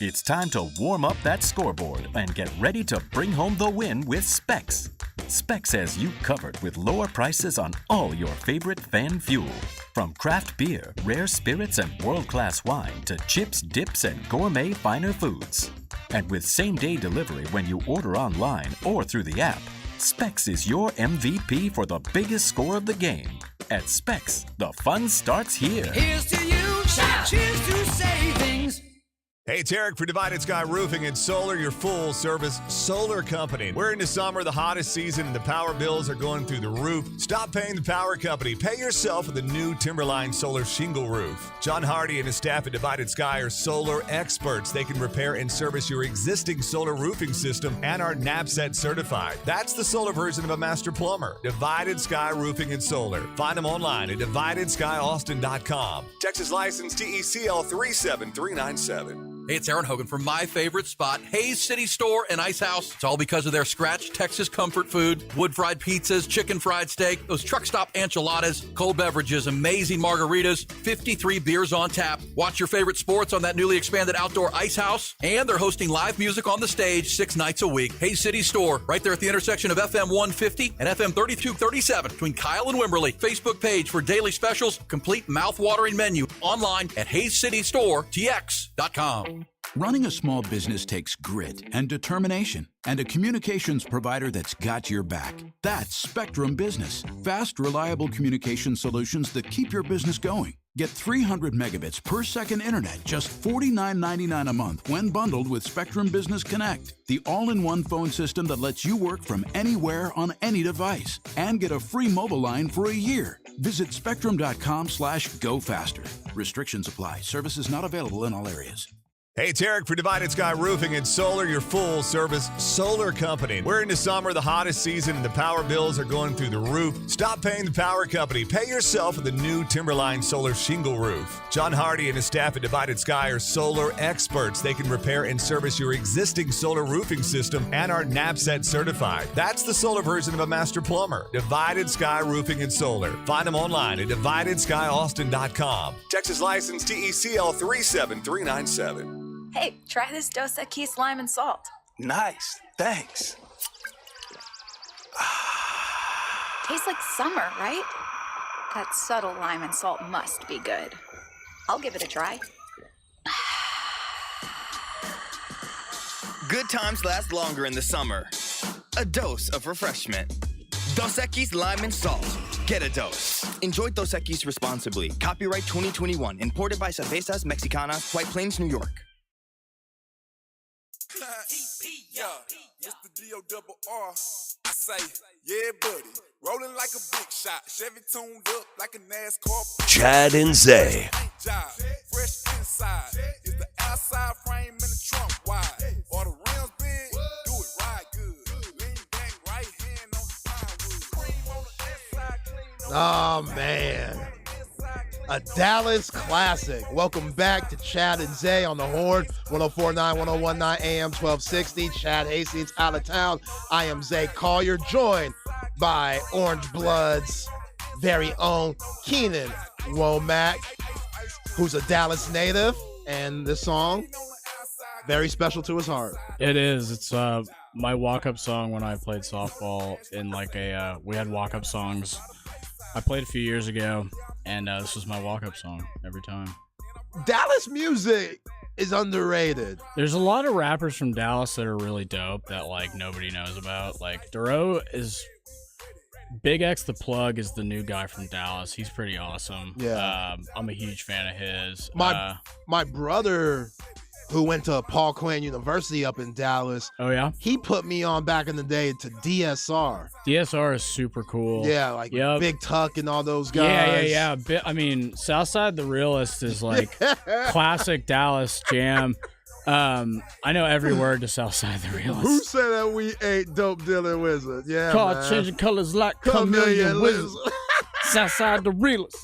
It's time to warm up that scoreboard and get ready to bring home the win with Specs. Specs has you covered with lower prices on all your favorite fan fuel. From craft beer, rare spirits, and world-class wine to chips, dips, and gourmet finer foods. And with same-day delivery when you order online or through the app, Specs is your MVP for the biggest score of the game. At Specs, the fun starts here. Here's to you, cheers to savings. Hey, it's Eric for Divided Sky Roofing and Solar, your full-service solar company. We're into summer, the hottest season, and the power bills are going through the roof. Stop paying the power company. Pay yourself with the new Timberline Solar Shingle Roof. John Hardy and his staff at Divided Sky are solar experts. They can repair and service your existing solar roofing system and are NABCET certified. That's the solar version of a master plumber. Divided Sky Roofing and Solar. Find them online at DividedSkyAustin.com. Texas license TECL 37397. Hey, it's Aaron Hogan from my favorite spot, Hayes City Store and Ice House. It's all because of their scratch Texas comfort food, wood-fried pizzas, chicken fried steak, those truck stop enchiladas, cold beverages, amazing margaritas, 53 beers on tap. Watch your favorite sports on that newly expanded outdoor Ice House, and they're hosting live music on the stage 6 nights a week. Hayes City Store, right there at the intersection of FM 150 and FM 3237 between Kyle and Wimberley. Facebook page for daily specials, complete mouth-watering menu, online at HayesCityStoreTX.com. Running a small business takes grit and determination and a communications provider that's got your back. That's Spectrum Business. Fast, reliable communication solutions that keep your business going. Get 300 megabits per second internet, just $49.99 a month when bundled with Spectrum Business Connect, the all-in-one phone system that lets you work from anywhere on any device. And get a free mobile line for a year. Visit spectrum.com/go faster. Restrictions apply. Services not available in all areas. Hey, it's Eric for Divided Sky Roofing and Solar, your full-service solar company. We're into summer, the hottest season, and the power bills are going through the roof. Stop paying the power company. Pay yourself with the new Timberline Solar Shingle Roof. John Hardy and his staff at Divided Sky are solar experts. They can repair and service your existing solar roofing system and are NABCET certified. That's the solar version of a master plumber. Divided Sky Roofing and Solar. Find them online at DividedSkyAustin.com. Texas license TECL 37397. Hey, try this Dos Equis lime and salt. Nice, thanks. Tastes like summer, right? That subtle lime and salt must be good. I'll give it a try. Good times last longer in the summer. A dose of refreshment. Dos Equis lime and salt. Get a dose. Enjoy Dos Equis responsibly. Copyright 2021. Imported by Cervezas Mexicanas, White Plains, New York. Yeah, Mr. D-O-double-R. I say, yeah, buddy. Rolling like a big shot. Chevy tuned up like a NASCAR. Chad and Zay. Fresh inside. Is the outside frame in the trunk wide? Or the rims big? Do it right good. Lean back, right hand on the plywood. Cream on the inside, clean on Oh, man. A Dallas classic. Welcome back to Chad and Zay on the Horn. 104.9, 101.9 AM 1260. Chad Hastings out of town. I am Zay Collier, joined by Orange Blood's very own Keenan Womack, who's a Dallas native. And this song, very special to his heart. It is. It's my walk-up song when I played softball in like a we had walk-up songs. I played a few years ago, and this was my walk-up song every time. Dallas music is underrated. There's a lot of rappers from Dallas that are really dope that like nobody knows about. Like Duro is Big X the Plug is the new guy from Dallas. He's pretty awesome. Yeah. I'm a huge fan of his. My brother, who went to Paul Quinn University up in Dallas. Oh, yeah? He put me on back in the day to DSR. DSR is super cool. Yeah, like Big Tuck and all those Yeah, guys. I mean, Southside the Realist is like classic Dallas jam. I know every word to Southside the Realist. Who said that we ate dope dealing wizard? Yeah, Car man. changing colors like chameleon wizards. Southside the Realist.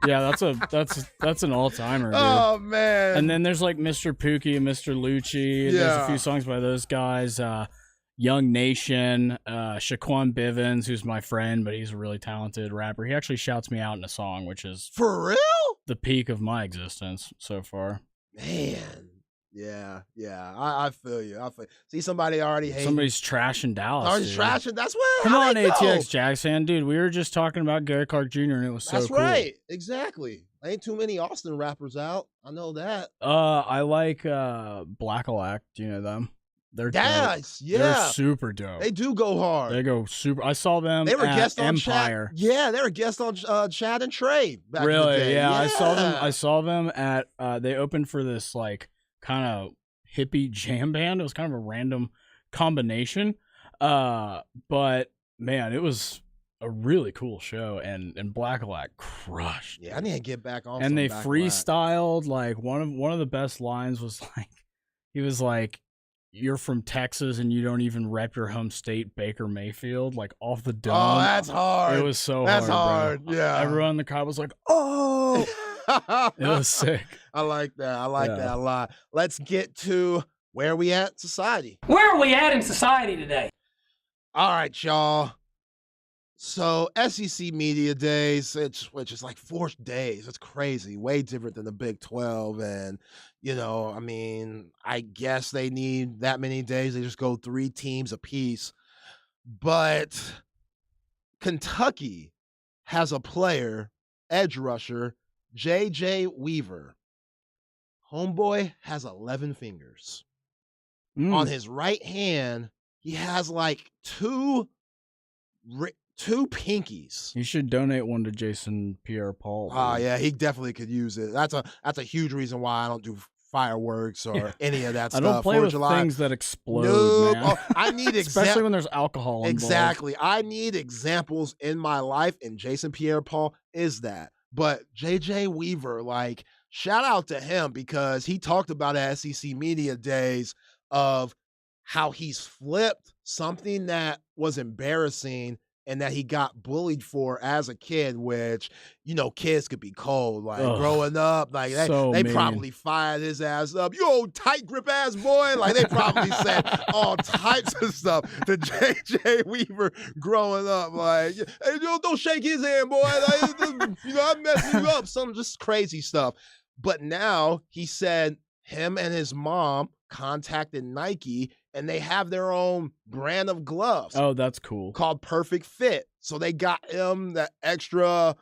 Yeah, that's an all-timer, dude. Oh, man. And then there's like Mr. Pookie and Mr. Lucci. Yeah. There's a few songs by those guys. Young Nation, Shaquan Bivens, who's my friend, but he's a really talented rapper. He actually shouts me out in a song, which is for real the peak of my existence so far. Man. Yeah. I feel you. See somebody already hating. Somebody's trashing Dallas. Already dude. trashing. That's what. Come how on, they go. ATX Jackson, dude. We were just talking about Gary Clark Jr. and it was so That's cool. right. Exactly. Ain't too many Austin rappers out. I know that. I like Black Alack. Do you know them? They're dope. Yeah. They're super dope. They do go hard. They go super. I saw them. They were at guests on Empire. Chad. Yeah, they were guests on Chad and Trey back Really? in the day. Yeah, I saw them at. They opened for this like kind of hippie jam band. It was kind of a random combination, but man, it was a really cool show. And Black Alack crushed. Yeah, I need to get back on. And they Black freestyled. Like one of the best lines was like, he was like, "You're from Texas and you don't even rep your home state, Baker Mayfield," like off the dome. Oh, that's hard. It was so That's hard. hard. Yeah. Everyone in the crowd was like, "Oh." It was sick. I like that. I like that a lot. Let's get to where we at in society. Where are we at in society today? All right, y'all. So SEC Media Days, which is like 4 days. It's crazy. Way different than the Big 12. And, you know, I mean, I guess they need that many days. They just go 3 teams apiece. But Kentucky has a player, edge rusher, J.J. Weaver. Homeboy has 11 fingers. On his right hand, he has like two pinkies. You should donate one to Jason Pierre-Paul. Oh, yeah, he definitely could use it. That's a huge reason why I don't do fireworks or any of that stuff. I don't play with July. things that explode, Nope. man. Oh, I need especially when there's alcohol involved. Exactly. I need examples in my life, and Jason Pierre-Paul is that. But J.J. Weaver, like, shout out to him because he talked about at SEC Media Days of how he's flipped something that was embarrassing and that he got bullied for as a kid, which, kids could be cold. Like, growing up, like, they probably fired his ass up. You old tight grip ass boy. Like, they probably said all types of stuff to J.J. Weaver growing up. Like, hey, don't shake his hand, boy. Like, I'm messing you up. Some just crazy stuff. But now he said him and his mom contacted Nike and they have their own brand of gloves. Oh, that's cool. Called Perfect Fit. So they got him the extra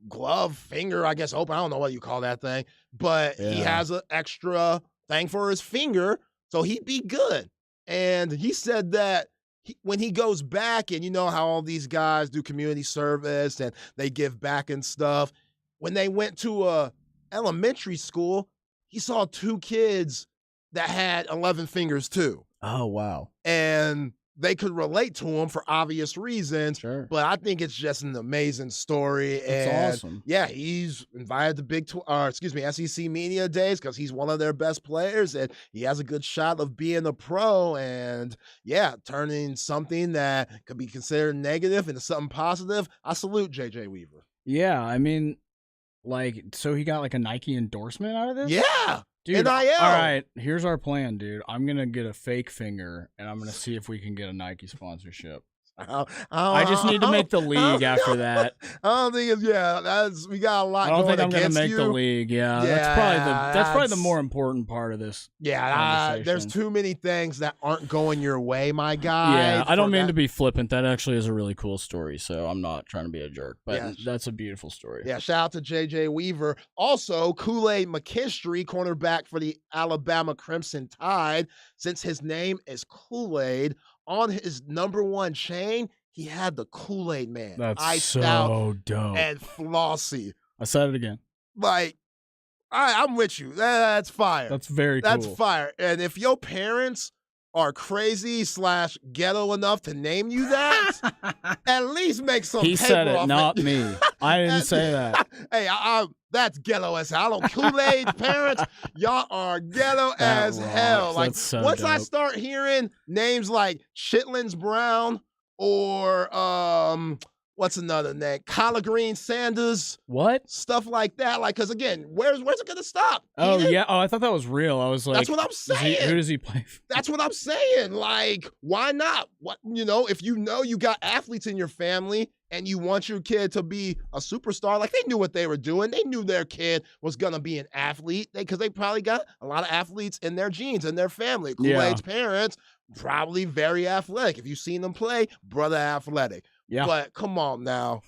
glove finger, I guess, open. I don't know what you call that thing. But he has an extra thing for his finger, so he'd be good. And he said that when he goes back, and you know how all these guys do community service and they give back and stuff, when they went to a elementary school, he saw 2 kids that had 11 fingers too. Oh, wow. And they could relate to him for obvious reasons. Sure. But I think it's just an amazing story. It's awesome. Yeah, he's invited to SEC Media Days because he's one of their best players and he has a good shot of being a pro and, turning something that could be considered negative into something positive. I salute J.J. Weaver. Yeah, I mean, so he got a Nike endorsement out of this? Yeah. Dude, NIL. all right, here's our plan, dude. I'm going to get a fake finger, and I'm going to see if we can get a Nike sponsorship. I just need to make the league after that. I don't think it's we got a lot. I don't think I'm going to make the league. Yeah, that's probably the more important part of this. Yeah, there's too many things that aren't going your way, my guy. Yeah, I don't mean to be flippant. That actually is a really cool story, so I'm not trying to be a jerk, but that's a beautiful story. Yeah, shout out to J.J. Weaver. Also, Kool-Aid McKinstry, cornerback for the Alabama Crimson Tide, since his name is Kool-Aid. On his number 1 chain, he had the Kool-Aid Man. That's iced so out dope. and flossy. I said it again. Like, I'm with you. That's fire. That's very cool. That's fire. And if your parents are crazy / ghetto enough to name you that, at least make some He paper said it, off not me. I didn't say that. Hey, that's ghetto as hell. I don't Kool-Aid parents. Y'all are ghetto as hell. Like, That's so once I dope. start hearing names like Chitlins Brown or what's another name? Collard Green Sanders. What? Stuff like that. Like, because again, where's it gonna stop? Oh, Eden? yeah. Oh, I thought that was real. I was like, That's what I'm saying. Who does he play for? That's what I'm saying. Like, why not? What if you got athletes in your family and you want your kid to be a superstar, like they knew what they were doing. They knew their kid was gonna be an athlete because they probably got a lot of athletes in their genes in their family. Kool-Aid's parents probably very athletic. If you've seen them play, brother athletic. Yeah. But come on now.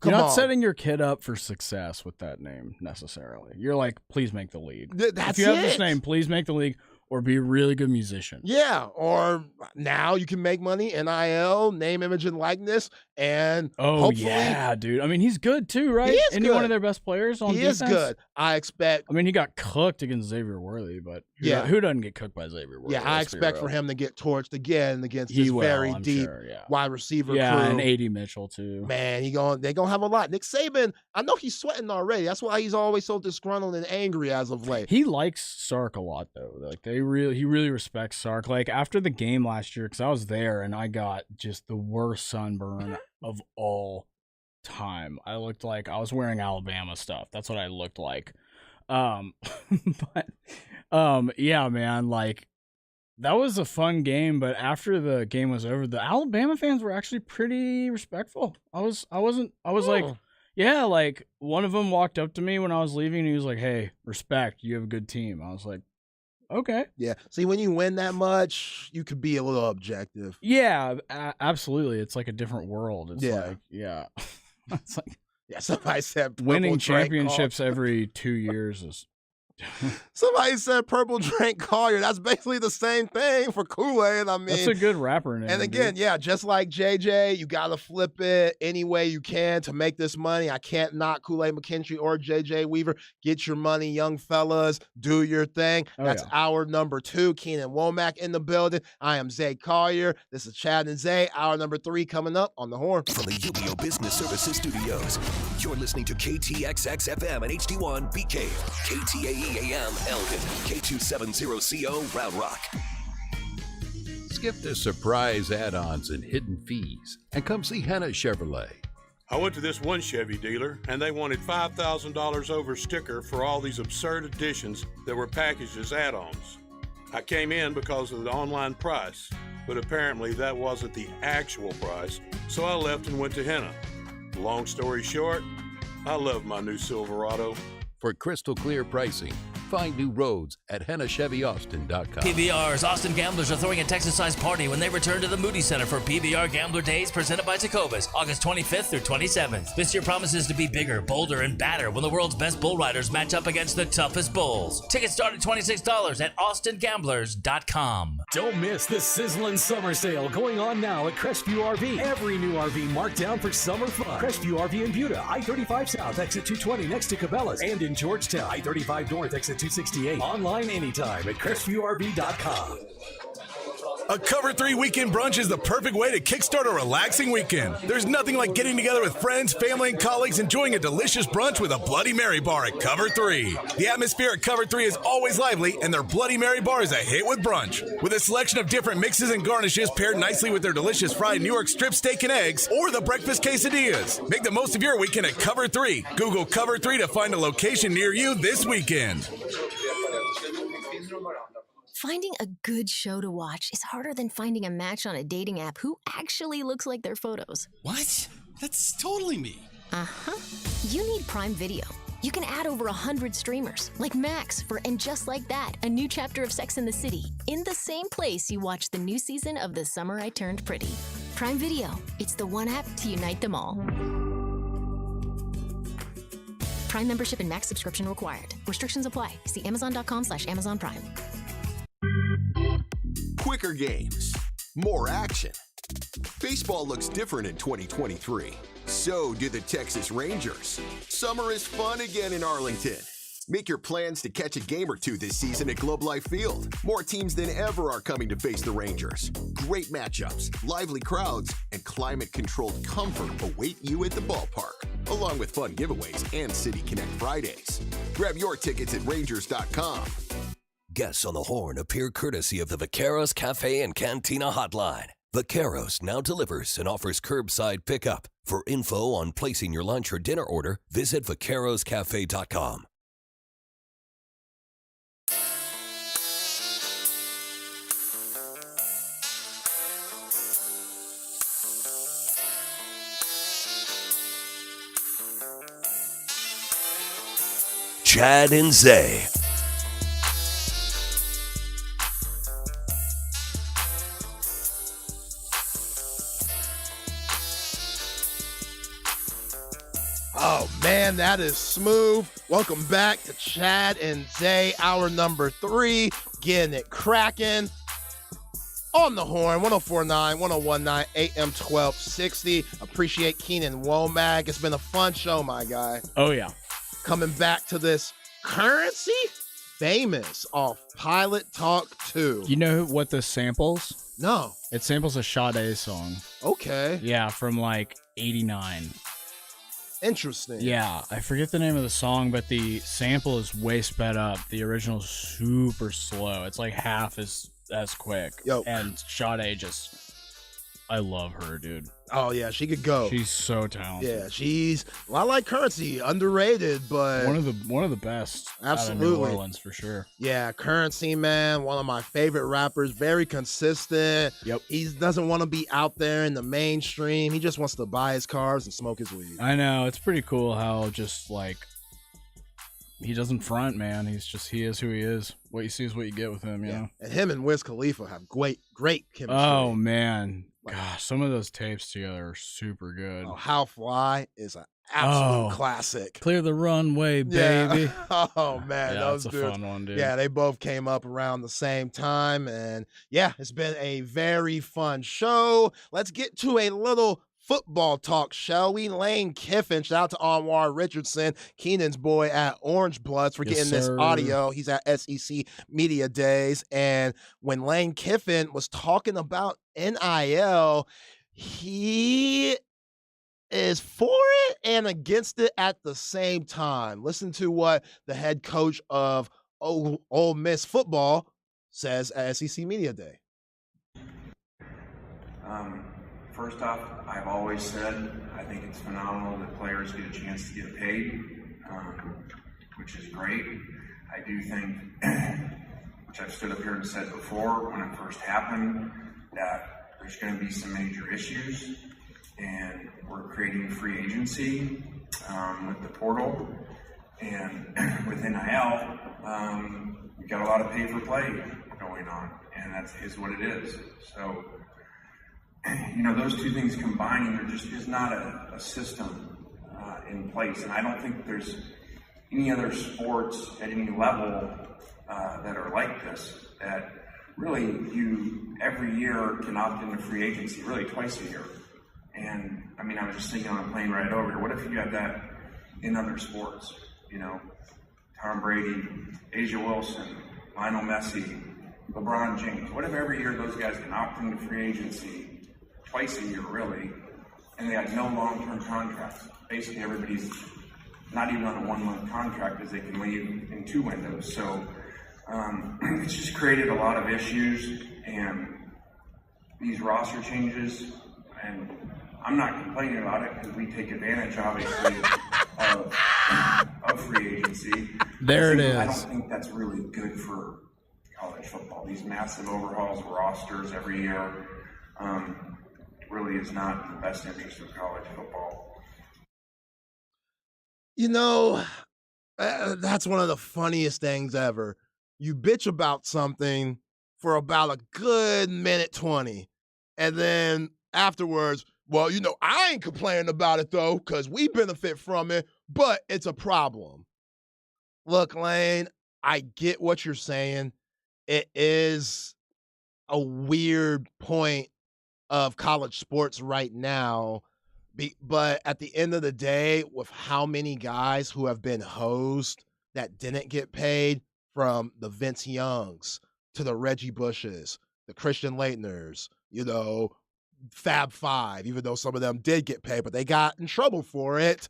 You're not setting your kid up for success with that name necessarily. You're like, please make the league. That's if you have this it. name, please make the league or be a really good musician. Yeah, or now you can make money, NIL, name, image, and likeness, and hopefully, yeah, dude. I mean, he's good too, right? He is Isn't he good. one of their best players on he defense? is good. I expect. I mean, he got cooked against Xavier Worthy, but who doesn't get cooked by Xavier Worthy? Yeah, I Let's be expect for real. him to get torched again against He this will, very I'm deep sure, wide receiver crew. and A.D. Mitchell too. Man, they gonna have a lot. Nick Saban, I know he's sweating already. That's why he's always so disgruntled and angry as of late. He likes Sark a lot though. Like he really respects Sark. Like after the game last year, because I was there and I got just the worst sunburn of all time. I looked like I was wearing Alabama stuff. That's what I looked like. Yeah, man, like that was a fun game, but after the game was over, the Alabama fans were actually pretty respectful. I was like, yeah, like one of them walked up to me when I was leaving and he was like, "Hey, respect, you have a good team." I was like, okay. Yeah. See, when you win that much, you could be a little objective. Yeah, absolutely. It's like a different world. It's like, it's like somebody said winning Purple Drake championships called. every 2 years is Somebody said Purple Drank Collier. That's basically the same thing for Kool-Aid. I mean, That's a good rapper name. and again, dude. yeah, just like JJ, you got to flip it any way you can to make this money. I can't knock Kool-Aid McKinstry or JJ Weaver. Get your money, young fellas. Do your thing. Oh, That's yeah. hour number 2. Keenan Womack in the building. I am Zay Collier. This is Chad and Zay. Hour number 3 coming up on the Horn. From the UBO Business Services Studios, you're listening to KTXX FM and HD1 BK, KTAE AM Elgin, K270CO Round Rock. Skip the surprise add-ons and hidden fees and come see Henna Chevrolet. I went to this one Chevy dealer, and they wanted $5,000 over sticker for all these absurd additions that were packaged as add-ons. I came in because of the online price, but apparently that wasn't the actual price, so I left and went to Henna. Long story short, I love my new Silverado. For crystal clear pricing, find new roads at HennaChevyAustin.com. PBR's Austin Gamblers are throwing a Texas-sized party when they return to the Moody Center for PBR Gambler Days presented by Tecovas, August 25th through 27th. This year promises to be bigger, bolder, and badder when the world's best bull riders match up against the toughest bulls. Tickets start at $26 at AustinGamblers.com. Don't miss the sizzling summer sale going on now at Crestview RV. Every new RV marked down for summer fun. Crestview RV in Buda, I-35 South, exit 220 next to Cabela's, and in Georgetown, I-35 North, exit 268. Online anytime at CrestviewRV.com. A Cover 3 weekend brunch is the perfect way to kickstart a relaxing weekend. There's nothing like getting together with friends, family, and colleagues enjoying a delicious brunch with a Bloody Mary bar at Cover 3. The atmosphere at Cover 3 is always lively, and their Bloody Mary bar is a hit with brunch. With a selection of different mixes and garnishes paired nicely with their delicious fried New York strip steak and eggs, or the breakfast quesadillas. Make the most of your weekend at Cover 3. Google Cover 3 to find a location near you this weekend. Finding a good show to watch is harder than finding a match on a dating app who actually looks like their photos. What? That's totally me. Uh-huh. You need Prime Video. You can add over 100 streamers, like Max for And Just Like That, a new chapter of Sex and the City, in the same place you watch the new season of The Summer I Turned Pretty. Prime Video. It's the one app to unite them all. Prime membership and Max subscription required. Restrictions apply. See Amazon.com/Amazon Prime. Quicker games, more action. Baseball looks different in 2023. So do the Texas Rangers. Summer is fun again in Arlington. Make your plans to catch a game or two this season at Globe Life Field. More teams than ever are coming to face the Rangers. Great matchups, lively crowds, and climate-controlled comfort await you at the ballpark, along with fun giveaways and City Connect Fridays. Grab your tickets at Rangers.com. Guests on the Horn appear courtesy of the Vaqueros Cafe and Cantina Hotline. Vaqueros now delivers and offers curbside pickup. For info on placing your lunch or dinner order, visit vaqueroscafe.com. Chad and Zay. Oh, man, that is smooth. Welcome back to Chad and Zay, hour number 3. Getting it cracking on the Horn, 104.9, 101.9, AM 1260. Appreciate Keenan Womack. It's been a fun show, my guy. Oh, yeah. Coming back to this Currency Famous off Pilot Talk 2. You know what this samples? No. It samples a Sade song. Okay. Yeah, from like 89. Interesting. Yeah, I forget the name of the song, but the sample is way sped up. The original's super slow. It's like half as quick. Yo. And Sade just, I love her, dude. Oh, yeah, she could go. She's so talented. Yeah, I like Currency, underrated, but one of the best. Absolutely. Out of New Orleans for sure. Yeah, Currency, man, one of my favorite rappers, very consistent. Yep. He doesn't want to be out there in the mainstream. He just wants to buy his cars and smoke his weed. I know, it's pretty cool how just like he doesn't front, man. He is who he is. What you see is what you get with him, you know? And him and Wiz Khalifa have great chemistry. Oh, man. Gosh, some of those tapes together are super good. Oh, How Fly is an absolute classic. Clear the runway, baby. Yeah. Oh, man. Yeah, those that's a dudes. fun one, dude. Yeah, they both came up around the same time. And yeah, it's been a very fun show. Let's get to a little football talk, shall we? Lane Kiffin, shout out to Anwar Richardson, Keenan's boy at Orange Bloods, for getting this audio. He's at SEC Media Days. And when Lane Kiffin was talking about NIL, he is for it and against it at the same time. Listen to what the head coach of Ole Miss football says at SEC Media Day. First off, I've always said I think it's phenomenal that players get a chance to get paid, which is great. I do think, which I've stood up here and said before when it first happened, that there's going to be some major issues, and we're creating free agency with the portal, and with NIL, we've got a lot of pay for play going on, and that is what it is. So, those two things combined, there just is not a system in place. And I don't think there's any other sports at any level that are like this, that really you every year can opt into free agency, really twice a year. And I was just thinking on a plane ride over here, what if you had that in other sports? Tom Brady, Asia Wilson, Lionel Messi, LeBron James. What if every year those guys can opt into free agency twice a year, really, and they had no long-term contracts? Basically, everybody's not even on a 1-month contract, as they can leave in 2 windows. So it's just created a lot of issues, and these roster changes, and I'm not complaining about it because we take advantage, obviously, of free agency. There it is. I don't think that's really good for college football. These massive overhauls of rosters every year really is not in the best interest of college football. That's one of the funniest things ever. You bitch about something for about a good minute 20, and then afterwards, well, I ain't complaining about it though, because we benefit from it, but it's a problem. Look, Lane, I get what you're saying. It is a weird point of college sports right now, but at the end of the day, with how many guys who have been hosed that didn't get paid, from the Vince Youngs to the Reggie Bushes, the Christian Laettners, Fab Five, even though some of them did get paid, but they got in trouble for it.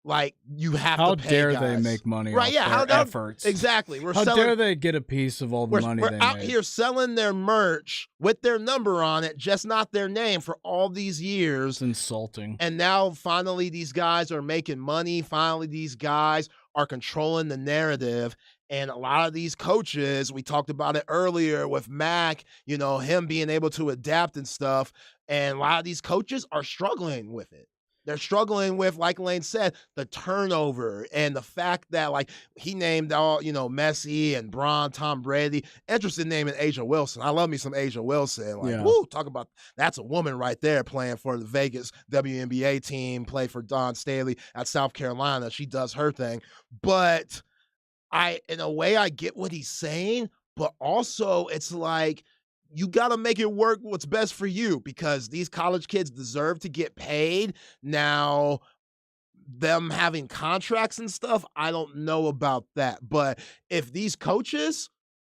Like, you have how to pay dare guys. They make money right, off yeah, their efforts. Exactly. How dare they get a piece of all the money we're they out made? here selling their merch with their number on it, just not their name, for all these years. It's insulting. And now finally these guys are making money. Finally these guys are controlling the narrative. And a lot of these coaches, we talked about it earlier with Mac, him being able to adapt and stuff. And a lot of these coaches are struggling with it. They're struggling with, like Lane said, the turnover and the fact that, like, he named all, Messi and Bron, Tom Brady. Interested in naming Asia Wilson. I love me some Asia Wilson. Like, woo, talk about, that's a woman right there playing for the Vegas WNBA team, played for Dawn Staley at South Carolina. She does her thing. But in a way, I get what he's saying, but also it's like, you got to make it work what's best for you, because these college kids deserve to get paid. Now, them having contracts and stuff, I don't know about that. But if these coaches,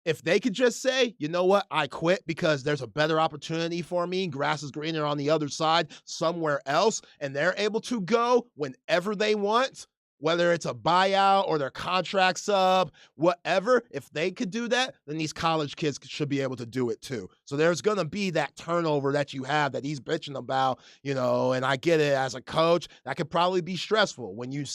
if they could just say, you know what, I quit because there's a better opportunity for me, grass is greener on the other side somewhere else, and they're able to go whenever they want, whether it's a buyout or their contract's up, whatever, if they could do that, then these college kids should be able to do it too. So there's going to be that turnover that you have that he's bitching about, and I get it as a coach. That could probably be stressful when you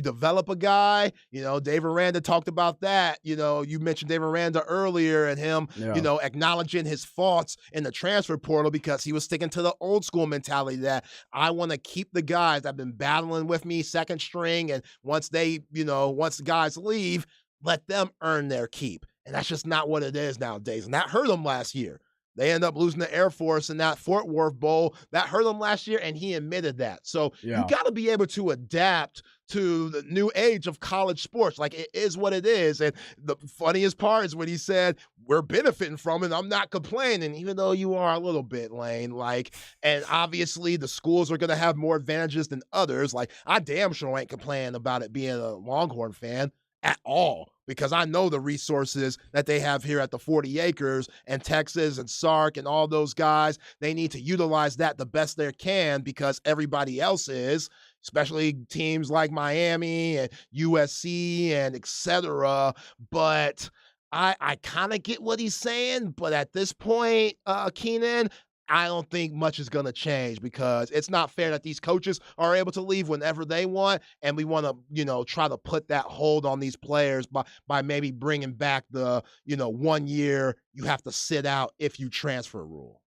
develop a guy, Dave Aranda talked about that. You mentioned Dave Aranda earlier and him, acknowledging his faults in the transfer portal because he was sticking to the old school mentality that I want to keep the guys that have been battling with me second string And once once the guys leave, let them earn their keep. And that's just not what it is nowadays. And that hurt them last year. They end up losing the Air Force in that Fort Worth Bowl. That hurt him last year, and he admitted that. So you got to be able to adapt to the new age of college sports. Like, it is what it is. And the funniest part is when he said, we're benefiting from it, I'm not complaining, even though you are a little bit, Lane. Like, and obviously the schools are going to have more advantages than others. Like, I damn sure ain't complaining about it being a Longhorn fan at all, because I know the resources that they have here at the 40 acres and Texas and Sark and all those guys. They need to utilize that the best they can, because everybody else is, especially teams like Miami and USC and et cetera. But I kind of get what he's saying, but at this point, Keenan, I don't think much is going to change, because it's not fair that these coaches are able to leave whenever they want, and we want to, try to put that hold on these players by maybe bringing back the, 1 year you have to sit out if you transfer rule.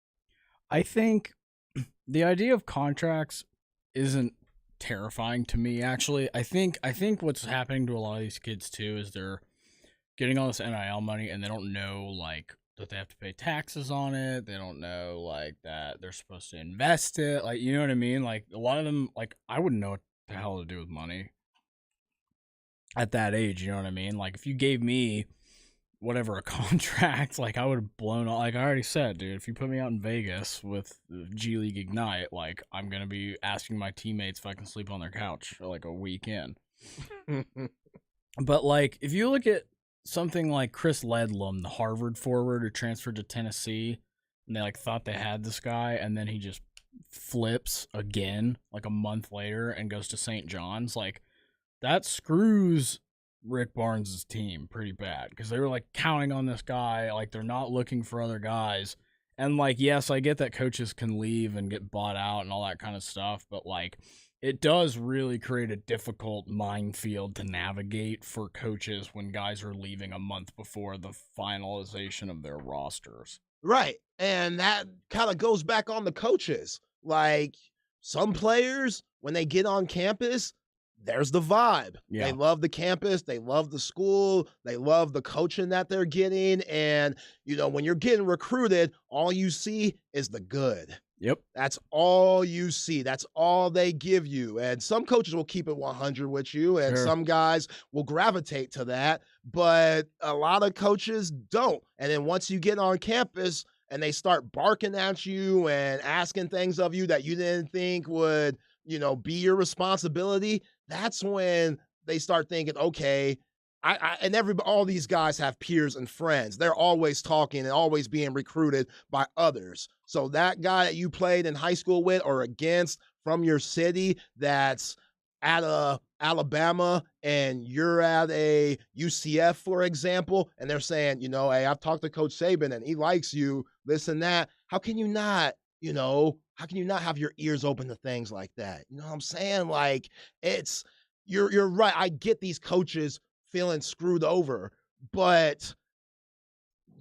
I think the idea of contracts isn't terrifying to me, actually. I think what's happening to a lot of these kids too is they're getting all this NIL money and they don't know that they have to pay taxes on it. They don't know that they're supposed to invest it. You know what I mean? Like, a lot of them, I wouldn't know what the hell to do with money at that age. You know what I mean? Like, if you gave me whatever a contract, I would have blown all. Like I already said, dude, if you put me out in Vegas with G League Ignite, I'm going to be asking my teammates if I can sleep on their couch for a week in. But if you look at something like Chris Ledlum, the Harvard forward who transferred to Tennessee, and they thought they had this guy, and then he just flips again a month later and goes to St. John's. That screws Rick Barnes' team pretty bad, because they were counting on this guy. They're not looking for other guys. And yes, I get that coaches can leave and get bought out and all that kind of stuff, but it does really create a difficult minefield to navigate for coaches when guys are leaving a month before the finalization of their rosters. Right. And that kind of goes back on the coaches. Some players, when they get on campus, there's the vibe. Yeah. They love the campus. They love the school. They love the coaching that they're getting. And, when you're getting recruited, all you see is the good. Yep. That's all you see. That's all they give you. And some coaches will keep it 100 with you, and some guys will gravitate to that, but a lot of coaches don't. And then once you get on campus and they start barking at you and asking things of you that you didn't think would, be your responsibility, that's when they start thinking, okay, all these guys have peers and friends. They're always talking and always being recruited by others. So that guy that you played in high school with or against from your city that's at a Alabama and you're at a UCF, for example, and they're saying, hey, I've talked to Coach Saban and he likes you, this and that. How can you not have your ears open to things like that? You know what I'm saying? You're right. I get these coaches feeling screwed over, but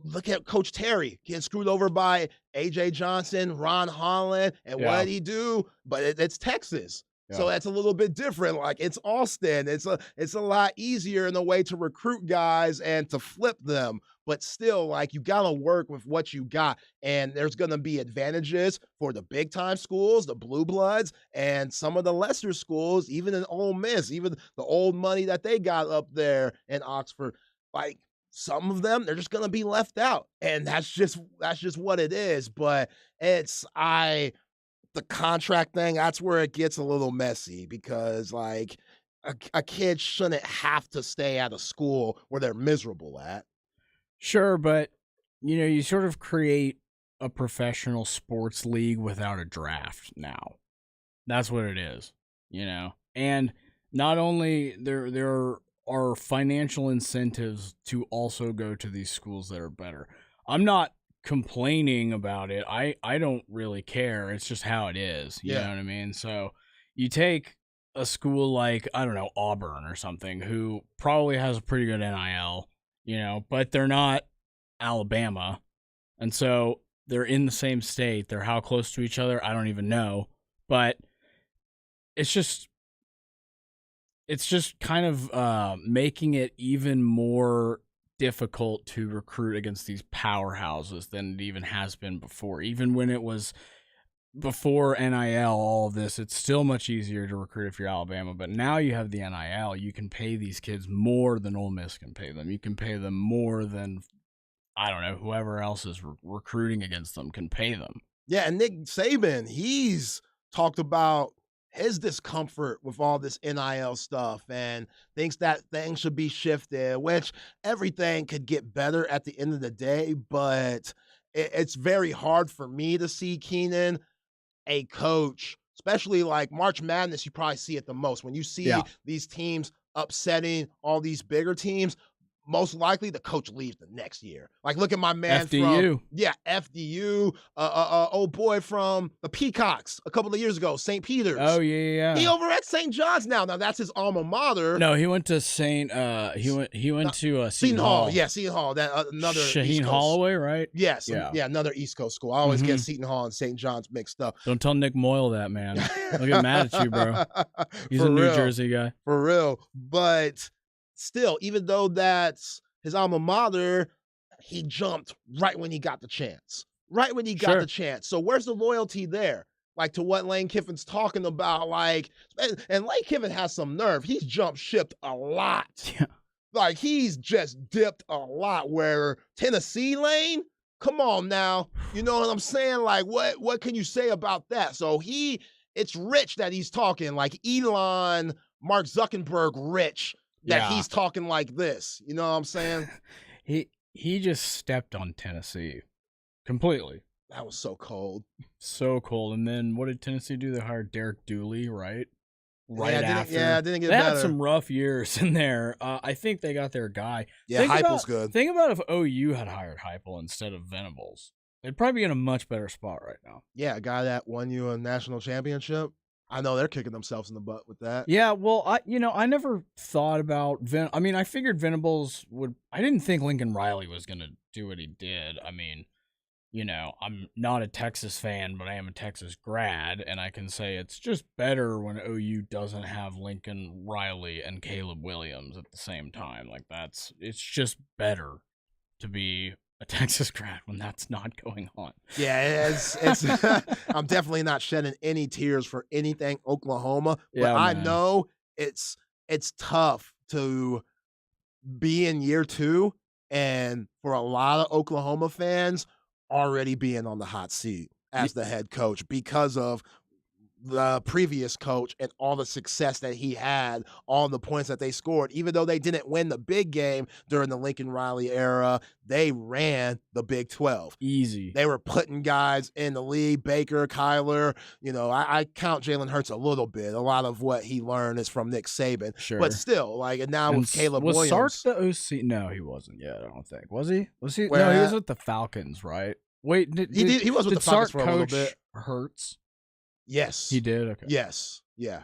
look at Coach Terry getting screwed over by A.J. Johnson, Ron Holland, and what did he do? But it's Texas. Yeah. So that's a little bit different. It's Austin. It's a lot easier in a way to recruit guys and to flip them. But still, you got to work with what you got. And there's going to be advantages for the big-time schools, the Blue Bloods, and some of the lesser schools, even in Ole Miss, even the old money that they got up there in Oxford. Some of them, they're just going to be left out. And that's just what it is. But the contract thing, that's where it gets a little messy, because a kid shouldn't have to stay at a school where they're miserable at. Sure, but you sort of create a professional sports league without a draft now. That's what it is, And not only there are financial incentives to also go to these schools that are better. I'm not complaining about it. I don't really care. It's just how it is. You know what I mean? So you take a school like, I don't know, Auburn or something, who probably has a pretty good NIL, but they're not Alabama. And so they're in the same state. They're how close to each other? I don't even know. But it's just, it's just kind of making it even more difficult to recruit against these powerhouses than it even has been before. Even when it was before NIL, all of this, it's still much easier to recruit if you're Alabama. But now you have the NIL. You can pay these kids more than Ole Miss can pay them. You can pay them more than, I don't know, whoever else is recruiting against them can pay them. Yeah, and Nick Saban, he's talked about his discomfort with all this NIL stuff and thinks that things should be shifted, which everything could get better at the end of the day. But it's very hard for me to see, Keenan, a coach, especially like March Madness, you probably see it the most. When you see these teams upsetting all these bigger teams, most likely the coach leaves the next year. Like, look at my man FDU. from FDU, old boy from the Peacocks a couple of years ago, St. Peter's. Oh yeah. He over at St. John's now. Now that's his alma mater. No, he went to Seton Hall. Yeah, Seton Hall. That another Shaheen East Coast. Holloway, right? Yes, Yeah. Another East Coast school. I always get Seton Hall and St. John's mixed up. Don't tell Nick Moyle that, man. He'll get mad at you, bro. He's a New Jersey guy. For real. But still, even though that's his alma mater, he jumped right when he got the chance. Right when he got the chance. So where's the loyalty there? Like, to what Lane Kiffin's talking about, like, and Lane Kiffin has some nerve. He's jumped ship a lot. Yeah. Like, he's just dipped a lot, where Tennessee Lane, come on now. You know what I'm saying? Like, what can you say about that? So it's rich that he's talking like Elon, Mark Zuckerberg rich, that he's talking like this. You know what I'm saying? He just stepped on Tennessee completely. That was so cold. So cold. And then what did Tennessee do? They hired Derek Dooley, right? After. Didn't get they better. Had some rough years in there. I think they got their guy. Yeah, Heupel's good. Think about if OU had hired Heupel instead of Venables. They'd probably be in a much better spot right now. Yeah, a guy that won you a national championship. I know they're kicking themselves in the butt with that. Yeah, well, I never thought about I figured Venables would. I didn't think Lincoln Riley was going to do what he did. I mean, I'm not a Texas fan, but I am a Texas grad, and I can say it's just better when OU doesn't have Lincoln Riley and Caleb Williams at the same time. Like, it's just better to be a Texas grad when that's not going on. Yeah, it's I'm definitely not shedding any tears for anything Oklahoma, but I know it's tough to be in year 2 and for a lot of Oklahoma fans already being on the hot seat as the head coach because of the previous coach and all the success that he had, all the points that they scored. Even though they didn't win the big game during the Lincoln Riley era, they ran the Big 12. Easy. They were putting guys in the league, Baker, Kyler. I count Jalen Hurts a little bit. A lot of what he learned is from Nick Saban. Sure. But still, and now with Caleb Williams. Was Sark the OC? No, he wasn't yet, I don't think. Was he? No, he was with the Falcons, right? Wait, he was with the Falcons for a little bit. Hurts? Yes. He did? Okay. Yes. Yeah.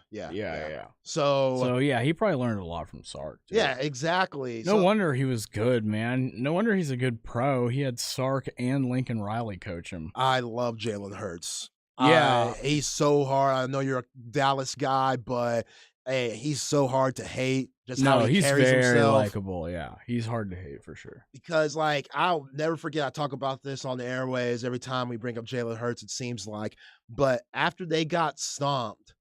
So yeah, he probably learned a lot from Sark, too. Yeah, exactly. No wonder he was good, man. No wonder he's a good pro. He had Sark and Lincoln Riley coach him. I love Jalen Hurts. Yeah. He's so hard. I know you're a Dallas guy, but hey, he's so hard to hate. How he carries himself. He's very likable. Yeah, he's hard to hate for sure. Because I'll never forget. I talk about this on the airways every time we bring up Jalen Hurts. It seems like, but after they got stomped,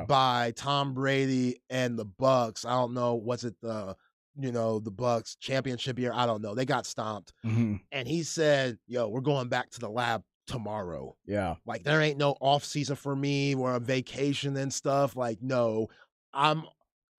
by Tom Brady and the Bucks, I don't know. Was it the Bucks championship year? I don't know. They got stomped, and he said, "Yo, we're going back to the lab tomorrow." Yeah, there ain't no off season for me. We're on vacation and stuff. No,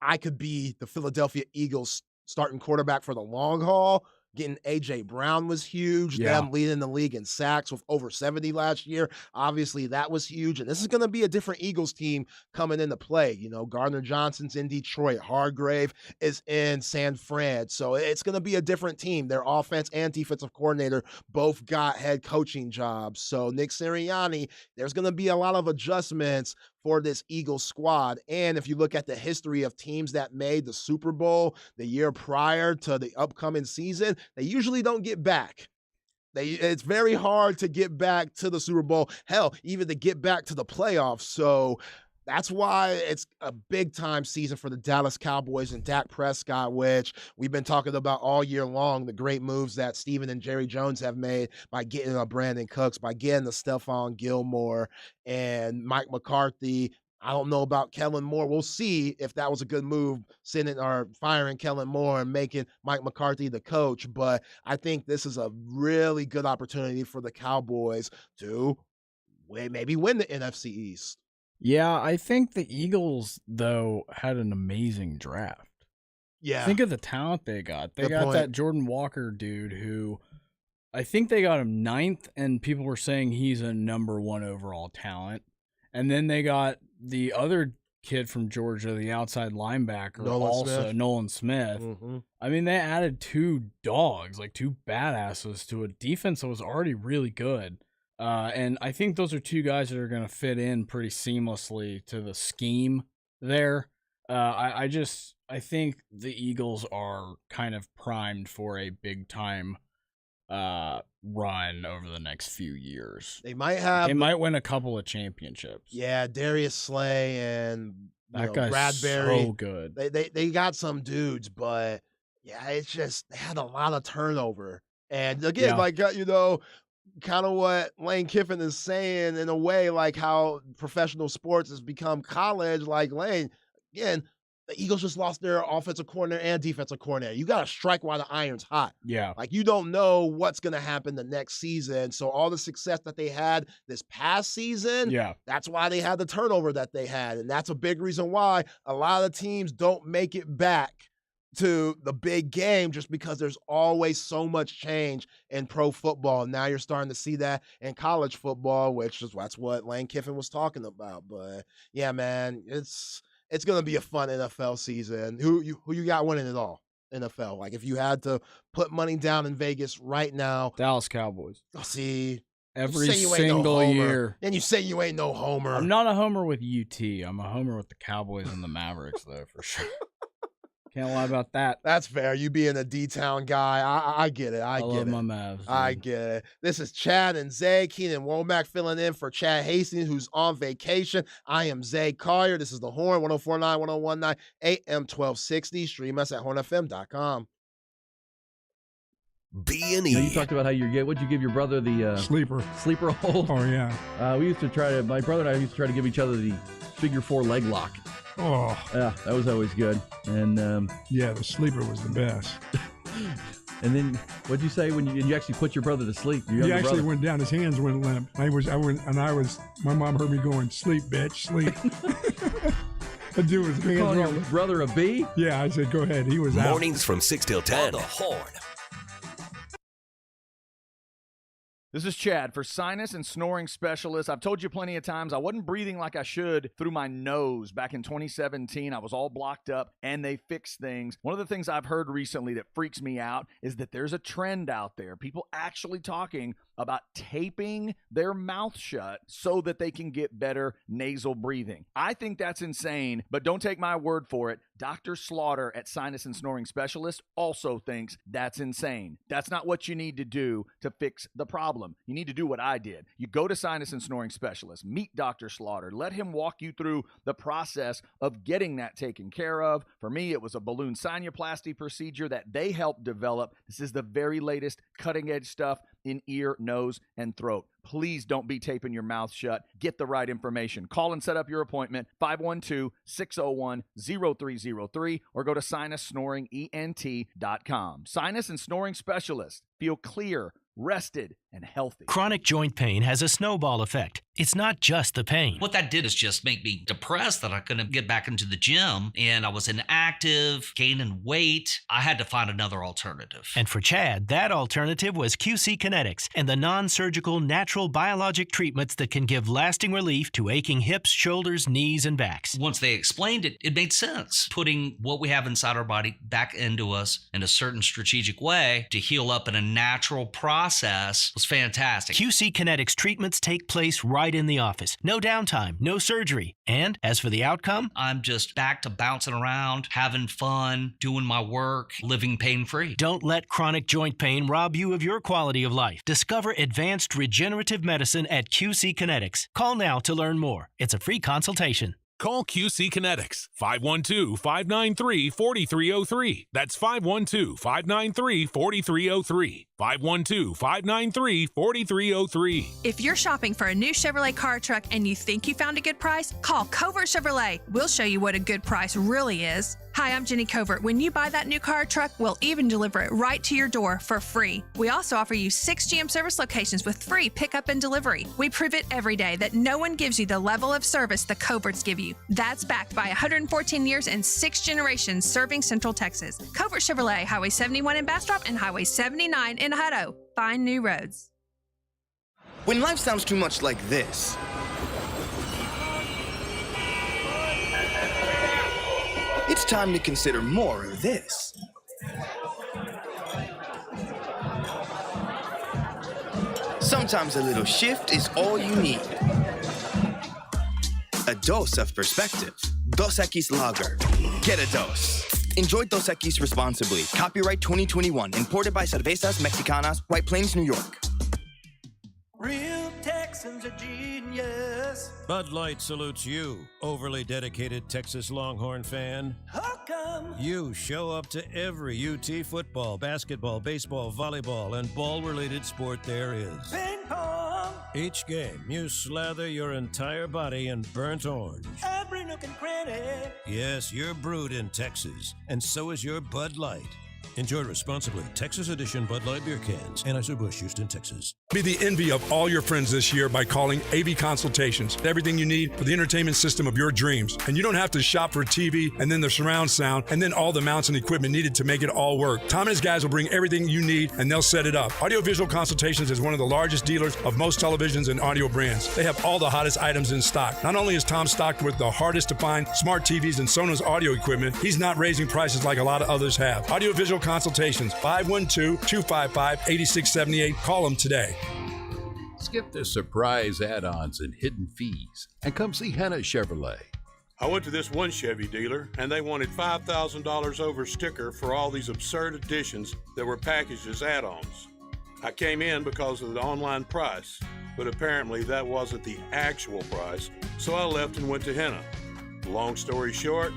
I could be the Philadelphia Eagles starting quarterback for the long haul. Getting A.J. Brown was huge. Yeah. Them leading the league in sacks with over 70 last year. Obviously, that was huge. And this is going to be a different Eagles team coming into play. Gardner Johnson's in Detroit. Hargrave is in San Fran. So it's going to be a different team. Their offense and defensive coordinator both got head coaching jobs. So Nick Sirianni, there's going to be a lot of adjustments for this Eagles squad. And if you look at the history of teams that made the Super Bowl the year prior to the upcoming season, they usually don't get back. It's very hard to get back to the Super Bowl. Hell, even to get back to the playoffs. So That's why it's a big-time season for the Dallas Cowboys and Dak Prescott, which we've been talking about all year long, the great moves that Steven and Jerry Jones have made by getting a Brandon Cooks, by getting the Stephon Gilmore and Mike McCarthy. I don't know about Kellen Moore. We'll see if that was a good move, sending or firing Kellen Moore and making Mike McCarthy the coach. But I think this is a really good opportunity for the Cowboys to maybe win the NFC East. Yeah, I think the Eagles, though, had an amazing draft. Yeah. Think of the talent they got. They Good got point. that Jordan Walker dude who I think they got him 9th, and people were saying he's a number 1 overall talent. And then they got the other kid from Georgia, the outside linebacker, Nolan Smith. Mm-hmm. I mean, they added 2 dogs, like 2 badasses to a defense that was already really good. And I think those are 2 guys that are going to fit in pretty seamlessly to the scheme there. I think the Eagles are kind of primed for a big time run over the next few years. They might win a couple of championships. Yeah, Darius Slay and That guy's Bradbury. so good. They got some dudes, but yeah, it's just they had a lot of turnover. And again, kind of what Lane Kiffin is saying in a way, like how professional sports has become college. Like Lane, again, the Eagles just lost their offensive coordinator and defensive coordinator. You got to strike while the iron's hot. Yeah. Like you don't know what's going to happen the next season. So all the success that they had this past season, that's why they had the turnover that they had. And that's a big reason why a lot of teams don't make it back to the big game, just because there's always so much change in pro football. Now you're starting to see that in college football, that's what Lane Kiffin was talking about. But yeah, man, it's going to be a fun NFL season. Who you got winning it all? NFL. Like if you had to put money down in Vegas right now, Dallas Cowboys. See, every single year. And you say you ain't no homer. I'm not a homer with UT. I'm a homer with the Cowboys and the Mavericks, though, for sure. Can't lie about that. That's fair. You being a D-Town guy, I get it. I love get my it. Mavs. Dude. I get it. This is Chad and Zay. Keenan Womack filling in for Chad Hastings, who's on vacation. I am Zay Collier. This is The Horn, 1049, 1019, AM 1260. Stream us at hornfm.com. B&E. You talked about how what'd you give your brother the sleeper hold? Oh, yeah. We used to my brother and I used to try to give each other the figure 4 leg lock. Oh. Yeah, that was always good. And yeah, the sleeper was the best. And then what'd you say when you actually put your brother to sleep? He actually went down, his hands went limp. My mom heard me going, sleep, bitch, sleep. The dude was hands calling your rolling. brother a B? Yeah, I said, go ahead. He was out. Mornings from 6 till 10. The Horn. This is Chad for Sinus and Snoring Specialist. I've told you plenty of times I wasn't breathing like I should through my nose. Back in 2017, I was all blocked up, and they fixed things. One of the things I've heard recently that freaks me out is that there's a trend out there. People actually talking about taping their mouth shut so that they can get better nasal breathing. I think that's insane, but don't take my word for it. Dr. Slaughter at Sinus and Snoring Specialist also thinks that's insane. That's not what you need to do to fix the problem. You need to do what I did. You go to Sinus and Snoring Specialist, meet Dr. Slaughter, let him walk you through the process of getting that taken care of. For me, it was a balloon sinuplasty procedure that they helped develop. This is the very latest cutting edge stuff in ear, nose, and throat. Please don't be taping your mouth shut. Get the right information. Call and set up your appointment, 512-601-0303, or go to sinussnoringent.com. Sinus and Snoring Specialist. Feel clear, rested, and healthy. Chronic joint pain has a snowball effect. It's not just the pain. What that did is just make me depressed that I couldn't get back into the gym, and I was inactive, gaining weight. I had to find another alternative. And for Chad, that alternative was QC Kinetics and the non-surgical natural biologic treatments that can give lasting relief to aching hips, shoulders, knees, and backs. Once they explained it, it made sense. Putting what we have inside our body back into us in a certain strategic way to heal up in a natural process was fantastic. QC Kinetics treatments take place right in the office. No downtime, no surgery. And as for the outcome? I'm just back to bouncing around, having fun, doing my work, living pain-free. Don't let chronic joint pain rob you of your quality of life. Discover advanced regenerative medicine at QC Kinetics. Call now to learn more. It's a free consultation. Call QC Kinetics, 512-593-4303. That's 512-593-4303. 512-593-4303. If you're shopping for a new Chevrolet car or truck and you think you found a good price, call Covert Chevrolet. We'll show you what a good price really is. Hi, I'm Jenny Covert. When you buy that new car or truck, we'll even deliver it right to your door for free. We also offer you 6 GM service locations with free pickup and delivery. We prove it every day that no one gives you the level of service the Coverts give you. That's backed by 114 years and 6 generations serving Central Texas. Covert Chevrolet, Highway 71 in Bastrop and Highway 79 in Hutto. Find new roads. When life sounds too much like this, it's time to consider more of this. Sometimes a little shift is all you need. A dose of perspective. Dos Equis Lager. Get a dose. Enjoy Dos Equis responsibly. Copyright 2021. Imported by Cervezas Mexicanas, White Plains, New York. Real Texans are genius. Bud Light salutes you, overly dedicated Texas Longhorn fan. How come? You show up to every UT football, basketball, baseball, volleyball, and ball-related sport there is. Ping pong. Each game, you slather your entire body in burnt orange. Every nook and cranny. Yes, you're brewed in Texas, and so is your Bud Light. Enjoy responsibly. Texas Edition Bud Light beer cans. Anheuser-Busch, Houston, Texas. Be the envy of all your friends this year by calling AV Consultations. Everything you need for the entertainment system of your dreams. And you don't have to shop for TV and then the surround sound and then all the mounts and equipment needed to make it all work. Tom and his guys will bring everything you need and they'll set it up. Audiovisual Consultations is one of the largest dealers of most televisions and audio brands. They have all the hottest items in stock. Not only is Tom stocked with the hardest to find smart TVs and Sonos audio equipment, he's not raising prices like a lot of others have. Audiovisual Consultations, 512-255-8678. Call them today. Skip the surprise add-ons and hidden fees and come see Hannah Chevrolet. I went to this one Chevy dealer and they wanted $5,000 over sticker for all these absurd additions that were packaged as add-ons. I came in because of the online price, but apparently that wasn't the actual price, so I left and went to Hannah. Long story short,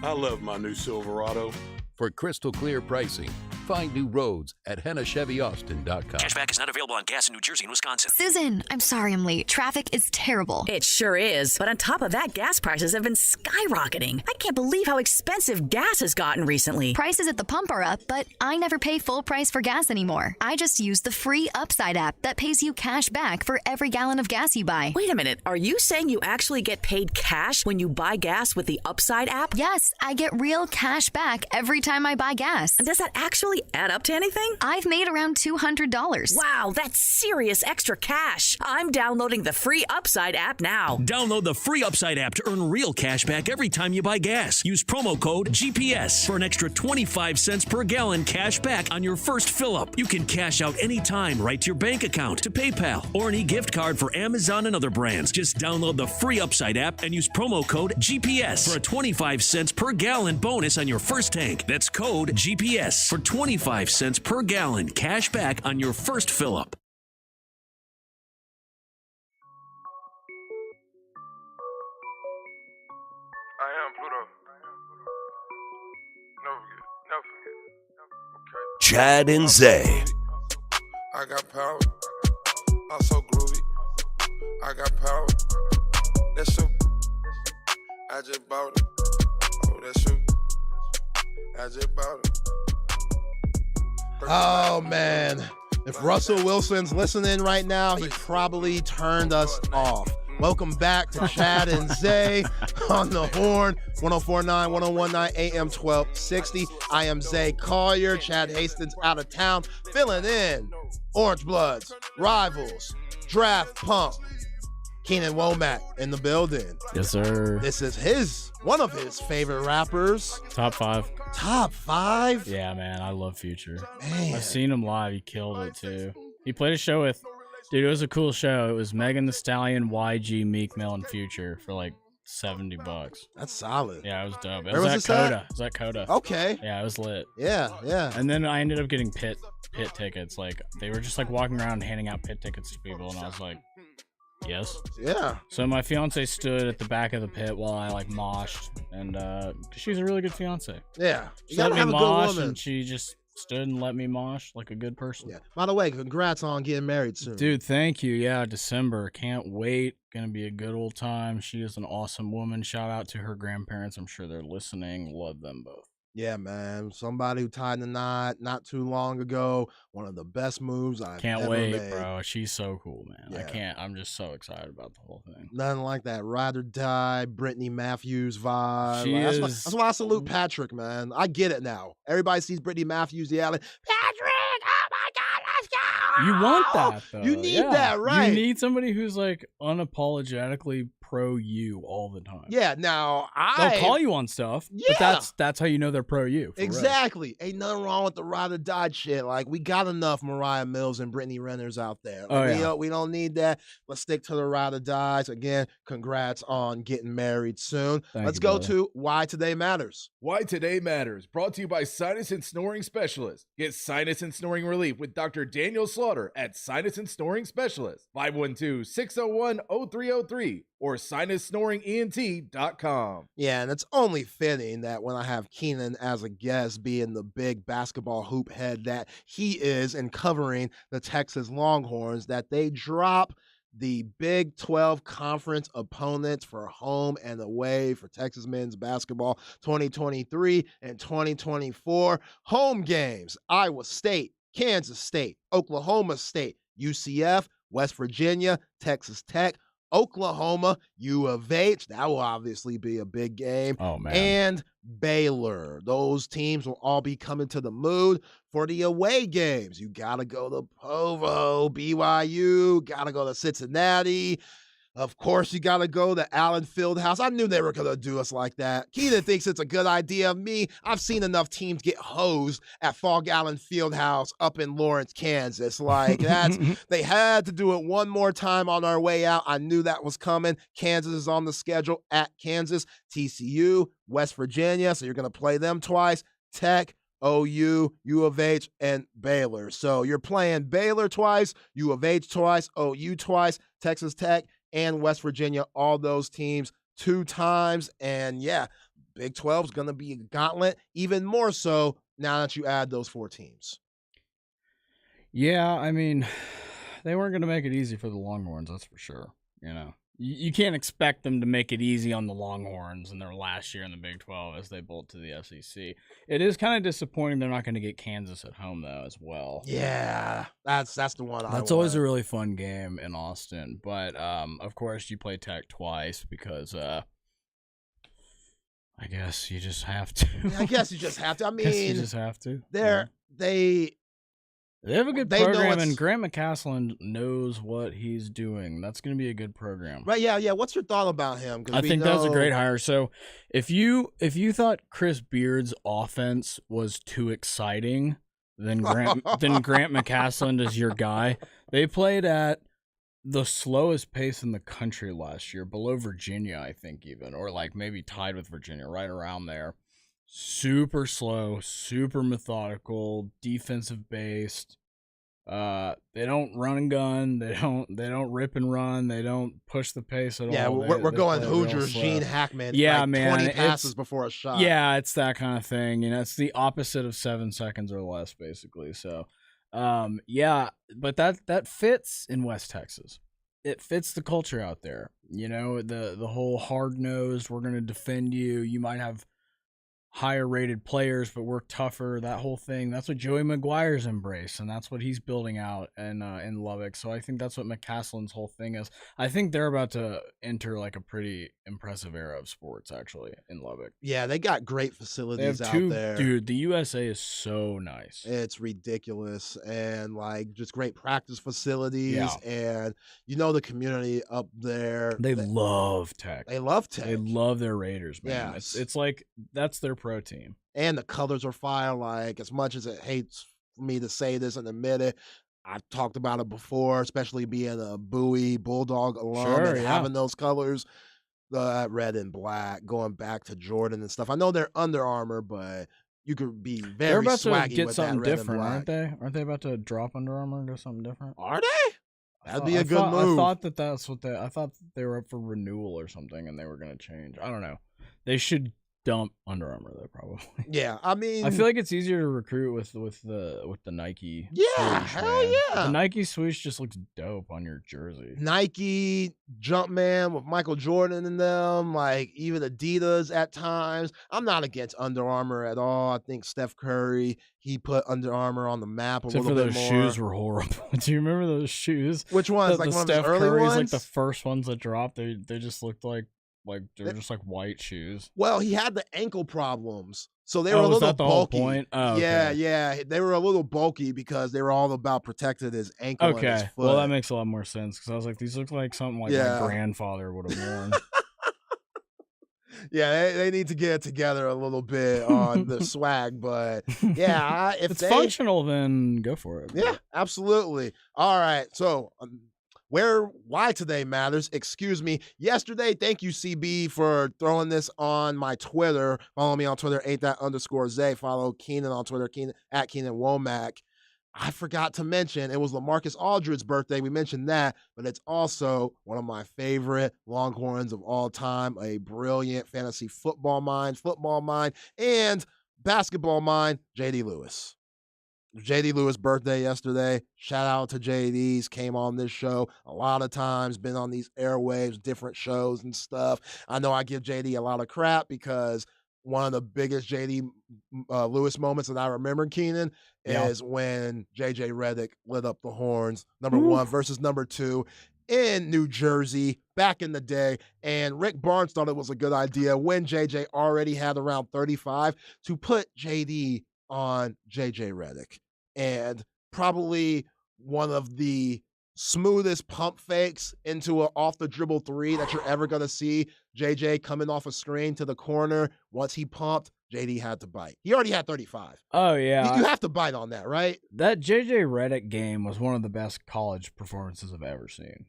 I love my new Silverado. For crystal clear pricing, find new roads at HannahChevyAustin.com. Cashback is not available on gas in New Jersey and Wisconsin. Susan, I'm sorry I'm late. Traffic is terrible. It sure is. But on top of that, gas prices have been skyrocketing. I can't believe how expensive gas has gotten recently. Prices at the pump are up, but I never pay full price for gas anymore. I just use the free Upside app that pays you cash back for every gallon of gas you buy. Wait a minute. Are you saying you actually get paid cash when you buy gas with the Upside app? Yes, I get real cash back every time I buy gas. And does that actually add up to anything? I've made around $200. Wow, that's serious extra cash. I'm downloading the free Upside app now. Download the free Upside app to earn real cash back every time you buy gas. Use promo code GPS for an extra 25 cents per gallon cash back on your first fill-up. You can cash out anytime right to your bank account, to PayPal, or an e-gift card for Amazon and other brands. Just download the free Upside app and use promo code GPS for a 25 cents per gallon bonus on your first tank. That's code GPS for 25 cents per gallon cash back on your first fill-up. I am Pluto. Never forget. Okay. Chad and Zay. I got power. I'm so groovy. I got power. That's you. I just bought it. Oh, that's you. I just bought it. Oh, man. If Russell Wilson's listening right now, he probably turned us off. Welcome back to Chad and Zay on the Horn, 104.9, 101.9 AM 1260. I am Zay Collier. Chad Hastings out of town, filling in. Orange Bloods, Rivals, Draft Pump. Keenan Womack in the building. Yes, sir. This is one of his favorite rappers. Top 5. Top 5? Yeah, man. I love Future. Man. I've seen him live. He killed it, too. He played a show with, dude, it was a cool show. It was Megan Thee Stallion, YG, Meek Mill, and Future for like $70. That's solid. Yeah, it was dope. It Where was at this Coda. at? It was at Coda. Okay. Yeah, it was lit. Yeah. And then I ended up getting pit tickets. Like, they were just like walking around handing out pit tickets to people, and I was like, Yes. Yeah. So my fiance stood at the back of the pit while I like moshed, and she's a really good fiance. Yeah. She You gotta let me have a good mosh, woman. and she just stood and let me mosh like a good person. Yeah. By the way, congrats on getting married soon. Dude, thank you. Yeah, December. Can't wait. Gonna be a good old time. She is an awesome woman. Shout out to her grandparents. I'm sure they're listening. Love them both. Yeah, man. Somebody who tied the knot not too long ago. One of the best moves I've Can't ever wait, made. bro. She's so cool, man. I Yeah. can't. I'm just so excited about the whole thing. Nothing like that ride or die Brittany Matthews vibe. She Like, is- that's why I salute Patrick, man. I get it now. Everybody sees Brittany Matthews yelling, Patrick, oh my God, let's go. You want that, though. You need Yeah. that, right? You need somebody who's like unapologetically pro you all the time. Yeah, now They'll call you on stuff, Yeah. but that's how you know they're pro you. for real. Exactly. Ain't nothing wrong with the ride or die shit. Like, we got enough Mariah Mills and Brittany Renners out there. Oh, Like, yeah. we don't need that. Let's stick to the ride or dies. Again, congrats on getting married soon. Thank Let's you, go brother. to Why Today Matters. Why Today Matters, brought to you by Sinus and Snoring Specialist. Get sinus and snoring relief with Dr. Daniel Slaughter at Sinus and Snoring Specialist, 512-601-0303 or sinussnoringent.com. Yeah, and it's only fitting that when I have Keenan as a guest, being the big basketball hoop head that he is and covering the Texas Longhorns, that they drop the Big 12 conference opponents for home and away for Texas men's basketball 2023 and 2024. Home games: Iowa State, Kansas State, Oklahoma State, UCF, West Virginia, Texas Tech, Oklahoma, U of H. That will obviously be a big game. Oh, man. And Baylor. Those teams will all be coming to the mood for the away games. You got to go to Provo, BYU, got to go to Cincinnati. Of course, you got to go to Allen Fieldhouse. I knew they were going to do us like that. Keenan thinks it's a good idea. Me, I've seen enough teams get hosed at Fog Allen Fieldhouse up in Lawrence, Kansas. Like, they had to do it one more time on our way out. I knew that was coming. Kansas is on the schedule at Kansas, TCU, West Virginia. So you're going to play them twice. Tech, OU, U of H, and Baylor. So you're playing Baylor twice, U of H twice, OU twice, Texas Tech, and West Virginia, all those teams 2 times. And yeah, Big 12 is going to be a gauntlet, even more so now that you add those 4 teams. Yeah, I mean, they weren't going to make it easy for the Longhorns, that's for sure. You know, you can't expect them to make it easy on the Longhorns in their last year in the Big 12 as they bolt to the SEC. It is kind of disappointing they're not going to get Kansas at home, though, as well. Yeah, that's the one I That's always a really fun game in Austin. But, of course, you play Tech twice because I guess you just have to. I guess you just have to. I mean, Guess you just have to. They have a good they know program, it's- and Grant McCasland knows what he's doing. That's going to be a good program. Right, yeah. What's your thought about him? 'Cause I we think that was a know- great hire. So if you thought Chris Beard's offense was too exciting, then Grant McCasland is your guy. They played at the slowest pace in the country last year, below Virginia, I think, even, or like maybe tied with Virginia, right around there. Super slow, super methodical, defensive based. They don't run and gun. They don't rip and run. They don't push the pace at Yeah, all. we're They going play real Hoosiers, slow. Gene Hackman. Yeah, like man. 20 passes it's- before a shot. Yeah, it's that kind of thing. You know, it's the opposite of 7 seconds or less, basically. So, yeah, but that fits in West Texas. It fits the culture out there. You know, the whole hard nosed. We're gonna defend you. You might have higher rated players, but we're tougher. That whole thing. That's what Joey McGuire's embraced, and that's what he's building out in Lubbock. So I think that's what McCasland's whole thing is. I think they're about to enter like a pretty impressive era of sports actually in Lubbock. Yeah, they got great They facilities have out there. dude. The USA is so nice. It's ridiculous, and like just great practice facilities, Yeah. and you know the community up there. They love Tech. They love Tech. They love their Raiders, man. Yes. It's like that's their pro team. And the colors are fire. Like, as much as it hates for me to say this and admit it, I've talked about it before, especially being a Bowie Bulldog alum Sure, and yeah. having those colors, the red and black, going back to Jordan and stuff. I know they're Under Armour, but you could be They're very about to swaggy get with something that red different, and black. aren't they? Aren't they about to drop Under Armour and do something different? Are they? That'd be a good move. I thought I thought they were up for renewal or something, and they were going to change. I don't know. They should dump Under Armour though, probably. Yeah, I mean, I feel like it's easier to recruit with the Nike. Yeah, swoosh, hell man. yeah. The Nike swoosh just looks dope on your jersey. Nike, Jumpman with Michael Jordan in them, like even Adidas at times. I'm not against Under Armour at all. I think Steph Curry, he put Under Armour on the map a Except little for bit those more. shoes were horrible. Do you remember those shoes? Which ones? The Like one of the Steph early Curry's, ones? like the first ones that dropped. They just looked like they're just like white shoes. Well, he had the ankle problems. So they were a was little that the whole bulky. point? Oh, Yeah, okay. yeah. They were a little bulky because they were all about protecting his ankle and his Okay, foot. well that makes a lot more sense because I was like, these look like something like Yeah. my grandfather would have worn. Yeah, they need to get it together a little bit on the swag, but yeah, if it's they, functional, then go for it. Yeah, absolutely. All right, so why today matters. Excuse me. Yesterday, thank you, CB, for throwing this on my Twitter. Follow me on Twitter, @that_Zay. Follow Keenan on Twitter, @Keenan Womack. I forgot to mention it was LaMarcus Aldridge's birthday. We mentioned that, but it's also one of my favorite Longhorns of all time, a brilliant fantasy football mind, and basketball mind, JD Lewis. JD Lewis' birthday yesterday. Shout out to JD's, came on this show a lot of times, been on these airwaves, different shows and stuff. I know I give JD a lot of crap because one of the biggest JD Lewis moments that I remember, Keenan, is when JJ Redick lit up the horns, number one versus number 2 in New Jersey back in the day. And Rick Barnes thought it was a good idea when JJ already had around 35 to put JD on JJ Redick. And probably one of the smoothest pump fakes into an off the dribble 3 that you're ever going to see. JJ coming off a screen to the corner. Once he pumped, JD had to bite. He already had 35. Oh yeah, You have to bite on that, right? That JJ Redick game was one of the best college performances I've ever seen.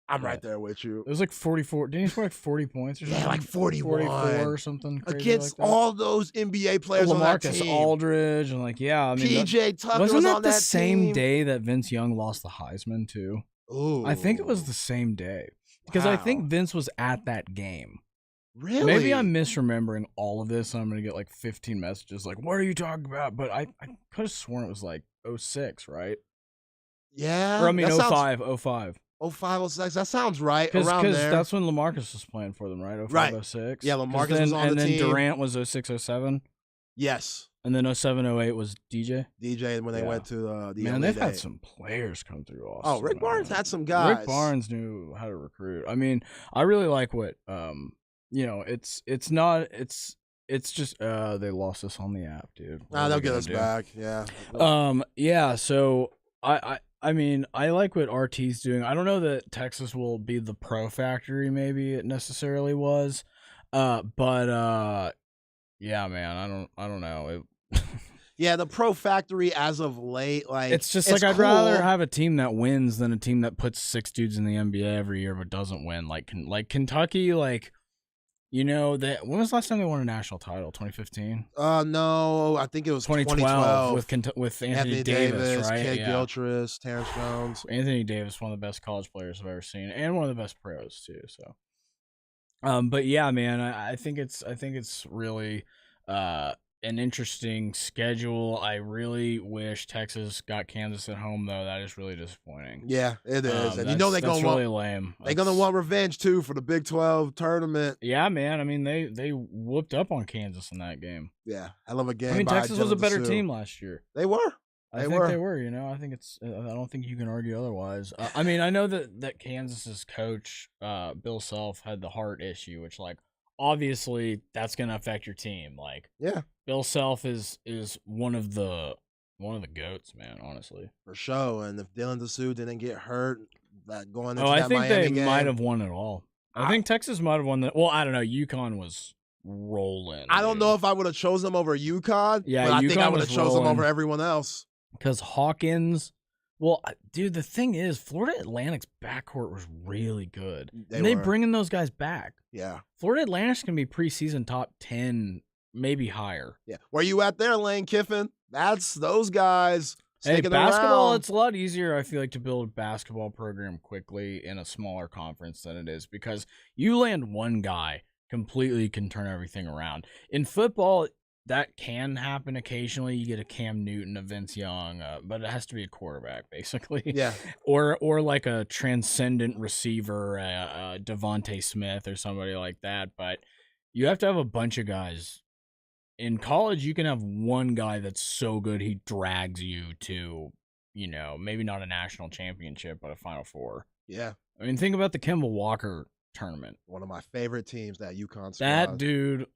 I'm right there with you. It was like 44. Didn't he score like 40 points or something? Yeah, like 41. 44 or something crazy Against like that. all those NBA players on that LaMarcus team. Aldridge and like, yeah, I mean, PJ Tucker wasn't was that on the that same team? day that Vince Young lost the Heisman too? Ooh. I think it was the same day because I Wow. think Vince was at that game. Really? Maybe I'm misremembering all of this and I'm going to get like 15 messages like, what are you talking about? But I could have sworn it was like 06, right? Yeah. Or I mean that sounds- 05. 05, 06. That sounds right. Around Because there. that's when LaMarcus was playing for them, right? 05, Right. 06. Yeah, 'Cause LaMarcus then, was on and the then team. Durant was 06, 07. Yes. And then 07, 08 was DJ. DJ when they Yeah. went to the Man, LA they've had Day. some players come through Austin. Oh, Rick Barnes man. had some guys. Rick Barnes knew how to recruit. I mean, I really like what it's just they lost us on the app, dude. What Nah, are they'll we get gonna us do? back. Yeah. Yeah, so I mean, I like what RT's doing. I don't know that Texas will be the pro factory maybe it necessarily was. But yeah, man, I don't know. Yeah, the Pro Factory as of late, like It's just like I'd cool. rather have a team that wins than a team that puts 6 dudes in the NBA every year but doesn't win. Like Kentucky, like when was the last time they won a national title? 2015. No, I think it was 2012 with Anthony Davis, right? Kid Yeah. Gilchrist, Terrence Jones. Anthony Davis, one of the best college players I've ever seen, and one of the best pros too. So, but yeah, man, I think it's really an interesting schedule. I really wish Texas got Kansas at home, though. That is really disappointing. Yeah, it is, and you know they're that's gonna really want lame. they're gonna want revenge too for the Big 12 tournament. Yeah, man. I mean, they whooped up on Kansas in that game. Yeah, hell of a game. I mean, by Texas was a Dylan better DeSue. team last year. They were. I think they were. I think it's. I don't think you can argue otherwise. I mean, I know that Kansas's coach, Bill Self, had the heart issue, which obviously that's gonna affect your team. Yeah, Bill Self is one of the goats, man. Honestly, for sure. And if Dylan DeSue didn't get hurt, that going into I that think Miami they game, might have won it all. I think Texas might have won that. Well, I don't know. UConn was rolling. I don't know if I would have chosen them over UConn. Yeah, but I think I UConn would have was chosen them rolling. over everyone else. Because Hawkins, well, dude, the thing is, Florida Atlantic's backcourt was really good. They were. bringing those guys back. Yeah. Florida Atlantic's going to be preseason top 10, maybe higher. Yeah. Where you at there, Lane Kiffin? That's those guys. sticking basketball, around. it's a lot easier, I feel like, to build a basketball program quickly in a smaller conference than it is because you land one guy completely can turn everything around. In football, that can happen occasionally. You get a Cam Newton, a Vince Young, but it has to be a quarterback, basically. Yeah. Or like a transcendent receiver, Devontae Smith or somebody like that. But you have to have a bunch of guys. In college, you can have one guy that's so good he drags you to, maybe not a national championship, but a Final Four. Yeah. I mean, think about the Kemba Walker tournament. One of my favorite teams, that UConn squad. That dude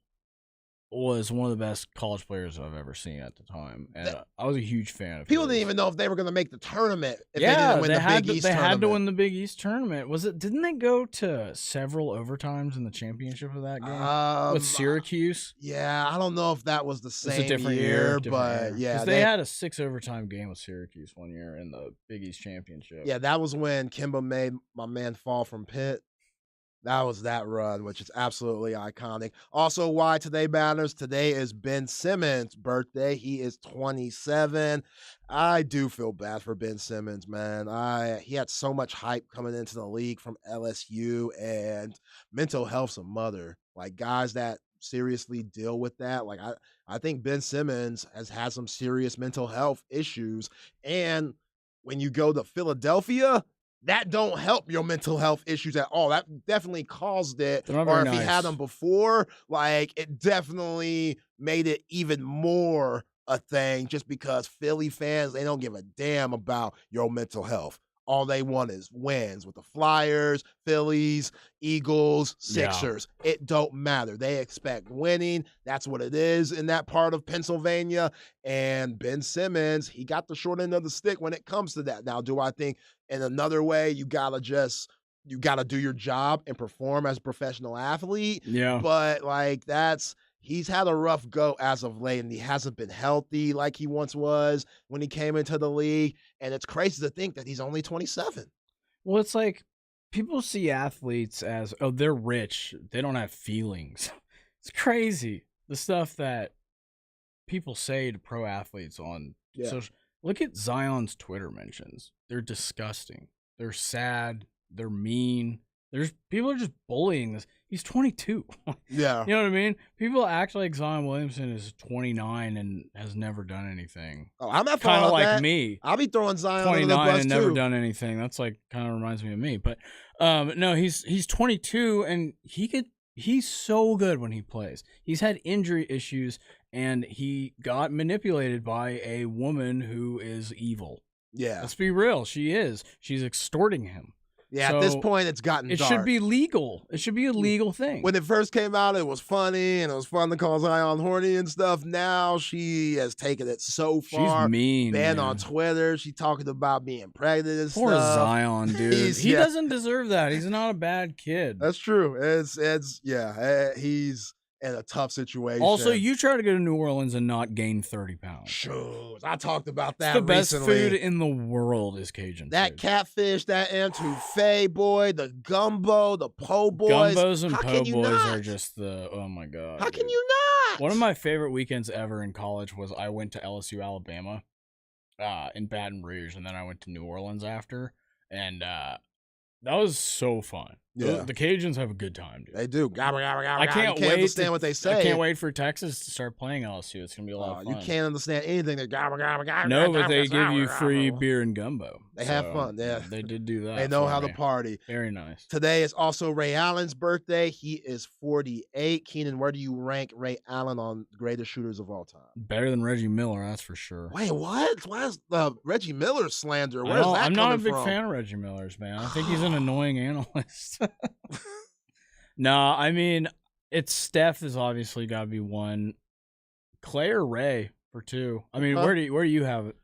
was one of the best college players I've ever seen at the time, and I was a huge fan of People his. didn't even know if they were going to make the tournament if they didn't win the Big East They tournament. had to win the Big East tournament. Didn't they go to several overtimes in the championship of that game with Syracuse? Yeah, I don't know if that was the same It's a different year, different but year. yeah. 'Cause they had a 6 overtime game with Syracuse one year in the Big East championship. Yeah, that was when Kimba made my man fall from Pitt. That was that run, which is absolutely iconic. Also, why today matters. Today is Ben Simmons' birthday. He is 27. I do feel bad for Ben Simmons, man. He had so much hype coming into the league from LSU, and mental health's a mother. Like, guys that seriously deal with that. Like, I think Ben Simmons has had some serious mental health issues. And when you go to Philadelphia, that don't help your mental health issues at all. That definitely caused it. They're not Or very if he nice. had them before, like, it definitely made it even more a thing just because Philly fans, they don't give a damn about your mental health. All they want is wins with the Flyers, Phillies, Eagles, Yeah. Sixers. It don't matter. They expect winning. That's what it is in that part of Pennsylvania. And Ben Simmons, he got the short end of the stick when it comes to that. Now, do I think in another way you gotta do your job and perform as a professional athlete? Yeah. But he's had a rough go as of late, and he hasn't been healthy like he once was when he came into the league. And it's crazy to think that he's only 27. Well, it's like people see athletes as, oh, they're rich. They don't have feelings. It's crazy. The stuff that people say to pro athletes on social. Look at Zion's Twitter mentions. They're disgusting. They're sad. They're mean. People are just bullying this. He's 22. Yeah. You know what I mean? People act like Zion Williamson is 29 and has never done anything. Oh, I'm not kind of like that. me. I'll be throwing Zion under the 29 bus and too. never done anything. That's like kind of reminds me of me. But no, he's 22 and he's so good when he plays. He's had injury issues and he got manipulated by a woman who is evil. Yeah. Let's be real. She is. She's extorting him. Yeah, So at this point, it's gotten it dark. should be legal. It should be a legal thing. When it first came out, it was funny, and it was fun to call Zion horny and stuff. Now she has taken it so far. She's mean, Banned man. on Twitter. She talking about being pregnant and Poor stuff. Zion, dude. He doesn't deserve that. He's not a bad kid. That's true. He's in a tough situation. Also, you try to go to New Orleans and not gain 30 pounds. Shoot, I talked about that The best recently. food in the world is Cajun That food. catfish, that etouffee, boy, the gumbo, the po' boys. Gumbos and How po' can you boys not? are just oh my god. How can dude. you not? One of my favorite weekends ever in college was I went to LSU, Alabama, in Baton Rouge, and then I went to New Orleans after, and that was so fun. Yeah. The Cajuns have a good time, dude. They do. Gabba, gabba, gabba, I gabba. can't You can't wait understand to, what they say. I can't wait for Texas to start playing LSU. It's gonna be a lot of fun. You can't understand anything. They're gabba, gabba, gabba, No, gabba, but they gabba, give you gabba, free gabba. beer and gumbo. They have So, fun, yeah. They did do that. They know for how to me. party. Very nice. Today is also Ray Allen's birthday. He is 48. Keenan, where do you rank Ray Allen on greatest shooters of all time? Better than Reggie Miller, that's for sure. Wait, what? Why is Reggie Miller slander? Where's that I'm not a coming big from? fan of Reggie Miller's, man. I think he's an annoying analyst. No, I mean, it's Steph has obviously got to be one. Clay or Ray for two. I mean, where do you have it?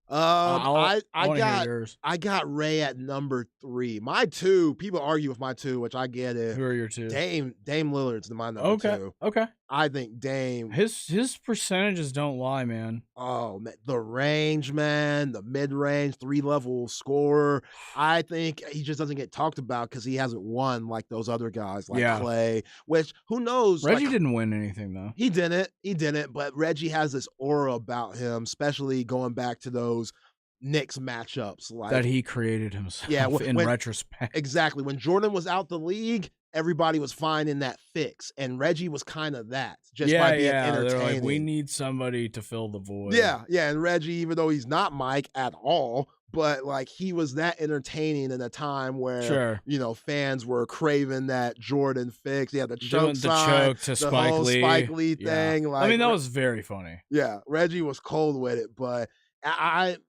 I wanna hear yours. got Ray at number 3. My 2, people argue with my 2, which I get it. Who are your 2? Dame Lillard's my number 2. Okay. I think Dame. His percentages don't lie, man. Oh, man, the range, man, the mid-range, 3-level scorer. I think he just doesn't get talked about because he hasn't won like those other guys, like Yeah. Clay. Which who knows? Reggie like, didn't win anything though. He didn't. But Reggie has this aura about him, especially going back to those Knicks matchups like that he created himself. Yeah, in retrospect, exactly. When Jordan was out the league, everybody was finding that fix, and Reggie was kind of that. Just by being entertaining. They're like, we need somebody to fill the void. Yeah, and Reggie, even though he's not Mike at all, but like he was that entertaining in a time where fans were craving that Jordan fix. Yeah, the choke sign, to the Spike whole Lee. Spike Lee thing. Yeah. Like, I mean, that was very funny. Yeah, Reggie was cold with it, but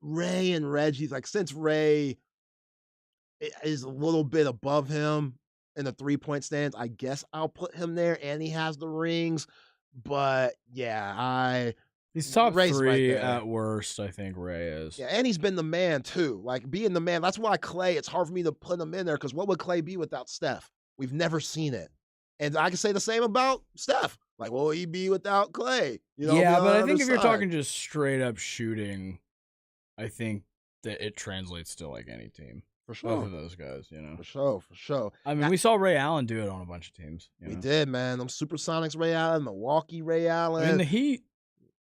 Ray and Reggie's like, since Ray is a little bit above him in the 3-point stands, I guess I'll put him there, and he has the rings. But yeah, he's top Ray's 3 right at worst. I think Ray is. Yeah, and he's been the man too. Like being the man. That's why Clay. It's hard for me to put him in there because what would Clay be without Steph? We've never seen it, and I can say the same about Steph. Like, what will he be without Clay? Yeah, but I think if you're talking just straight up shooting, I think that it translates to like any team. For sure. Both of those guys, For sure. I mean, we saw Ray Allen do it on a bunch of teams. We did, man. Them Supersonics Ray Allen, Milwaukee Ray Allen. I mean, the Heat.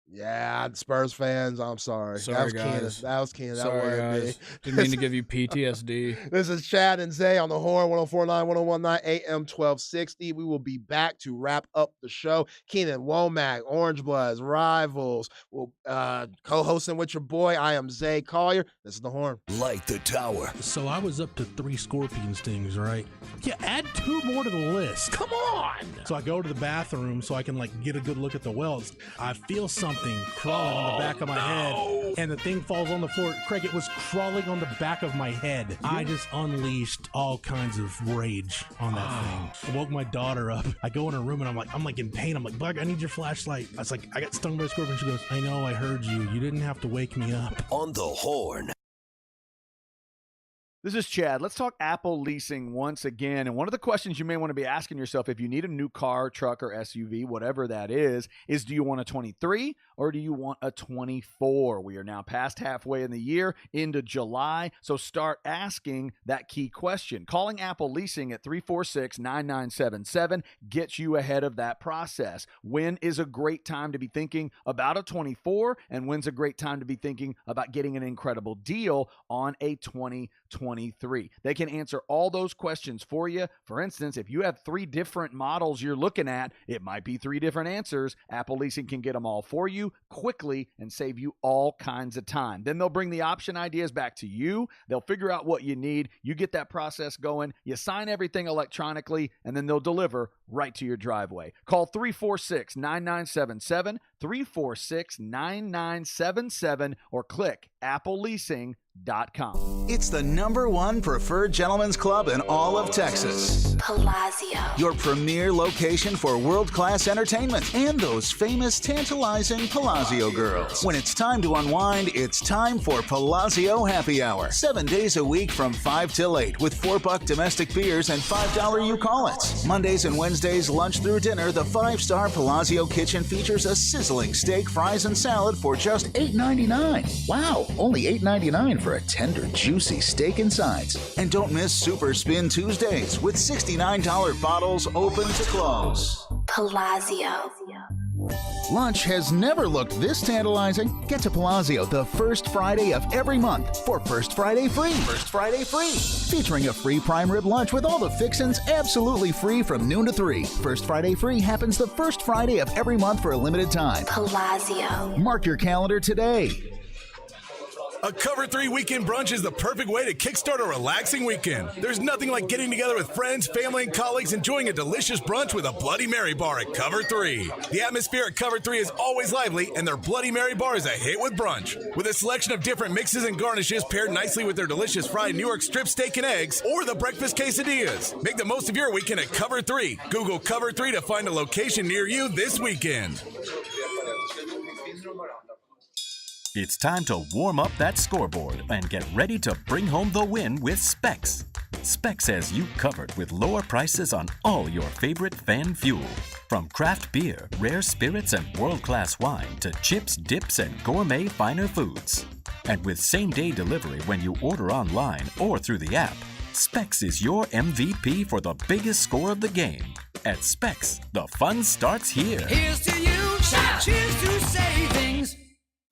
Yeah, Spurs fans, I'm sorry. Sorry, guys. That was Keenan. Sorry, that wasn't guys. me. Didn't mean to give you PTSD. This is Chad and Zay on the Horn, 104.9, 101.9, AM 1260. We will be back to wrap up the show. Keenan Womack, Orange Bloods, Rivals. We'll co-hosting with your boy. I am Zay Collier. This is the Horn. Light the tower. So I was up to 3 scorpion stings, right? Yeah, add 2 more to the list. Come on! So I go to the bathroom so I can get a good look at the welts. I feel something crawling on the back of my head, and the thing falls on the floor. Craig, it was crawling on the back of my head. I just unleashed all kinds of rage on that thing. I woke my daughter up. I go in her room and I'm like in pain. I'm like, Bug, I need your flashlight. I was like, I got stung by a scorpion. She goes, I know, I heard you. You didn't have to wake me up. On the Horn. This is Chad. Let's talk Apple leasing once again. And one of the questions you may want to be asking yourself if you need a new car, truck, or SUV, whatever that is do you want a 23 or do you want a 24? We are now past halfway in the year into July, so start asking that key question. Calling Apple Leasing at 346-9977 gets you ahead of that process. When is a great time to be thinking about a 24, and when's a great time to be thinking about getting an incredible deal on a 2023? They can answer all those questions for you. For instance, if you have 3 different models you're looking at, it might be 3 different answers. Apple Leasing can get them all for you quickly and save you all kinds of time. Then they'll bring the option ideas back to you. They'll figure out what you need. You get that process going. You sign everything electronically, and then they'll deliver right to your driveway. Call 346-9977, 346-9977, or click appleleasing.com. It's the #1 preferred gentlemen's club in all of Texas. Palazzo. Your premier location for world-class entertainment and those famous tantalizing Palazzo girls. When it's time to unwind, it's time for Palazzo Happy Hour. 7 days a week from 5 till 8 with $4 domestic beers and $5 you call it. Mondays and Wednesdays, lunch through dinner, the 5-star Palazzo kitchen features a sizzling steak, fries, and salad for just $8.99. Wow, only $8.99 for a tender, juicy steak and sides. And don't miss Super Spin Tuesdays with $69 bottles open to close. Palazzo. Lunch has never looked this tantalizing. Get to Palazzo the first Friday of every month for First Friday Free. First Friday Free. Featuring a free prime rib lunch with all the fixins absolutely free from noon to 3. First Friday Free happens the first Friday of every month for a limited time. Palazzo. Mark your calendar today. A Cover 3 weekend brunch is the perfect way to kickstart a relaxing weekend. There's nothing like getting together with friends, family, and colleagues enjoying a delicious brunch with a Bloody Mary bar at Cover 3. The atmosphere at Cover 3 is always lively, and their Bloody Mary bar is a hit with brunch. With a selection of different mixes and garnishes paired nicely with their delicious fried New York strip steak and eggs, or the breakfast quesadillas. Make the most of your weekend at Cover 3. Google Cover 3 to find a location near you this weekend. It's time to warm up that scoreboard and get ready to bring home the win with Specs. Specs has you covered with lower prices on all your favorite fan fuel. From craft beer, rare spirits, and world-class wine to chips, dips, and gourmet finer foods. And with same-day delivery when you order online or through the app, Specs is your MVP for the biggest score of the game. At Specs, the fun starts here. Here's to you, cheers to savings.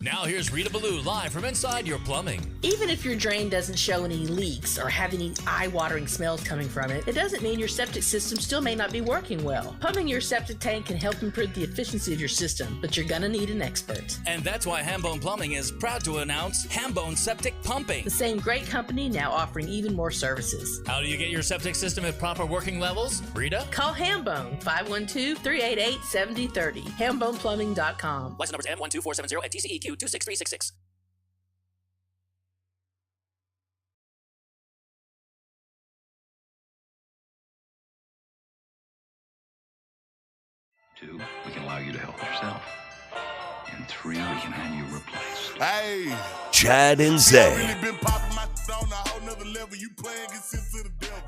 Now here's Rita Ballou live from inside your plumbing. Even if your drain doesn't show any leaks or have any eye-watering smells coming from it, it doesn't mean your septic system still may not be working well. Pumping your septic tank can help improve the efficiency of your system, but you're gonna need an expert. And that's why Hambone Plumbing is proud to announce Hambone Septic Pumping. The same great company now offering even more services. How do you get your septic system at proper working levels? Rita? Call Hambone, 512-388-7030. HambonePlumbing.com. License numbers M12470 and TCEQ 26366. Two, we can allow you to help yourself. And three, we can have you replaced. Hey, Chad and Zay. really been popping my on a whole nother level. You playing get sent to the devil.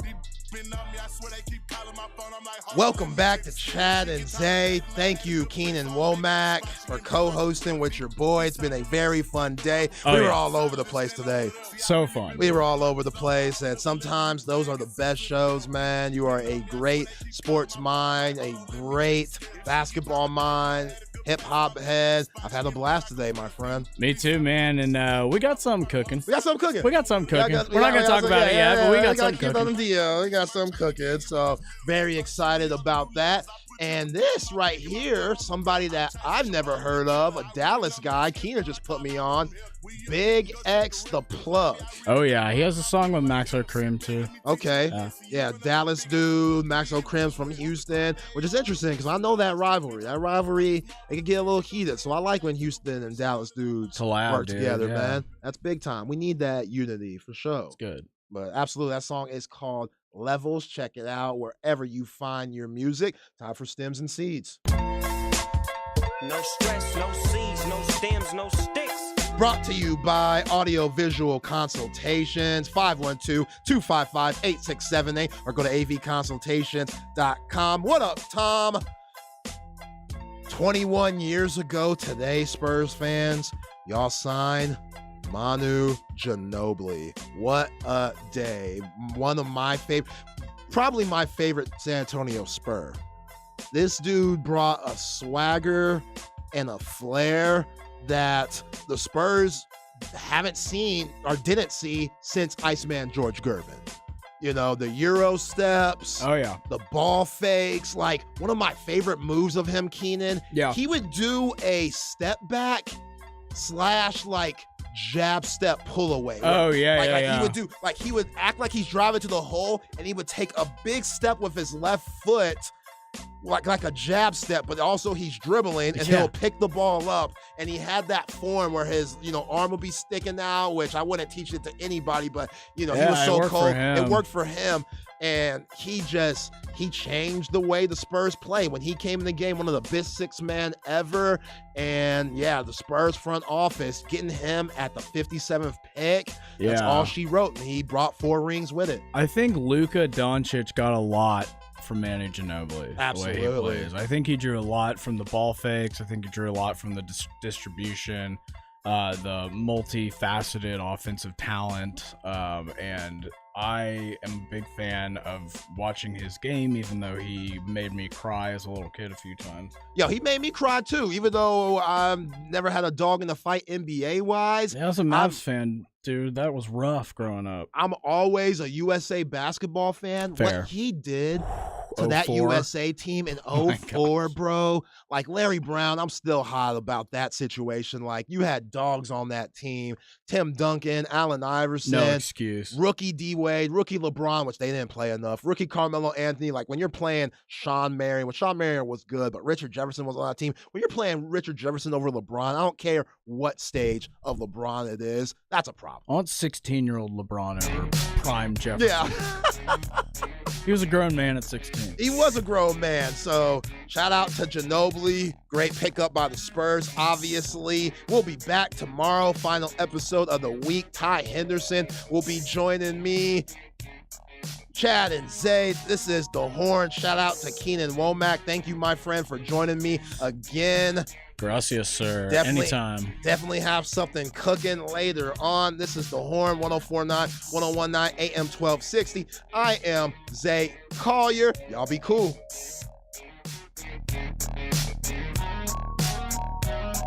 Been on me, I swear they keep calling my phone. I'm like, Welcome back to Chad and Zay. Thank you, Keenan Womack, for co-hosting with your boy. It's been a very fun day. We were all over the place today. So fun. We were all over the place, and sometimes those are the best shows, man. You are a great sports mind, a great basketball mind, hip-hop head. I've had a blast today, my friend. Me too, man. And we got something cooking. We got something cooking. We're not going to talk about it yet, but we got something cooking. We got something cooking. So very excited about that. And this right here, somebody that I've never heard of, a Dallas guy, Keenan just put me on, Big X the Plug. Oh, yeah. He has a song with Max O'Cream, too. Okay. Yeah, Dallas dude, Max O'Cream's from Houston, which is interesting because I know that rivalry. That rivalry, it can get a little heated. So I like when Houston and Dallas dudes work together, man. That's big time. We need that unity for sure. It's good. But absolutely, that song is called Levels. Check it out wherever you find your music. Time for Stems and Seeds. No stress, no seeds, no stems, no sticks. Brought to you by Audio Visual Consultations, 512-255-8678, or go to avconsultations.com. What up, Tom? 21 years ago today, Spurs fans, y'all signed Manu Ginobili. What a day. One of my favorite, probably my favorite San Antonio Spur. This dude brought a swagger and a flair that the Spurs haven't seen or didn't see since Iceman George Gervin. You know, the Euro steps. Oh, yeah. The ball fakes. Like, one of my favorite moves of him, Keenan. Yeah. He would do a step back / like jab step pull away. Oh, yeah, He would do, like, he would act like he's driving to the hole, and he would take a big step with his left foot, like a jab step, but also he's dribbling, and he'll pick the ball up. And he had that form where his, arm would be sticking out, which I wouldn't teach it to anybody, but, he was so cold. It worked for him. And he changed the way the Spurs play. When he came in the game, one of the best six men ever. And yeah, the Spurs front office getting him at the 57th pick. That's all she wrote. And he brought 4 rings with it. I think Luka Doncic got a lot from Manu Ginobili. Absolutely. The way he plays. I think he drew a lot from the ball fakes. I think he drew a lot from the distribution, the multifaceted offensive talent, and I am a big fan of watching his game, even though he made me cry as a little kid a few times. Yo, he made me cry too, even though I've never had a dog in the fight NBA-wise. Yeah, I was a Mavs fan, dude. That was rough growing up. I'm always a USA basketball fan. Fair. What he did to 04? that USA team in 04, bro. Like Larry Brown, I'm still hot about that situation. Like, you had dogs on that team. Tim Duncan, Allen Iverson. No excuse. Rookie D-Wade, rookie LeBron, which they didn't play enough. Rookie Carmelo Anthony. Like, when you're playing Sean Marion, Sean Marion was good, but Richard Jefferson was on that team. When you're playing Richard Jefferson over LeBron, I don't care what stage of LeBron it is. That's a problem. I want 16-year-old LeBron over prime Jefferson. Yeah. He was a grown man at 16. He was a grown man. So shout out to Ginobili. Great pickup by the Spurs, obviously. We'll be back tomorrow. Final episode of the week. Ty Henderson will be joining me. Chad and Zay, this is The Horn. Shout out to Keenan Womack. Thank you, my friend, for joining me again. Gracias, sir. Anytime. Definitely have something cooking later on. This is The Horn, 104.9, 101.9, AM 1260. I am Zay Collier. Y'all be cool.